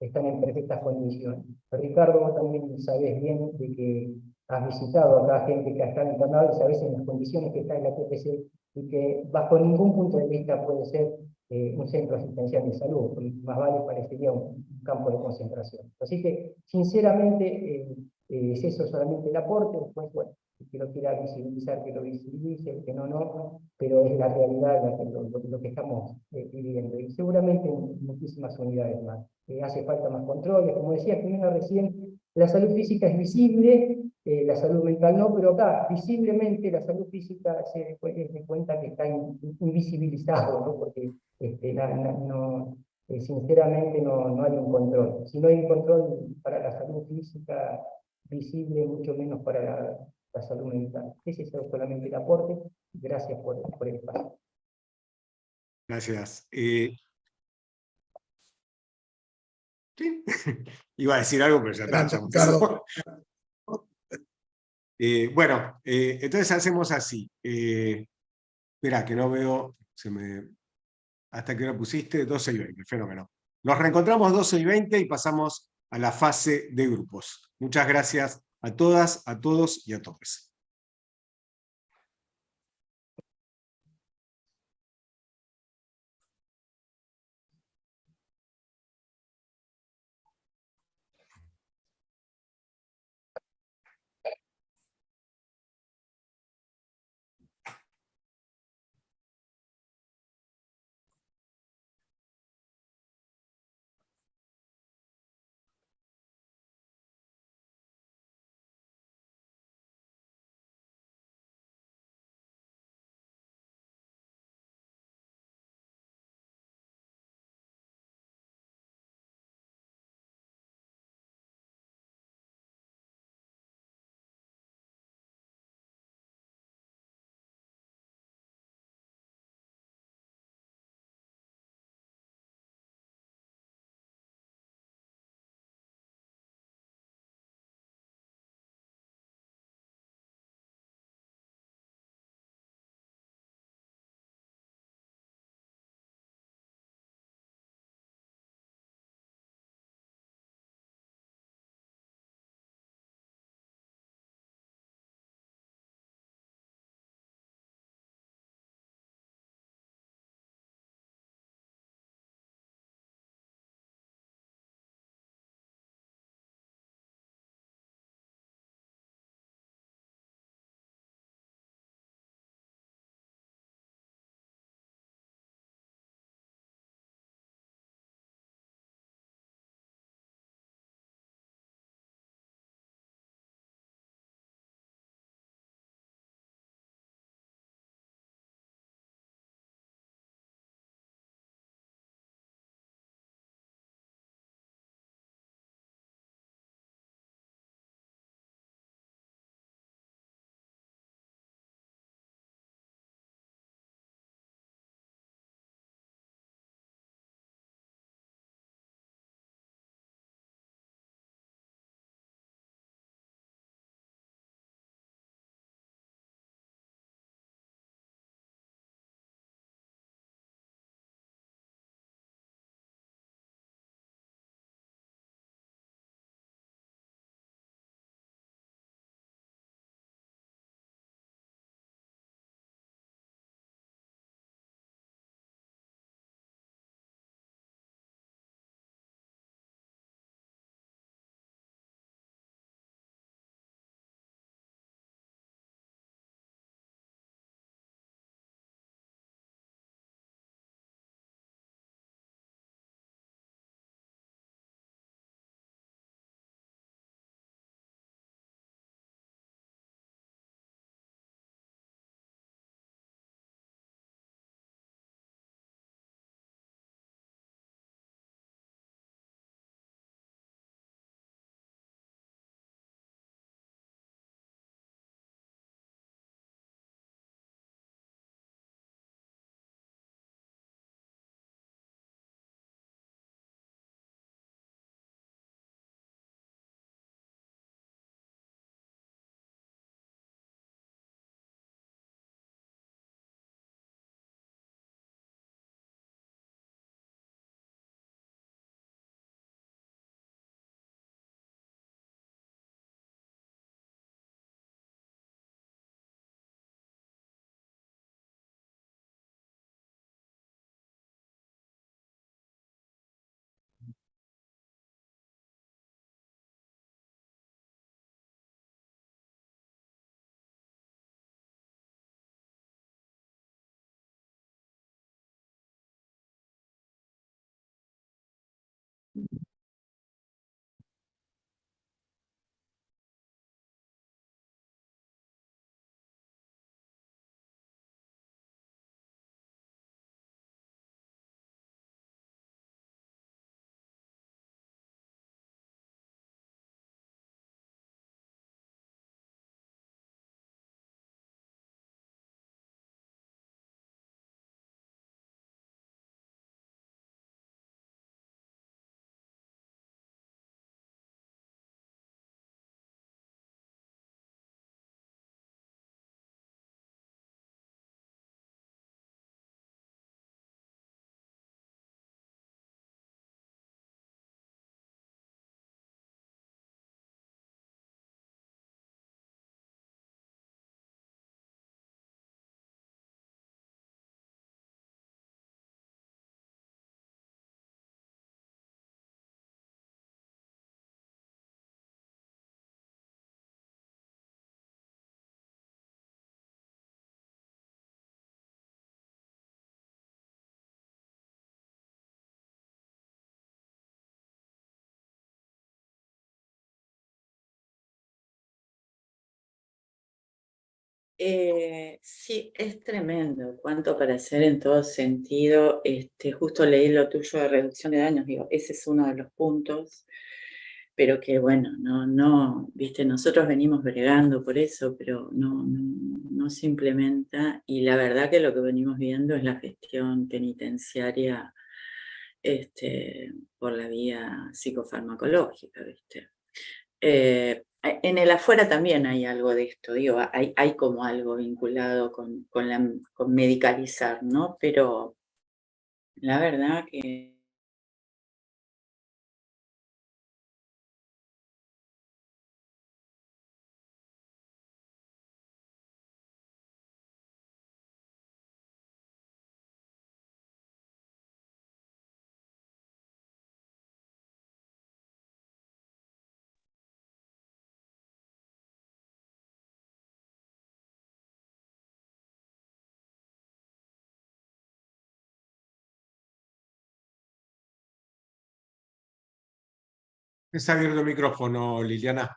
están en perfectas condiciones. Ricardo, vos también sabés bien de que has visitado acá gente que está internada y sabés en las condiciones que está en la TPC y que bajo ningún punto de vista puede ser un centro asistencial de salud, porque más vale parecería un campo de concentración. Así que, sinceramente, es eso solamente el aporte. Después, bueno, el que lo quiera visibilizar, que lo visibilice, el que no, no, pero es la realidad lo que estamos viviendo. Y seguramente en muchísimas unidades más. Hace falta más controles. Como decía Jimena recién, la salud física es visible, la salud mental no, pero acá visiblemente la salud física se da cuenta que está invisibilizado, ¿no? Porque sinceramente no hay un control. Si no hay un control para la salud física visible, mucho menos para la salud mental. Ese es solamente el aporte. Gracias por el espacio.
Gracias. ¿Sí? Iba a decir algo, pero ya está. Ya
Ricardo.
Bueno, entonces hacemos así. Espera, que no veo, hasta que lo pusiste, 12:20, fenómeno. Nos reencontramos 12:20 y pasamos a la fase de grupos. Muchas gracias a todas, a todos y a todos.
Sí, es tremendo, cuánto para hacer en todo sentido. Justo leí lo tuyo de reducción de daños, digo, ese es uno de los puntos, pero que bueno, viste, nosotros venimos bregando por eso, pero no se implementa, y la verdad que lo que venimos viendo es la gestión penitenciaria por la vía psicofarmacológica, viste. En el afuera también hay algo de esto, digo, hay como algo vinculado con medicalizar, ¿no? Pero la verdad que
Es abierto el micrófono, Liliana.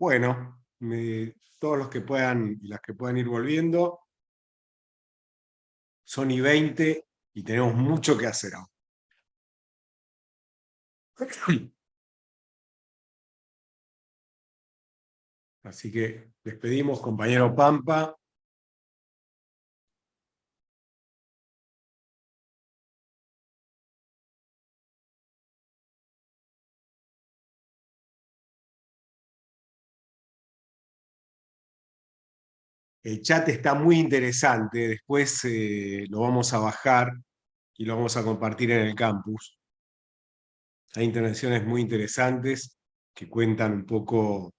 Bueno, todos los que puedan y las que puedan ir volviendo, son y 20 y tenemos mucho que hacer ahora. Así que despedimos, compañero Pampa. El chat está muy interesante, después lo vamos a bajar y lo vamos a compartir en el campus. Hay intervenciones muy interesantes que cuentan un poco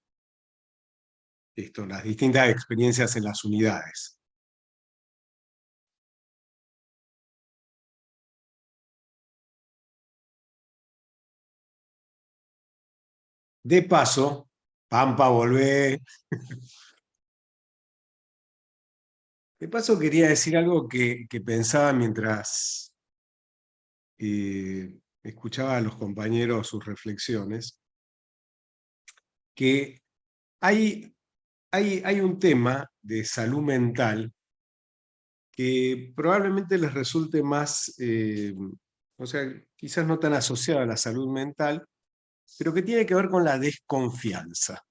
las distintas experiencias en las unidades. De paso, Pampa, volvé. De paso quería decir algo que pensaba mientras escuchaba a los compañeros sus reflexiones, que hay un tema de salud mental que probablemente les resulte más, o sea, quizás no tan asociado a la salud mental, pero que tiene que ver con la desconfianza.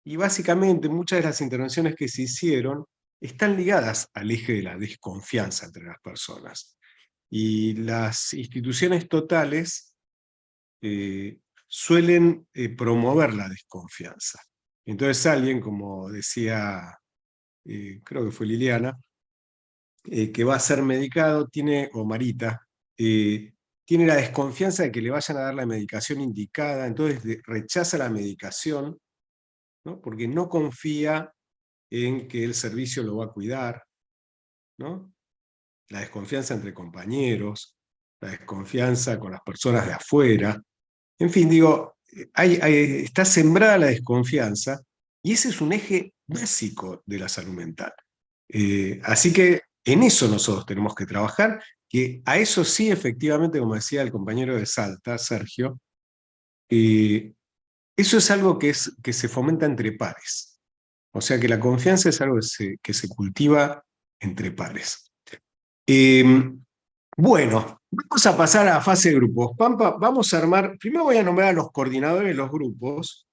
Y básicamente muchas de las intervenciones que se hicieron están ligadas al eje de la desconfianza entre las personas. Y las instituciones totales suelen promover la desconfianza. Entonces alguien, como decía, creo que fue Liliana, que va a ser medicado, o Marita, tiene la desconfianza de que le vayan a dar la medicación indicada, entonces rechaza la medicación, ¿no? Porque no confía en que el servicio lo va a cuidar, ¿no? La desconfianza entre compañeros, la desconfianza con las personas de afuera. En fin, digo, está sembrada la desconfianza y ese es un eje básico de la salud mental. Así que en eso nosotros tenemos que trabajar, que a eso sí, efectivamente, como decía el compañero de Salta, Sergio, eso es algo que se fomenta entre pares. O sea que la confianza es algo que se cultiva entre pares. Bueno, vamos a pasar a la fase de grupos. Pampa, vamos a armar, primero voy a nombrar a los coordinadores de los grupos,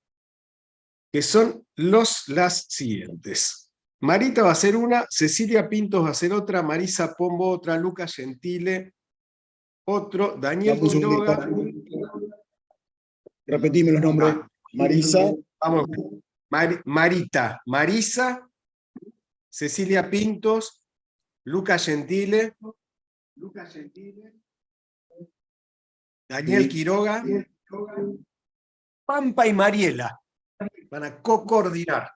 que son las siguientes. Marita va a ser una, Cecilia Pintos va a ser otra, Marisa Pombo otra, Lucas Gentile otro, Daniel Quiroga.
Repetime los nombres. Marisa.
Vamos. Marita, Marisa, Cecilia Pintos, Lucas Gentile, Daniel Quiroga, Pampa y Mariela van a co-coordinar.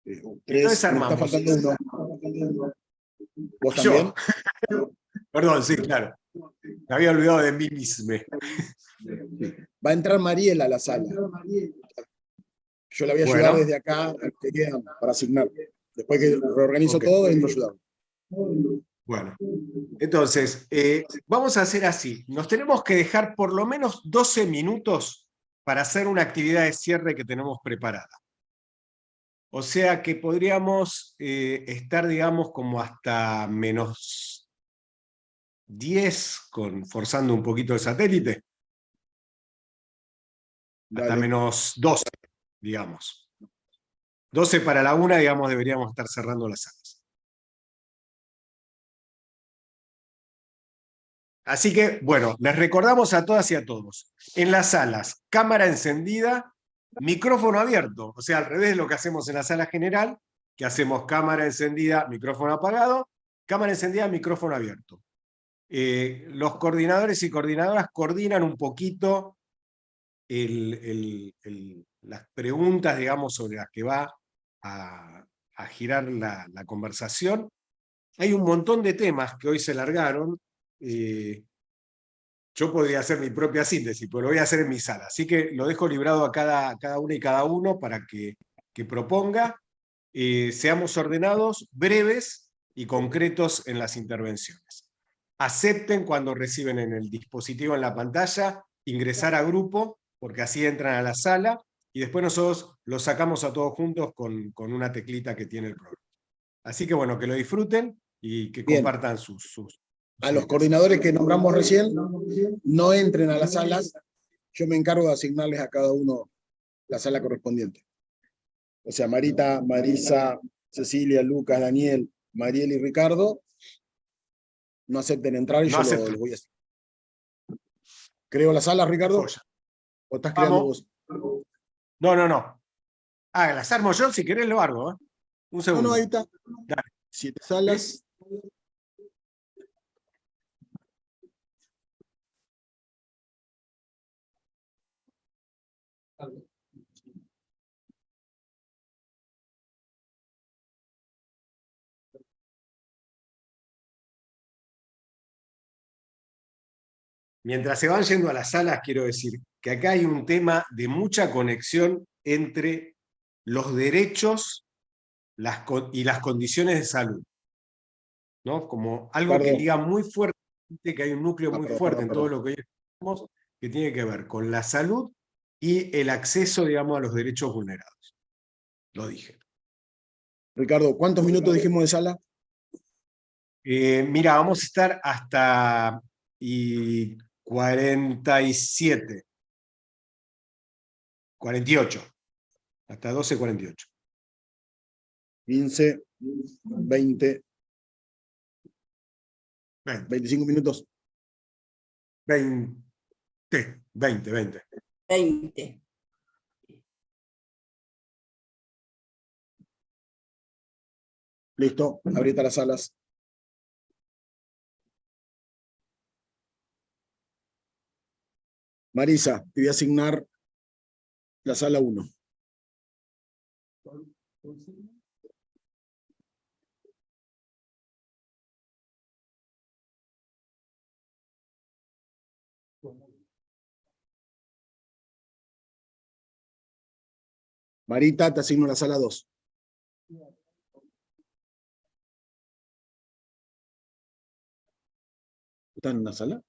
Entonces armamos.
Está faltando uno. ¿Vos
Yo.
también?
Perdón, sí, claro. Me había olvidado de mí mismo.
Va a entrar Mariela a la sala. Yo la voy a ayudar desde acá que quedan para asignar. Después que reorganizo todo, entro a ayudar.
Bueno, entonces, vamos a hacer así. Nos tenemos que dejar por lo menos 12 minutos para hacer una actividad de cierre que tenemos preparada. O sea que podríamos estar, digamos, como hasta menos 10, forzando un poquito el satélite. Hasta menos 12, digamos. 12 para la 1, digamos, deberíamos estar cerrando las salas. Así que, bueno, les recordamos a todas y a todos. En las salas, cámara encendida, micrófono abierto. O sea, al revés de lo que hacemos en la sala general, que hacemos cámara encendida, micrófono apagado, cámara encendida, micrófono abierto. Los coordinadores y coordinadoras coordinan un poquito las preguntas, digamos, sobre las que va a girar la conversación. Hay un montón de temas que hoy se largaron. Yo podría hacer mi propia síntesis, pero lo voy a hacer en mi sala. Así que lo dejo librado a cada una y cada uno para que proponga. Seamos ordenados, breves y concretos en las intervenciones. Acepten cuando reciben en el dispositivo en la pantalla ingresar a grupo, porque así entran a la sala, y después nosotros los sacamos a todos juntos con una teclita que tiene el programa. Así que bueno, que lo disfruten y que
Bien.
compartan sus
A los coordinadores que nombramos recién, no entren a las salas. Yo me encargo de asignarles a cada uno la sala correspondiente. O sea, Marita, Marisa, Cecilia, Lucas, Daniel, Mariel y Ricardo no acepten entrar y
No
yo
aceptan.
los voy a hacer. ¿Creo la sala, Ricardo? ¿O estás creando vos?
No. Ah, las armo yo, si querés lo armo. Un segundo.
No, ahí está.
Dale.
7 salas.
Mientras se van yendo a las salas, quiero decir que acá hay un tema de mucha conexión entre los derechos y las condiciones de salud, ¿no? Como algo que liga muy fuerte, que hay un núcleo muy fuerte en todo lo que hoy estamos, que tiene que ver con la salud y el acceso, digamos, a los derechos vulnerados. Lo dije.
Ricardo, ¿cuántos minutos dijimos de sala?
Mira, vamos a estar hasta 47, 48, hasta 12:48.
15, 20, 25 minutos.
20.
20.
Listo, abrita las salas. Marisa, te voy a asignar la sala 1. Marita, te asigno la sala 2. ¿Están en una sala?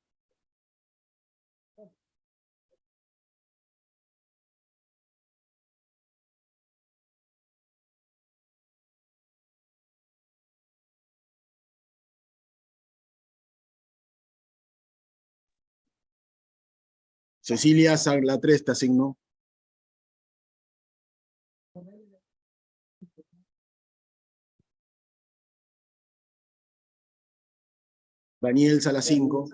Cecilia, sala 3, te asigno. Daniel, sala 5.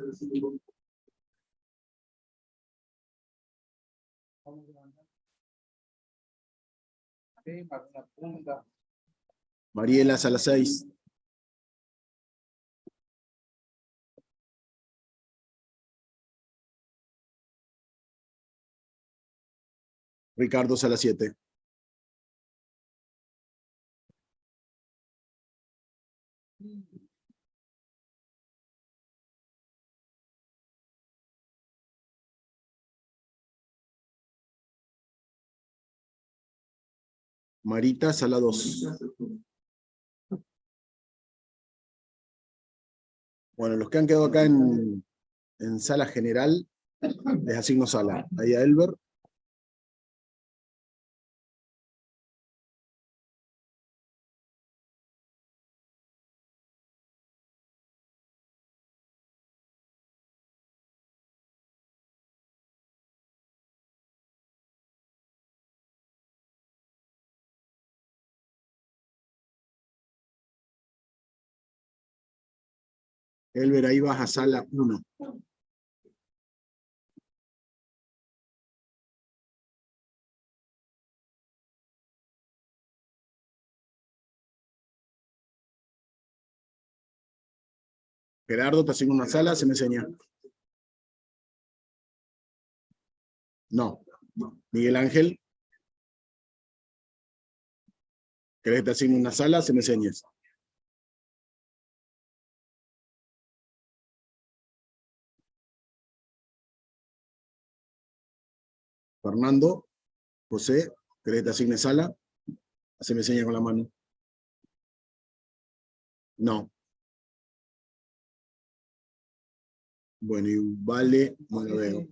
Mariela, sala 6. Ricardo, sala 7. Marita, sala 2. Bueno, los que han quedado acá en sala general, les asigno sala. Ahí a Elber. Elber, ahí vas a sala 1. Gerardo, te asigno una sala, se me enseña. No. Miguel Ángel. ¿Querés que te asigne una sala? Se me enseñes. Fernando, José, ¿querés que te asigne sala? Se me enseña con la mano. No. Bueno, y Vale, no lo veo.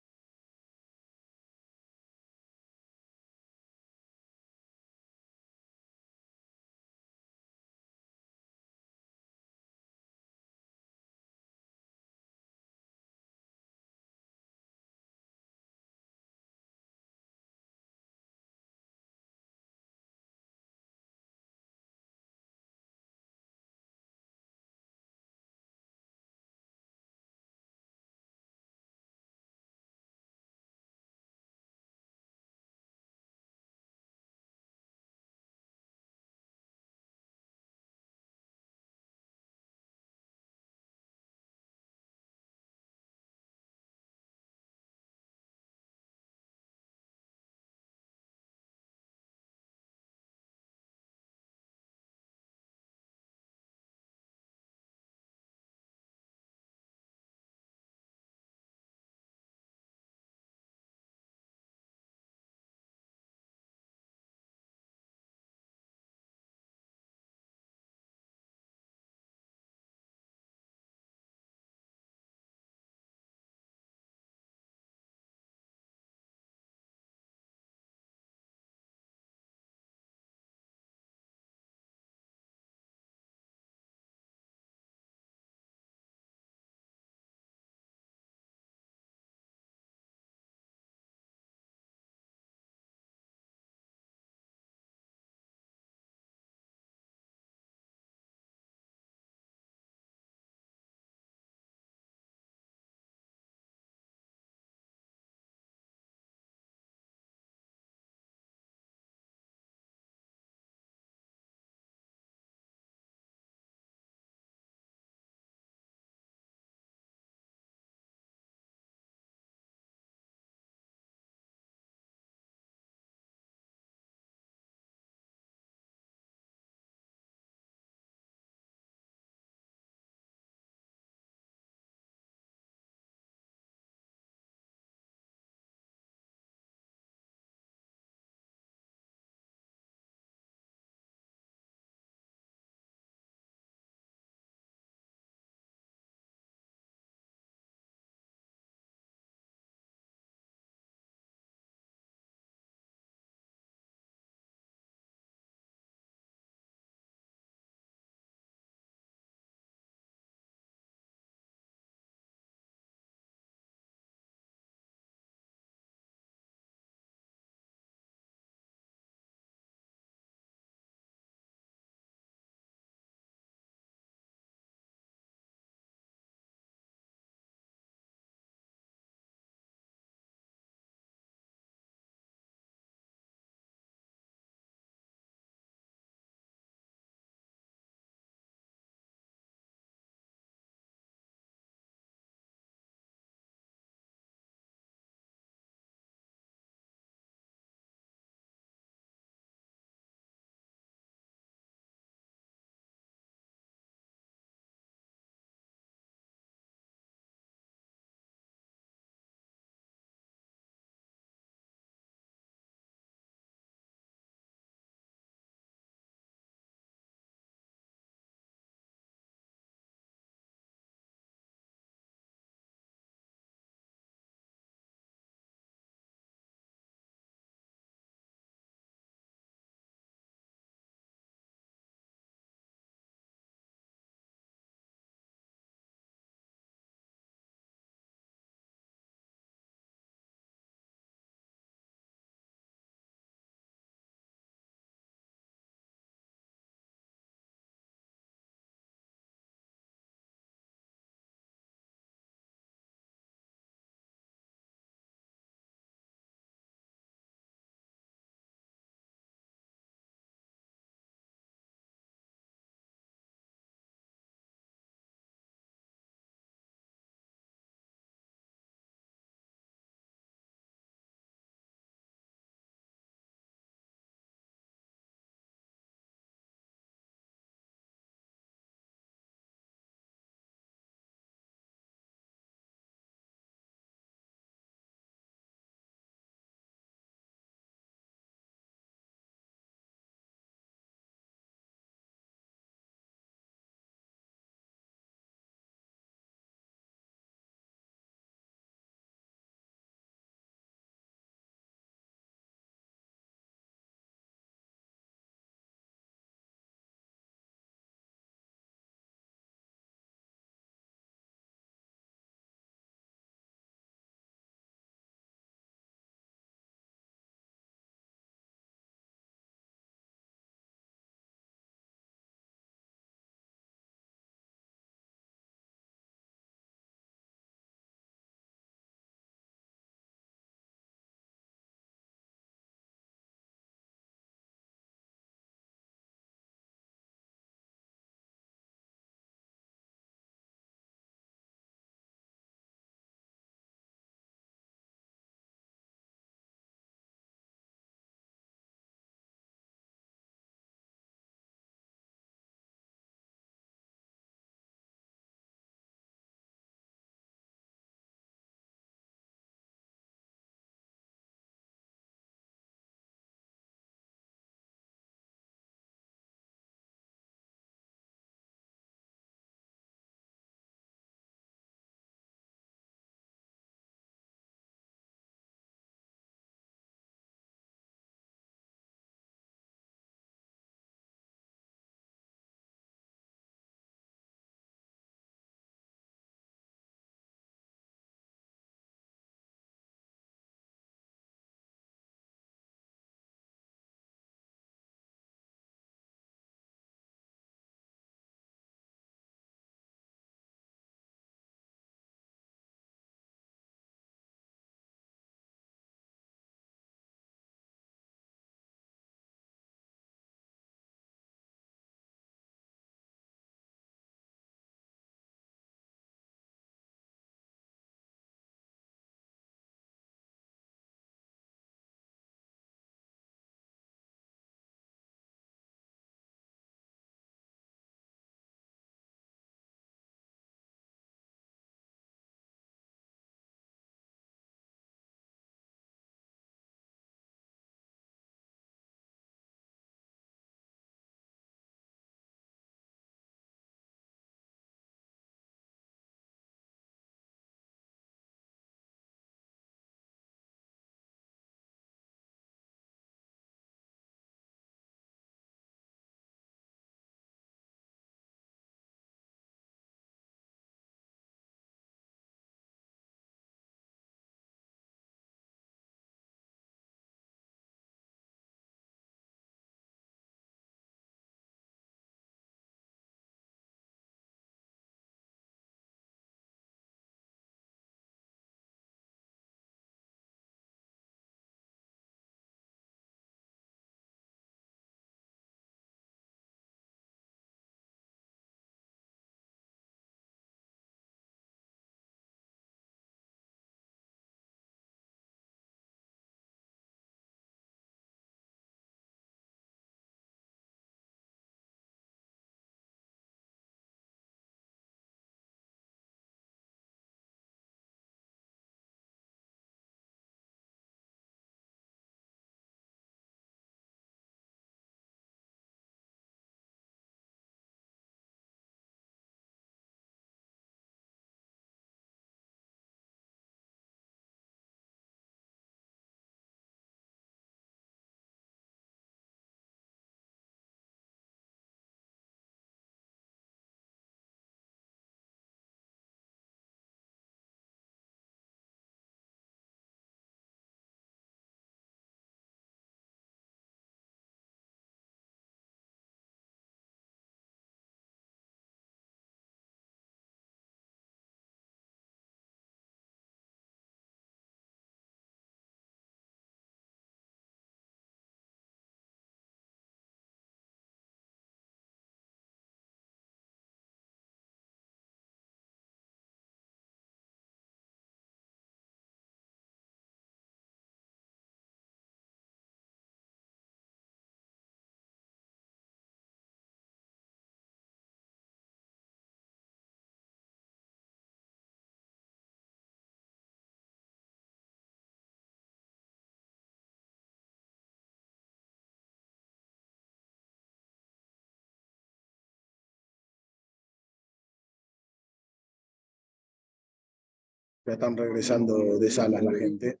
Ya están regresando de salas la gente.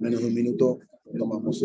Menos de un minuto tomamos.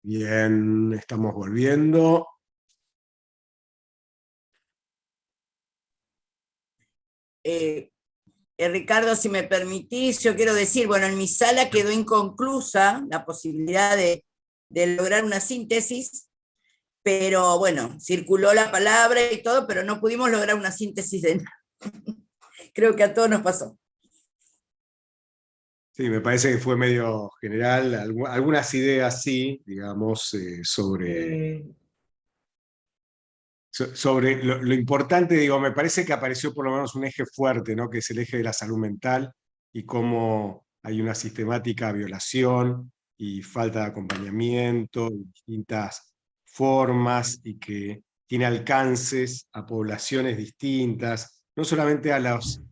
Bien, estamos volviendo.
Ricardo, si me permitís, yo quiero decir, bueno, en mi sala quedó inconclusa la posibilidad de lograr una síntesis, pero bueno, circuló la palabra y todo, pero no pudimos lograr una síntesis de nada. Creo que a todos nos pasó.
Sí, me parece que fue medio general, algunas ideas sí, digamos, sobre lo importante, digo, me parece que apareció por lo menos un eje fuerte, ¿no? Que es el eje de la salud mental y cómo hay una sistemática violación y falta de acompañamiento, distintas formas y que tiene alcances a poblaciones distintas, no solamente a los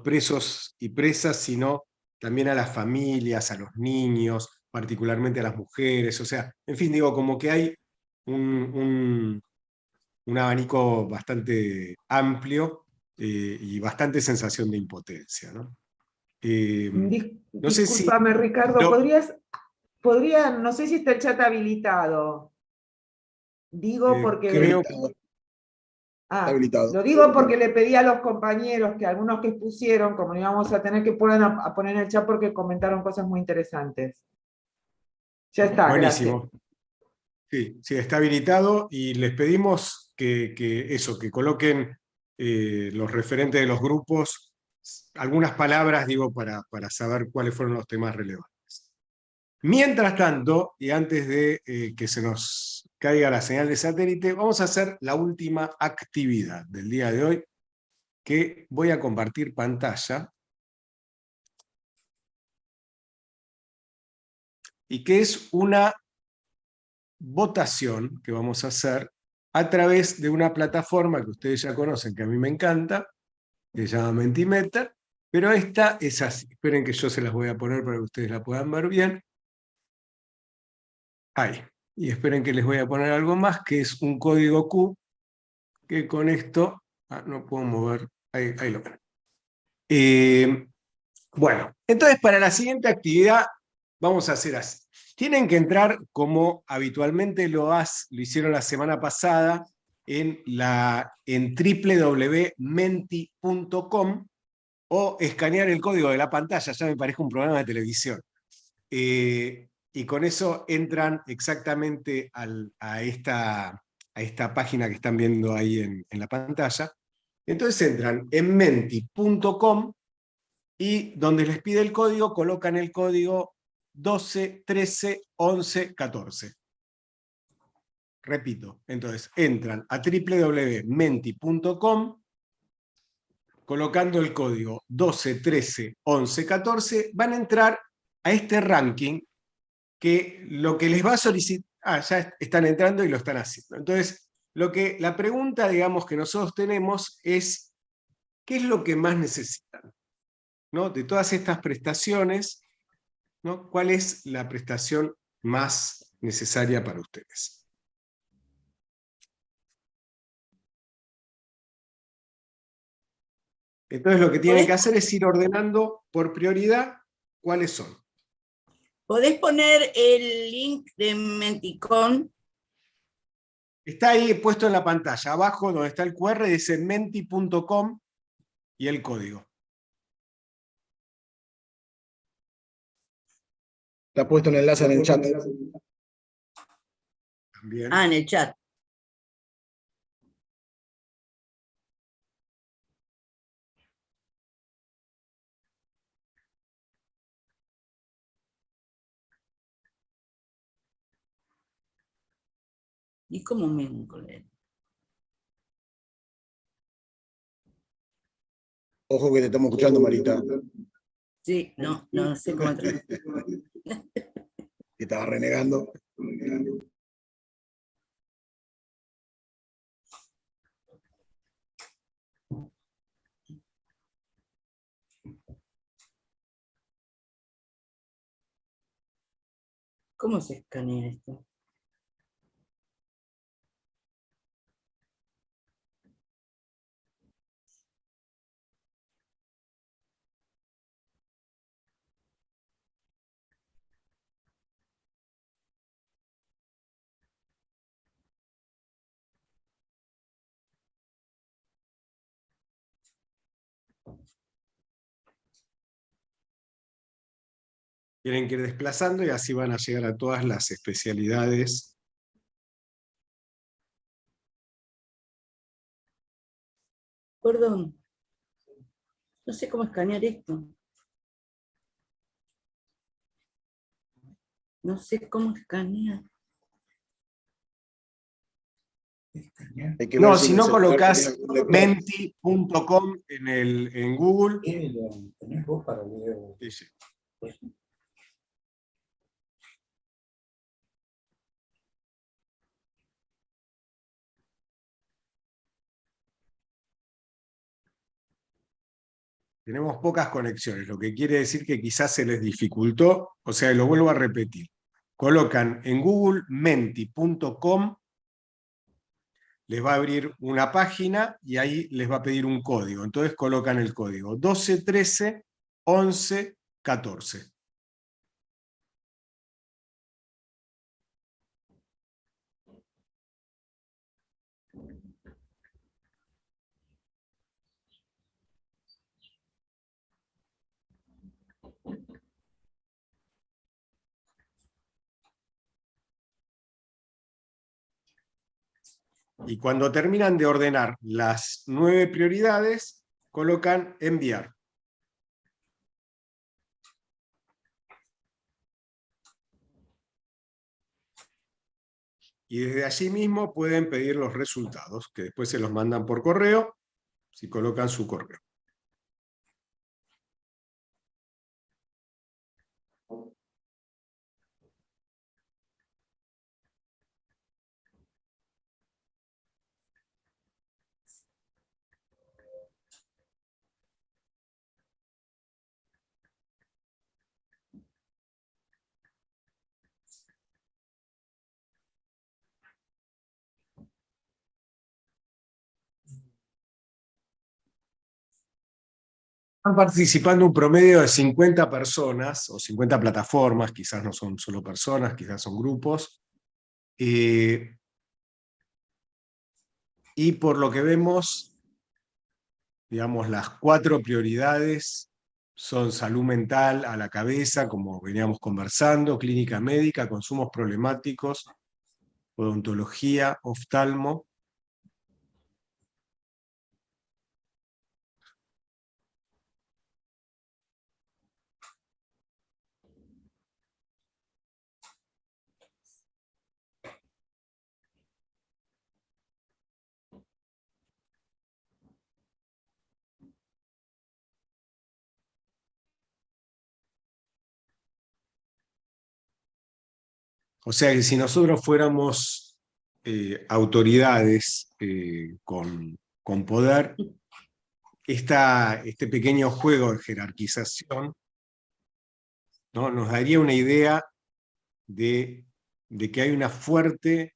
presos y presas, sino también a las familias, a los niños, particularmente a las mujeres, o sea, en fin, digo, como que hay un abanico bastante amplio y bastante sensación de impotencia, ¿no? No sé si...
Discúlpame, Ricardo, no sé si está el chat habilitado. Digo porque...
creo
Está habilitado.
Lo digo porque le pedí a los compañeros que algunos que expusieron, como íbamos a tener que puedan a poner en el chat porque comentaron cosas muy interesantes. Ya está,
buenísimo.
Gracias.
Sí, está habilitado y les pedimos que coloquen los referentes de los grupos, algunas palabras, digo, para saber cuáles fueron los temas relevantes. Mientras tanto, y antes de que se nos caiga la señal de satélite, vamos a hacer la última actividad del día de hoy, que voy a compartir pantalla, y que es una votación que vamos a hacer a través de una plataforma que ustedes ya conocen, que a mí me encanta, que se llama Mentimeter, pero esta es así. Esperen que yo se las voy a poner para que ustedes la puedan ver bien. Ahí. Y esperen que les voy a poner algo más, que es un código Q, que con esto... no puedo mover. Ahí lo ven. Bueno, entonces para la siguiente actividad vamos a hacer así. Tienen que entrar, como habitualmente lo hicieron la semana pasada, en www.menti.com o escanear el código de la pantalla, ya me parece un programa de televisión. Y con eso entran exactamente a esta página que están viendo ahí en la pantalla. Entonces entran en menti.com y donde les pide el código, colocan el código 12 13 11 14. Repito, entonces entran a www.menti.com, colocando el código 12 13 11 14, van a entrar a este ranking que lo que les va a solicitar, ya están entrando y lo están haciendo. Entonces, la pregunta, digamos, que nosotros tenemos es, ¿qué es lo que más necesitan? ¿No? De todas estas prestaciones, ¿no? ¿Cuál es la prestación más necesaria para ustedes? Entonces lo que tienen que hacer es ir ordenando por prioridad cuáles son.
¿Podés poner el link de Menticon?
Está ahí puesto en la pantalla, abajo donde está el QR, dice menti.com y el código.
Está puesto el enlace en el chat.
También.
Ah, en el chat. ¿Y cómo me encontré?
Ojo que te estamos escuchando, Marita.
Sí, no sé cómo entrar.
Que estaba renegando.
¿Cómo se escanea esto?
Tienen que ir desplazando y así van a llegar a todas las especialidades.
Perdón. No sé cómo escanear esto. No sé cómo escanear.
No, si no colocas menti.com en Google.
¿Tenés vos para video?
Sí, sí. Tenemos pocas conexiones, lo que quiere decir que quizás se les dificultó, o sea, lo vuelvo a repetir. Colocan en Google menti.com, les va a abrir una página y ahí les va a pedir un código. Entonces colocan el código 12 13 11 14. Y cuando terminan de ordenar las 9 prioridades, colocan enviar. Y desde allí mismo pueden pedir los resultados, que después se los mandan por correo, si colocan su correo. Están participando un promedio de 50 personas, o 50 plataformas, quizás no son solo personas, quizás son grupos. Y por lo que vemos, digamos, las 4 prioridades son salud mental a la cabeza, como veníamos conversando, clínica médica, consumos problemáticos, odontología, oftalmo. O sea que si nosotros fuéramos autoridades con poder, este pequeño juego de jerarquización, ¿no?, nos daría una idea de que hay una fuerte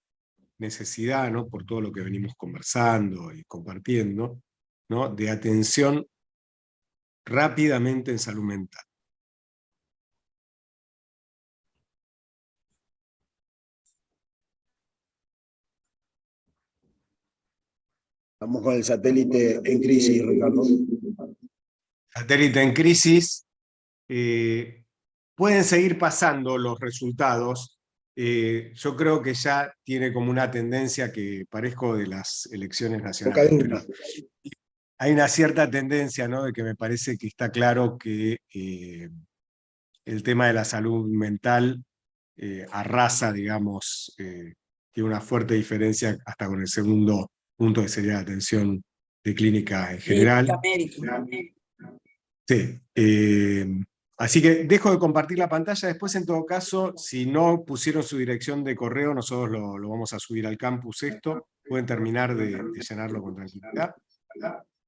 necesidad, ¿no?, por todo lo que venimos conversando y compartiendo, ¿no?, de atención rápidamente en salud mental.
Vamos con el satélite en crisis, Ricardo.
Satélite en crisis. Pueden seguir pasando los resultados. Yo creo que ya tiene como una tendencia que parezco de las elecciones nacionales. Pero hay una cierta tendencia, ¿no?, de que me parece que está claro que el tema de la salud mental arrasa, digamos, tiene una fuerte diferencia hasta con el segundo punto, que sería la atención de clínica en general.
Médica.
Sí. Así que dejo de compartir la pantalla. Después, en todo caso, si no pusieron su dirección de correo, nosotros lo vamos a subir al campus esto. Pueden terminar de llenarlo con tranquilidad.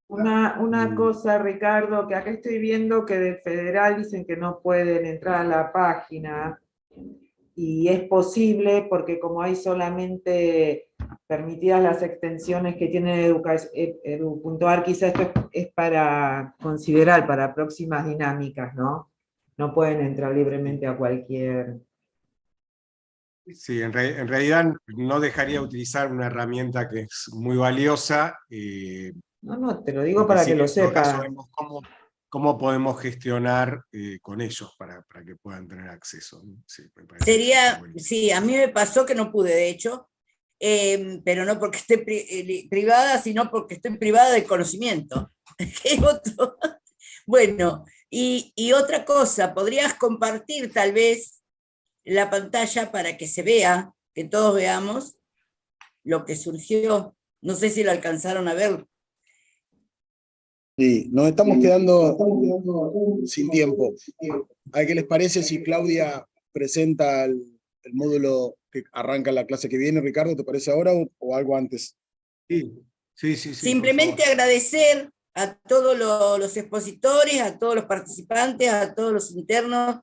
Una cosa, Ricardo, que acá estoy viendo que de Federal dicen que no pueden entrar a la página, y es posible porque como hay solamente permitidas las extensiones que tiene edu.ar, quizás esto es para considerar para próximas dinámicas, ¿no? No pueden entrar libremente a cualquier...
Sí, en realidad no dejaría de utilizar una herramienta que es muy valiosa.
No, te lo digo para que lo sepas.
¿Cómo podemos gestionar con ellos para que puedan tener acceso? Sí,
Sería, sí, a mí me pasó que no pude, de hecho, pero no porque esté privada, sino porque estoy privada de conocimiento. Bueno, y otra cosa, podrías compartir tal vez la pantalla para que se vea, que todos veamos lo que surgió. No sé si lo alcanzaron a ver.
Sí, nos estamos quedando sin tiempo. ¿A qué les parece si Claudia presenta el módulo que arranca la clase que viene, Ricardo? ¿Te parece ahora o algo antes?
Sí.
Simplemente agradecer a todos los expositores, a todos los participantes, a todos los internos,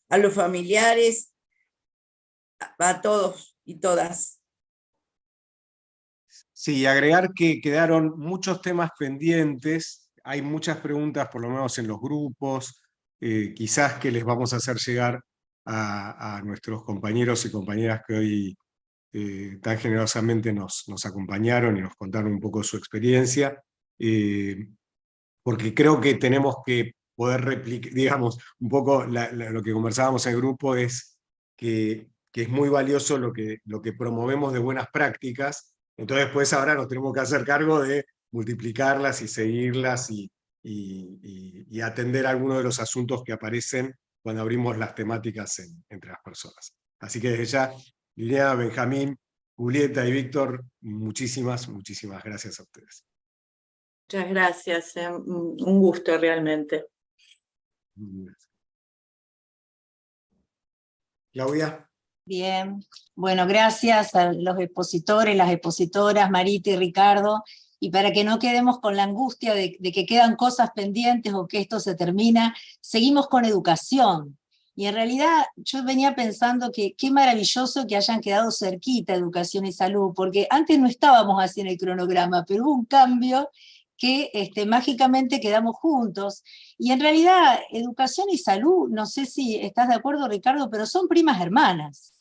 a los familiares, a todos y todas.
Sí, agregar que quedaron muchos temas pendientes. Hay muchas preguntas, por lo menos en los grupos, quizás que les vamos a hacer llegar a nuestros compañeros y compañeras que hoy tan generosamente nos acompañaron y nos contaron un poco su experiencia, porque creo que tenemos que poder replicar, digamos, un poco lo que conversábamos en el grupo es que es muy valioso lo que promovemos de buenas prácticas. Entonces, pues ahora nos tenemos que hacer cargo de multiplicarlas y seguirlas y atender algunos de los asuntos que aparecen cuando abrimos las temáticas entre las personas. Así que desde ya, Liliana, Benjamín, Julieta y Víctor, muchísimas gracias a ustedes.
Muchas gracias, un gusto realmente.
Claudia.
Bien, bueno, gracias a los expositores, las expositoras, Marita y Ricardo, y para que no quedemos con la angustia de que quedan cosas pendientes o que esto se termina, seguimos con educación. Y en realidad yo venía pensando que qué maravilloso que hayan quedado cerquita educación y salud, porque antes no estábamos así en el cronograma, pero hubo un cambio que mágicamente quedamos juntos. Y en realidad, educación y salud, no sé si estás de acuerdo, Ricardo, pero son primas hermanas.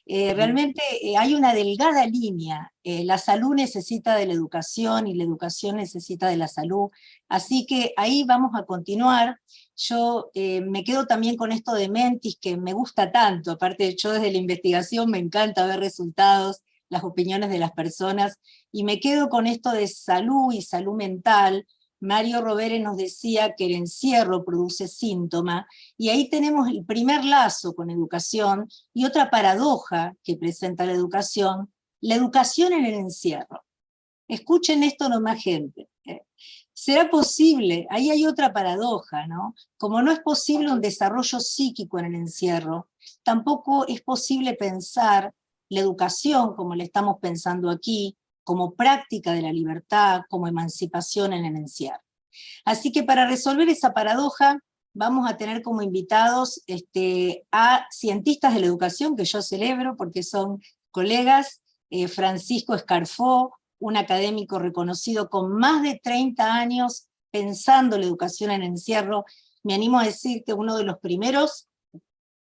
Realmente hay una delgada línea. La salud necesita de la educación y la educación necesita de la salud. Así que ahí vamos a continuar. Yo me quedo también con esto de Mentis, que me gusta tanto. Aparte, yo desde la investigación me encanta ver resultados, las opiniones de las personas, y me quedo con esto de salud y salud mental. Mario Rovere nos decía que el encierro produce síntoma, y ahí tenemos el primer lazo con educación, y otra paradoja que presenta la educación en el encierro. Escuchen esto nomás, gente. ¿Será posible? Ahí hay otra paradoja, ¿no? Como no es posible un desarrollo psíquico en el encierro, tampoco es posible pensar la educación como la estamos pensando aquí, como práctica de la libertad, como emancipación en el encierro. Así que para resolver esa paradoja, vamos a tener como invitados a cientistas de la educación, que yo celebro porque son colegas, Francisco Escarfó, un académico reconocido con más de 30 años pensando la educación en encierro, me animo a decir que uno de los primeros,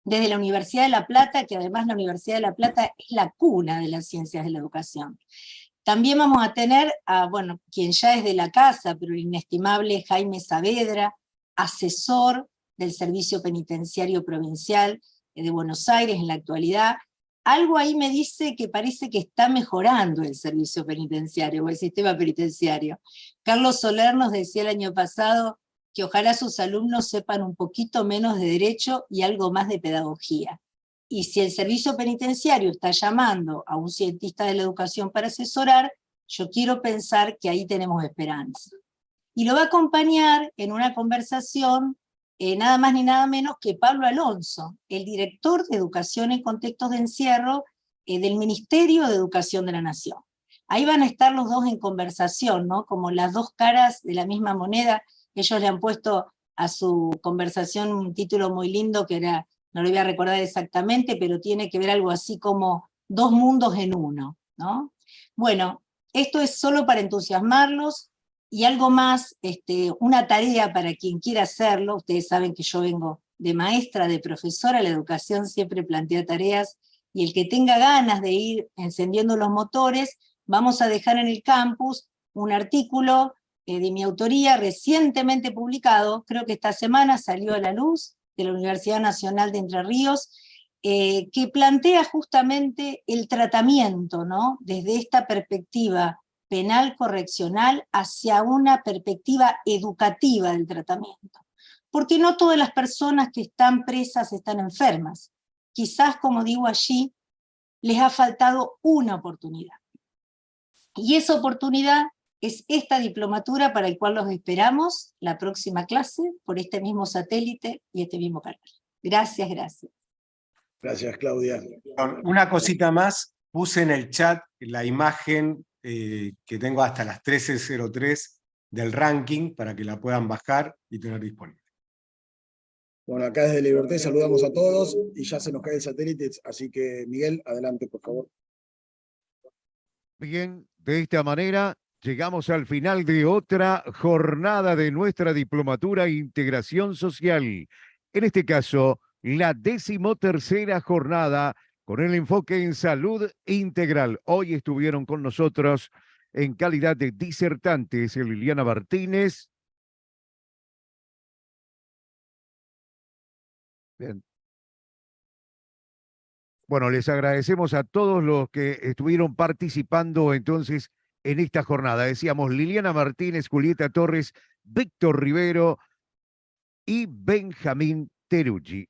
desde la Universidad de La Plata, que además la Universidad de La Plata es la cuna de las ciencias de la educación. También vamos a tener a, bueno, quien ya es de la casa, pero el inestimable Jaime Saavedra, asesor del Servicio Penitenciario Provincial de Buenos Aires en la actualidad. Algo ahí me dice que parece que está mejorando el servicio penitenciario, o el sistema penitenciario. Carlos Soler nos decía el año pasado que ojalá sus alumnos sepan un poquito menos de derecho y algo más de pedagogía. Y si el servicio penitenciario está llamando a un cientista de la educación para asesorar, yo quiero pensar que ahí tenemos esperanza. Y lo va a acompañar en una conversación nada más ni nada menos que Pablo Alonso, el director de Educación en Contextos de Encierro del Ministerio de Educación de la Nación. Ahí van a estar los dos en conversación, ¿no? Como las dos caras de la misma moneda. Ellos le han puesto a su conversación un título muy lindo que era, no lo voy a recordar exactamente, pero tiene que ver algo así como dos mundos en uno, ¿no? Bueno, esto es solo para entusiasmarlos, y algo más, una tarea para quien quiera hacerlo. Ustedes saben que yo vengo de maestra, de profesora, la educación siempre plantea tareas, y el que tenga ganas de ir encendiendo los motores, vamos a dejar en el campus un artículo de mi autoría recientemente publicado, creo que esta semana salió a la luz, de la Universidad Nacional de Entre Ríos, que plantea justamente el tratamiento, ¿no? Desde esta perspectiva penal correccional hacia una perspectiva educativa del tratamiento. Porque no todas las personas que están presas están enfermas. Quizás, como digo allí, les ha faltado una oportunidad. Y esa oportunidad es esta diplomatura para el cual los esperamos la próxima clase por este mismo satélite y este mismo canal. Gracias, gracias.
Gracias, Claudia.
Una cosita más, puse en el chat la imagen que tengo hasta las 13:03 del ranking para que la puedan bajar y tener disponible.
Bueno, acá desde Liberté saludamos a todos y ya se nos cae el satélite, así que Miguel, adelante, por favor.
Bien, de esta manera llegamos al final de otra jornada de nuestra Diplomatura e Integración Social. En este caso, la 13ª jornada con el enfoque en salud integral. Hoy estuvieron con nosotros en calidad de disertantes Liliana Martínez. Bien. Bueno, les agradecemos a todos los que estuvieron participando entonces en esta jornada. Decíamos Liliana Martínez, Julieta Torres, Víctor Rivero y Benjamín Teruggi.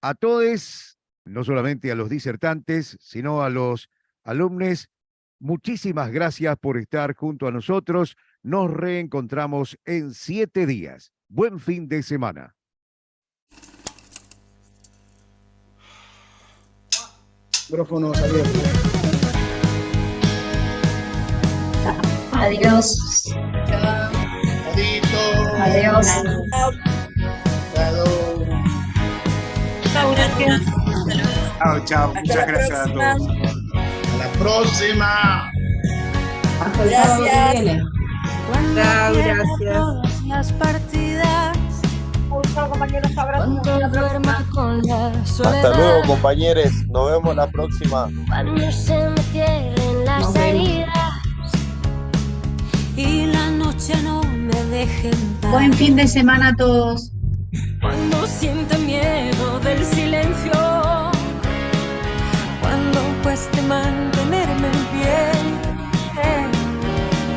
A todos, no solamente a los disertantes, sino a los alumnos, muchísimas gracias por estar junto a nosotros. Nos reencontramos en 7 días. Buen fin de semana.
Micrófonos abiertos.
Adiós. Adiós.
Chao, gracias. Chao, muchas gracias a todos.
Hasta la próxima.
Hasta el sábado que viene.
Chao, gracias.
Las partidas.
Chao, compañeros, abrazos.
Hasta luego, compañeros. Nos vemos la próxima.
Cuando se me cierren las heridas y la noche no me deje en paz.
Buen fin de semana a todos.
Cuando siente miedo del silencio, cuando cueste mantenerme en pie,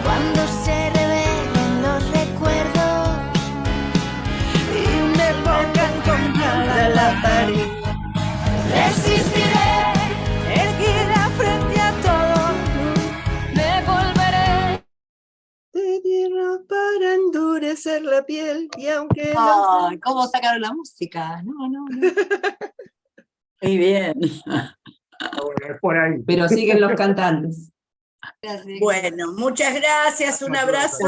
cuando se revelen los recuerdos y me pongan contra la pared, resistiré, erguida frente a todo, me volveré
de tierra para endurecer la piel y aunque
Ay, ¿cómo sacaron la música? No.
Muy bien.
Bueno, es por ahí.
Pero siguen los cantantes.
Bueno, muchas gracias, un abrazo.